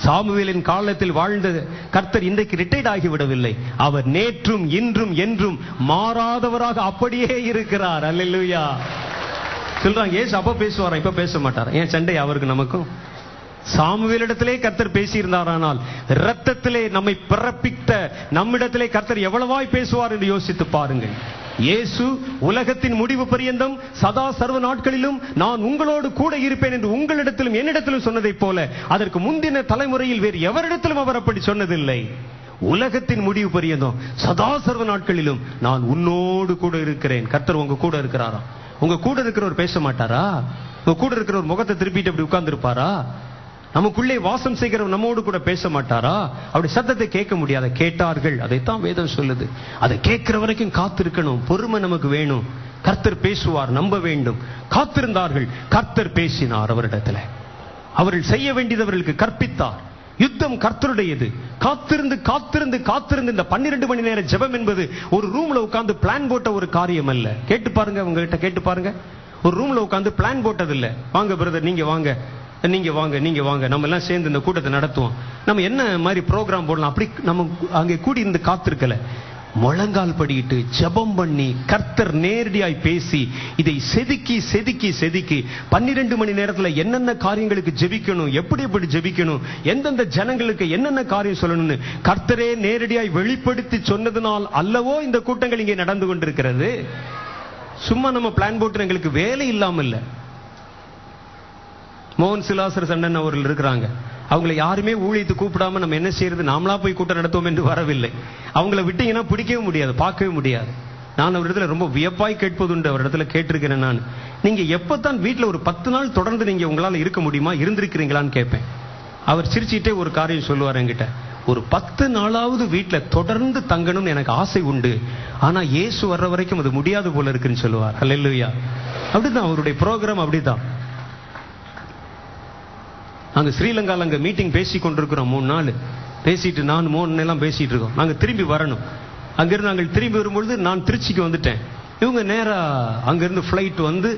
சாமுவேலின் காலத்தில் வாழ்ந்த கர்த்தர் இன்றைக்கு ரிட்டையர்ட் ஆகிவிடவில்லை. அவர் நேற்றும் இன்றும் என்றும் மாறாதவராக அப்படியே இருக்கிறார். அல்லேலூயா. சொல்றாங்க, ஏசு அப்ப பேசுவாரா, இப்ப பேச மாட்டாரா? ஏன் சண்டை அவருக்கு நமக்கும்? சாமுவேலிடத்திலே கர்த்தர் பேசியிருந்தாரானால் இரத்தத்திலே நம்மை பிறப்பித்த நம்மிடத்திலே கர்த்தர் எவ்வளவாய் பேசுவார் என்று யோசித்து பாருங்கள். இயேசு உலகத்தின் முடிவு பரியந்தம் சதா சர்வ நாட்களிலும் நான் உங்களோடு கூட இருப்பேன் என்று உங்களிடத்திலும் என்னிடத்திலும் சொன்னதை போல அதற்கு முந்தின தலைமுறையில் வேறு எவரிடத்திலும் அவர் அப்படி சொன்னதில்லை. உலகத்தின் முடிவு பரியந்தம் சதா சர்வ நாட்களிலும் நான் உன்னோடு கூட இருக்கிறேன். கர்த்தர் உங்க கூட இருக்கிறாரா? உங்க கூட இருக்கிறவர் பேச மாட்டாரா? உங்க கூட இருக்கிறவர் முகத்தை திருப்பிட்டு அப்படி உட்கார்ந்து இருப்பாரா? நமக்குள்ளே வாசம் செய்கிறவர் நம்மோடு கூட பேச மாட்டாரா? அப்படி சத்தத்தை கேட்க முடியாத கேட்டார்கள். அதைத்தான் வேதம் சொல்லுது. அதை கேட்கிற வரைக்கும் காத்திருக்கணும். பொறுமை நமக்கு வேணும். கர்த்தர் பேசுவார், நம்ப வேண்டும். காத்திருந்தார்கள். கர்த்தர் பேசினார் அவரிடத்துல. அவர்கள் செய்ய வேண்டியது அவர்களுக்கு கற்பித்தார். யுத்தம் கர்த்தருடையது. காத்திருந்து காத்திருந்து காத்திருந்து இந்த 12 மணி நேர ஜெபம் என்பது ஒரு ரூம்ல உட்கார்ந்து பிளான் போட்ட ஒரு காரியம் அல்ல. கேட்டு பாருங்க, உங்ககிட்ட கேட்டு பாருங்க. ஒரு ரூம்ல உட்கார்ந்து பிளான் போட்டது இல்ல. வாங்க பிரதர், நீங்க வாங்க, நீங்க வாங்க, நீங்க வாங்க, நம்ம எல்லாம் சேர்ந்து இந்த கூட்டத்தை நடத்துவோம், நம்ம என்ன மாதிரி ப்ரோக்ராம் போடலாம், அப்படி நம்ம அங்கே கூடி இருந்து காத்திருக்கல. முழங்கால் படியிட்டு ஜெபம் பண்ணி கர்த்தர் நேரடியாய் பேசி இதை செதுக்கி செதுக்கி செதுக்கி 12 மணி நேரத்துல என்னென்ன காரியங்களுக்கு ஜெபிக்கணும், எப்படி எப்படி ஜெபிக்கணும், எந்தெந்த ஜனங்களுக்கு என்னென்ன காரியம் சொல்லணும்னு கர்த்தரே நேரடியாய் வெளிப்படுத்தி சொன்னதுனால் அல்லவோ இந்த கூட்டங்கள் இங்கே நடந்து கொண்டிருக்கிறது. சும்மா நம்ம பிளான் போட்டு எங்களுக்கு வேலை இல்லாம இல்ல. மோகன் சிலாசர் சண்டன் அவர்கள் இருக்கிறாங்க. அவங்களை யாருமே ஊழியத்து கூப்பிடாம நம்ம என்ன செய்யறது, நாமளா போய் கூட்டம் நடத்துவோம் என்று வரவில்லை. அவங்கள விட்டீங்கன்னா பிடிக்கவே முடியாது, பார்க்கவே முடியாது. நான் ஒரு இடத்துல ரொம்ப வியப்பாய் கேட்பதுண்டு. ஒரு இடத்துல கேட்டிருக்கிறேன், நான் நீங்க எப்பதான் வீட்டுல ஒரு 10 நாள் தொடர்ந்து நீங்க உங்களால இருக்க முடியுமா, இருந்திருக்கிறீங்களான்னு கேட்பேன். அவர் சிரிச்சுட்டே ஒரு காரியம் சொல்லுவார் என்கிட்ட, ஒரு 10 நாளாவது வீட்டுல தொடர்ந்து தங்கணும்னு எனக்கு ஆசை உண்டு, ஆனா இயேசு வர்ற வரைக்கும் அது முடியாது போல இருக்குன்னு சொல்லுவார். அல்லேலூயா. அப்படிதான் அவருடைய ப்ரோக்ராம். அப்படிதான். நாங்க ஸ்ரீலங்கால அங்க மீட்டிங் பேசி கொண்டிருக்கிறோம். 3 நாள் பேசிட்டு, நான் 3 எல்லாம் பேசிட்டு இருக்கோம். நாங்க திரும்பி வரணும். அங்கிருந்து நாங்கள் திரும்பி வரும்பொழுது நான் திருச்சிக்கு வந்துட்டேன். இவங்க நேரா அங்கிருந்து பிளைட் வந்து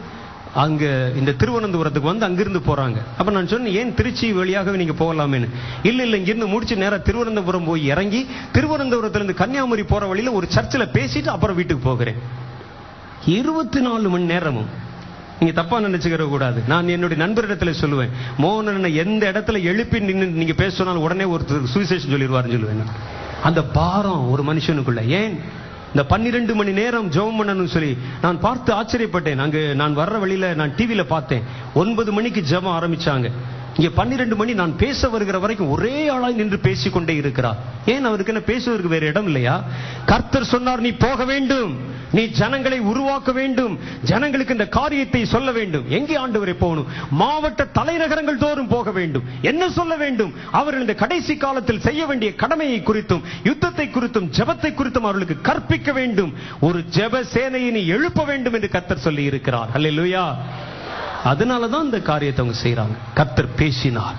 அங்க இந்த திருவனந்தபுரத்துக்கு வந்து அங்கிருந்து போறாங்க. அப்ப நான் சொன்னேன், ஏன் திருச்சி வழியாகவே நீங்க போகலாமேன்னு. இல்ல இங்கிருந்து முடிச்சு நேரா திருவனந்தபுரம் போய் இறங்கி திருவனந்தபுரத்துல இருந்து கன்னியாகுமரி போற வழியில ஒரு சர்ச்சில் பேசிட்டு அப்புறம் வீட்டுக்கு போகிறேன். 24 மணி நேரமும். நீங்க தப்பா நினைச்சுக்கிற கூடாது. நான் என்னுடைய நண்பரிடத்துல சொல்லுவேன், மோகன் எந்த இடத்துல எழுப்பி நின்று நீங்க பேச சொன்னாலும் உடனே ஒருத்தர் சுவிசேஷம் சொல்லிடுவாருன்னு சொல்லுவேன். அந்த பாரம் ஒரு மனுஷனுக்குள்ள. ஏன் இந்த 12 மணி நேரம் ஜெபம் பண்ணணும்னு சொல்லி நான் பார்த்து ஆச்சரியப்பட்டேன். அங்க நான் வர்ற வழியில நான் டிவியில பார்த்தேன், 9 மணிக்கு ஜெபம் ஆரம்பிச்சாங்க. இங்க 12 மணி நான் பேச வருகிற வரைக்கும் ஒரே ஆளாய் நின்று பேசிக்கொண்டே இருக்கிறார். ஏன் அவருக்கு என்ன பேசுவதற்கு வேற இடம் இல்லையா? கர்த்தர் சொன்னார், நீ போக வேண்டும், நீ ஜனங்களை உருவாக்க வேண்டும், ஜனங்களுக்கு இந்த காரியத்தை சொல்ல வேண்டும். எங்கே ஆண்டவரை போகணும்? மாவட்ட தலைநகரங்கள் தோறும் போக வேண்டும். என்ன சொல்ல வேண்டும்? அவர்கள் இந்த கடைசி காலத்தில் செய்ய வேண்டிய கடமையை குறித்தும் யுத்தத்தை குறித்தும் ஜெபத்தை குறித்தும் அவர்களுக்கு கற்பிக்க வேண்டும். ஒரு ஜெப சேனையை நீ எழுப்ப வேண்டும் என்று கர்த்தர் சொல்லி இருக்கிறார். அல்லேலூயா. அதனாலதான் இந்த காரியத்தை அவங்க செய்யறாங்க. கர்த்தர் பேசினார்.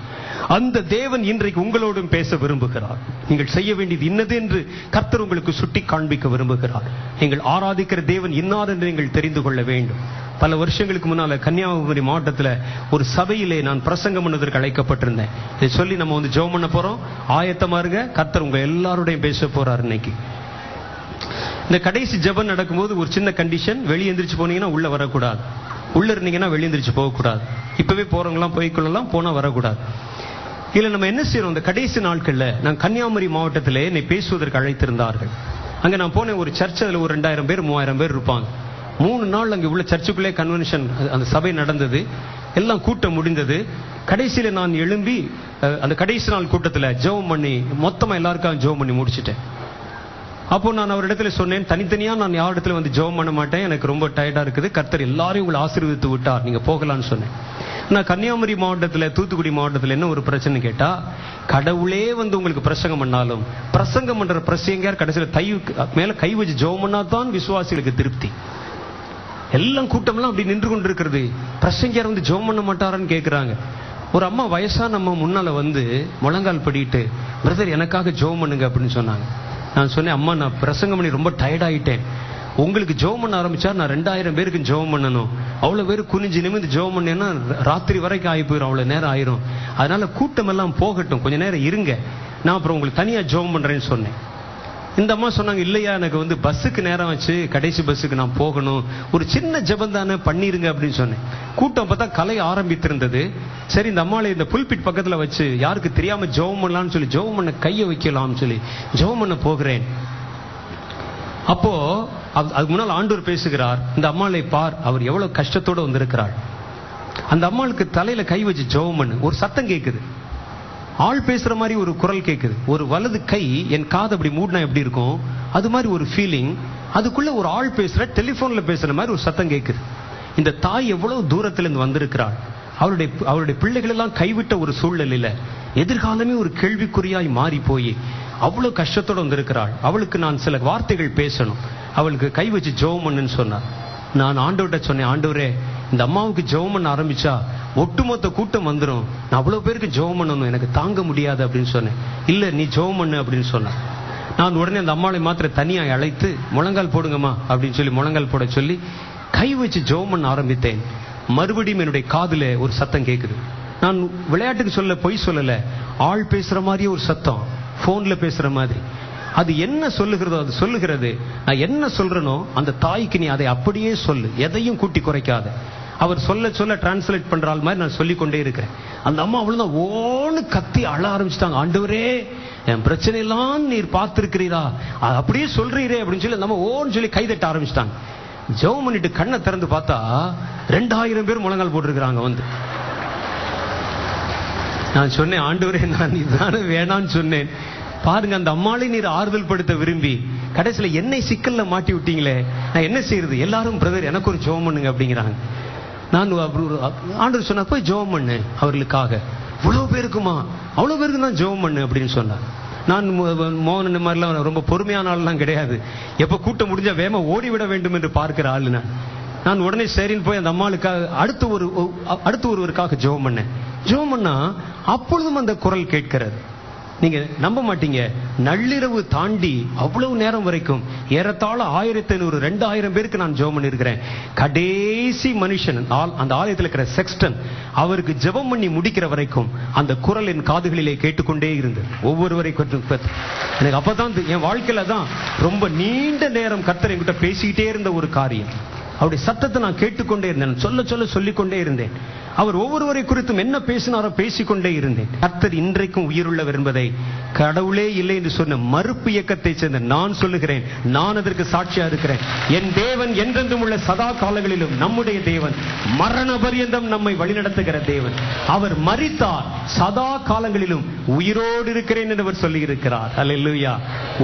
அந்த தேவன் இன்றைக்கு உங்களோடும் பேச விரும்புகிறார். நீங்கள் செய்ய வேண்டியது இன்னது என்று கர்த்தர் உங்களுக்கு சுட்டி காண்பிக்க விரும்புகிறார். நீங்கள் ஆராதிக்கிற தேவன் இன்னார் என்று நீங்கள் தெரிந்து கொள்ள வேண்டும். பல வருஷங்களுக்கு முன்னால கன்னியாகுமரி மாவட்டத்தில் ஒரு சபையிலே நான் பிரசங்கம் பண்ணதற்கு அழைக்கப்பட்டிருந்தேன். இதை சொல்லி நம்ம வந்து ஜெபம் பண்ண போறோம், ஆயத்தமா இருங்க, கர்த்தர் உங்க எல்லாரோடையும் பேச போறார். இன்னைக்கு இந்த கடைசி ஜெபம் நடக்கும்போது ஒரு சின்ன கண்டிஷன், வெளியே எந்திரிச்சு போனீங்கன்னா உள்ள வரக்கூடாது, உள்ள இருந்தீங்கன்னா வெளியே எந்திரிச்சு போகக்கூடாது. இப்பவே போறவங்களாம் போய்க்கொள்ளலாம், போனா வரக்கூடாது. இல்ல நம்ம என்ன செய்யறோம்? இந்த கடைசி நாட்கள்ல நான் கன்னியாகுமரி மாவட்டத்திலே என்னை பேசுவதற்கு அழைத்திருந்தார்கள். அங்க நான் போன ஒரு சர்ச், அதுல ஒரு 2000 பேர் 3000 பேர் இருப்பாங்க. 3 நாள் அங்கே உள்ள சர்ச்சுக்குள்ளே கன்வென்ஷன், அந்த சபை நடந்தது. எல்லாம் கூட்டம் முடிந்தது. கடைசியில நான் எழும்பி அந்த கடைசி நாள் கூட்டத்தில் ஜெபம் பண்ணி மொத்தமா எல்லாருக்கும் ஜெபம் பண்ணி முடிச்சிட்டேன். அப்போ நான் அவரிடத்துல சொன்னேன், தனித்தனியா நான் யாரிடத்துல வந்து ஜெபம் பண்ண மாட்டேன், எனக்கு ரொம்ப டயர்டா இருக்குது, கர்த்தர் எல்லாரையும் உங்களை ஆசீர்வதித்து விட்டார், நீங்க போகலான்னு சொன்னேன். நான் கன்னியாகுமரி மாவட்டத்துல தூத்துக்குடி மாவட்டத்துல என்ன ஒரு பிரச்சனை கேட்டா, கடவுளே வந்து உங்களுக்கு பிரசங்கம் பண்ணாலும் பிரசங்கம் பண்ற பிரசங்கர் கடைசியில மேல கை வச்சு ஜெபம் பண்ணாதான் விசுவாசிகளுக்கு திருப்தி. எல்லாம் கூட்டம்லாம் அப்படி நின்று கொண்டு இருக்கிறது. பிரசங்கர் வந்து ஜெபம் பண்ண மாட்டாரான்னு கேட்கிறாங்க. ஒரு அம்மா வயசான அம்மா முன்னால வந்து முழங்கால் படிட்டு, பிரதர் எனக்காக ஜெபம் பண்ணுங்க அப்படின்னு சொன்னாங்க. நான் சொன்னேன், அம்மா நான் பிரசங்கம் பண்ணி ரொம்ப டயர்ட் ஆயிட்டேன், உங்களுக்கு ஜெபம் பண்ண ஆரம்பிச்சா நான் 2000 பேருக்கு ஜெபம் பண்ணணும், அவ்வளவு பேர் குனிஞ்சு நிமிந்து ஜெபம் பண்ணேன்னா ராத்திரி வரைக்கும் ஆகி போயிடும், அவ்வளவு நேரம் ஆயிரும், அதனால கூட்டம் எல்லாம் போகட்டும், கொஞ்ச நேரம் இருங்க, நான் அப்புறம் உங்களுக்கு தனியா ஜெபம் பண்றேன்னு சொன்னேன். இந்த அம்மா சொன்னாங்க, இல்லையா எனக்கு வந்து பஸ்ஸுக்கு நேரம் வச்சு கடைசி பஸ்ஸுக்கு நான் போகணும், ஒரு சின்ன ஜெபம் தானே பண்ணிருங்க அப்படின்னு சொன்னேன். கூட்டம் பார்த்தா கலை ஆரம்பித்திருந்தது. சரி இந்த அம்மாளை இந்த புல்பிட் பக்கத்துல வச்சு யாருக்கு தெரியாம ஜெபம் பண்ணலாம்னு சொல்லி ஜெபம் பண்ண கையை வைக்கலாம்னு சொல்லி ஜெபம் பண்ண போகிறேன். அப்போ அதுக்கு முன்னால் ஆண்டவர் பேசுகிறார், இந்த அம்மாளை பார், அவர் எவ்வளவு கஷ்டத்தோட வந்திருக்கிறாள். அந்த அம்மாளுக்கு தலையில கை வச்சு ஜெபம் பண்ணு. ஒரு சத்தம் கேட்குது, ஆள் பேசுற மாதிரி ஒரு குரல் கேட்குது. ஒரு வலது கை என் காது அப்படி மூடினா எப்படி இருக்கும் அது மாதிரி ஒரு ஃபீலிங். அதுக்குள்ள ஒரு ஆள் பேசுற, டெலிபோன்ல பேசுற மாதிரி ஒரு சத்தம் கேட்குது. இந்த தாய் எவ்வளவு தூரத்திலிருந்து வந்திருக்கிறாள். அவருடைய பிள்ளைகள் எல்லாம் கைவிட்ட ஒரு சூழ்நிலையில எதிர்காலமே ஒரு கேள்விக்குறியாய் மாறி போய் அவ்வளவு கஷ்டத்தோட வந்திருக்கிறாள். அவளுக்கு நான் சில வார்த்தைகள் பேசணும், அவளுக்கு கை வச்சு ஜெபம் பண்ணுன்னு சொன்னார். நான் ஆண்டவர்கிட்ட சொன்னேன், ஆண்டவரே இந்த அம்மாவுக்கு ஜெபம் பண்ண ஆரம்பிச்சா ஒட்டுமொத்த கூட்டம் வந்துடும், நான் அவ்வளவு பேருக்கு ஜெபம் பண்ணணும், எனக்கு தாங்க முடியாது அப்படின்னு சொன்னேன். இல்ல நீ ஜெபம் பண்ணு அப்படின்னு சொன்னேன். நான் உடனே அந்த அம்மாவை மாத்திர தனியாக அழைத்து முழங்கால் போடுங்கம்மா அப்படின்னு சொல்லி முழங்கால் போட சொல்லி கை வச்சு ஜெபம் பண்ண ஆரம்பித்தேன். மறுபடியும் என்னுடைய காதுல ஒரு சத்தம் கேட்குது. நான் விளையாட்டுக்கு சொல்ல, பொய் சொல்லல, ஆள் பேசுற மாதிரியே ஒரு சத்தம், போன்ல பேசுற மாதிரி. அது என்ன சொல்லுகிறதோ அது சொல்லுகிறது. நான் என்ன சொல்றேனோ அந்த தாய்க்கு நீ அதை அப்படியே சொல்லு, எதையும் கூட்டி குறைக்காத. அவர் சொல்ல சொல்ல டிரான்ஸ்லேட் பண்ற ஆள் மாதிரி நான் சொல்லிக் கொண்டே இருக்கிறேன். அந்த அம்மா அவ்வளவுதான் ஓன்னு கத்தி அழ ஆரம்பிச்சுட்டாங்க. ஆண்டவரே என் பிரச்சனை எல்லாம் நீர் பார்த்திருக்கிறீரா, அப்படியே சொல்றீரே அப்படின்னு சொல்லி நம்ம ஓன்னு சொல்லி கைதட்ட ஆரம்பிச்சிட்டாங்க. ஜெபம் பண்ணிட்டு கண்ணை திறந்து பார்த்தா 2000 பேர் முழங்கால் போட்டிருக்கிறாங்க வந்து. நான் சொன்னேன், ஆண்டவரே நான் இதுதானே வேணான்னு சொன்னேன், பாருங்க அந்த அம்மாளை நீர் ஆறுதல் படுத்த விரும்பி கடைசியில என்னை சிக்கல்ல மாட்டி விட்டீங்களே, நான் என்ன செய்யறது, எல்லாரும் பிரதர் எனக்கு ஒரு ஜெபம் பண்ணுங்க அப்படிங்கிறாங்க. நான் ஆண்டவர் சொன்னா போய் ஜெபம் பண்ணு அவர்களுக்காக. இவ்வளவு பேருக்குமா, அவ்வளவு பேருக்கு தான் ஜெபம் பண்ணு அப்படின்னு சொன்னார். நான் மோகன் இந்த மாதிரிலாம் ரொம்ப பொறுமையான ஆள்லாம் கிடையாது, எப்ப கூட்டம் முடிஞ்சா வேமா ஓடிவிட வேண்டும் என்று பார்க்கிற ஆளு நான் உடனே சரின்னு போய் அந்த அம்மாளுக்காக அடுத்து ஒருவருக்காக ஜெபம் பண்ணேன். ஜெபம் பண்ணா அப்பொழுதும் அந்த குரல் கேட்கிறது, நீங்க நம்ப மாட்டீங்க, நள்ளிரவு தாண்டி அவ்வளவு நேரம் வரைக்கும் ஏறத்தாழ 1500 2000 பேருக்கு நான் ஜெபம் பண்ணிருக்கிறேன். கடைசி மனுஷன் அந்த ஆலயத்தில் இருக்கிற செக்ஸ்டன் அவருக்கு ஜெபம் பண்ணி முடிக்கிற வரைக்கும் அந்த குரல் என் காதுகளிலே கேட்டுக்கொண்டே இருந்தது. ஒவ்வொருவரை எனக்கு அப்பதான் என் வாழ்க்கையில தான் ரொம்ப நீண்ட நேரம் கர்த்தர் என்கிட்ட பேசிக்கிட்டே இருந்த ஒரு காரியம். அவருடைய சத்தத்தை நான் கேட்டுக்கொண்டே இருந்தேன், சொல்லிக்கொண்டே இருந்தேன். அவர் ஒவ்வொருவரை குறித்தும் என்ன பேசினாரோ பேசிக்கொண்டே இருந்தேன். கர்த்தர் இன்றைக்கும் உயிருள்ளவர் என்பதை கடவுளே இல்லை என்று சொன்ன மறுப்பு இயக்கத்தை சேர்ந்த நான் சொல்லுகிறேன். நான் அதற்கு சாட்சியா இருக்கிறேன். என் தேவன் என்றென்றும் உள்ள சதா காலங்களிலும் நம்முடைய தேவன், மரண பரியந்தம் நம்மை வழிநடத்துகிற தேவன். அவர் மரித்தார், சதா காலங்களிலும் உயிரோடு இருக்கிறேன் என்று அவர் சொல்லி இருக்கிறார். அல்லேலூயா.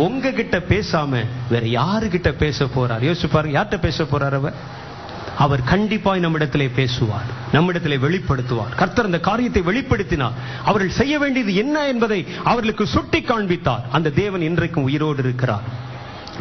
உங்ககிட்ட பேசாம வேற யாருகிட்ட பேச போறார்? யோசிச்சு பாருங்க, யார்கிட்ட பேச போறார்? அவர் கண்டிப்பாய் நம்மிடத்திலே பேசுவார், நம்மிடத்திலே வெளிப்படுத்துவார். கர்த்தர் அந்த காரியத்தை வெளிப்படுத்தினார். அவர்கள் செய்ய வேண்டியது என்ன என்பதை அவர்களுக்கு சுட்டி காண்பித்தார். அந்த தேவன் இன்றைக்கும் உயிரோடு இருக்கிறார்.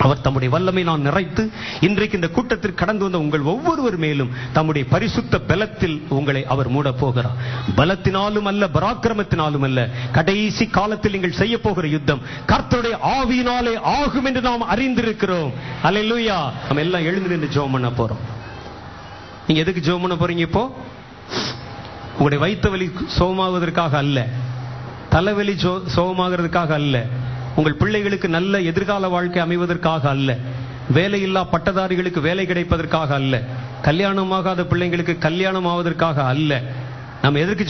அவர் தம்முடைய வல்லமை நான் நிறைத்து இன்றைக்கு இந்த கூட்டத்திற்கு கடந்து வந்த உங்கள் ஒவ்வொருவர் மேலும் தம்முடைய பரிசுத்த பலத்தில் உங்களை அவர் மூட போகிறார். பலத்தினாலும் அல்ல, பராக்கிரமத்தினாலும் அல்ல. கடைசி காலத்தில் நீங்கள் செய்ய போகிற யுத்தம் கர்த்தருடைய ஆவியினாலே ஆகும் என்று நாம் அறிந்திருக்கிறோம். அல்லேலூயா. நம்ம எல்லாம் எழுந்து நின்று ஜெபம் பண்ண போறோம். நீங்க எதுக்கு ஜெபம் பண்ண போறீங்க? இப்போ உங்களுடைய வயிற்று வலி சுகமாகுவதற்காக அல்ல, தலைவலி சுகமாகிறதுக்காக அல்ல, உங்கள் பிள்ளைகளுக்கு நல்ல எதிர்கால வாழ்க்கை அமைவதற்காக அல்ல, வேலையில்லா பட்டதாரிகளுக்கு வேலை கிடைப்பதற்காக அல்ல, கல்யாணமாகாத பிள்ளைங்களுக்கு கல்யாணம் ஆவதற்காக அல்ல. நம்ம எதற்கு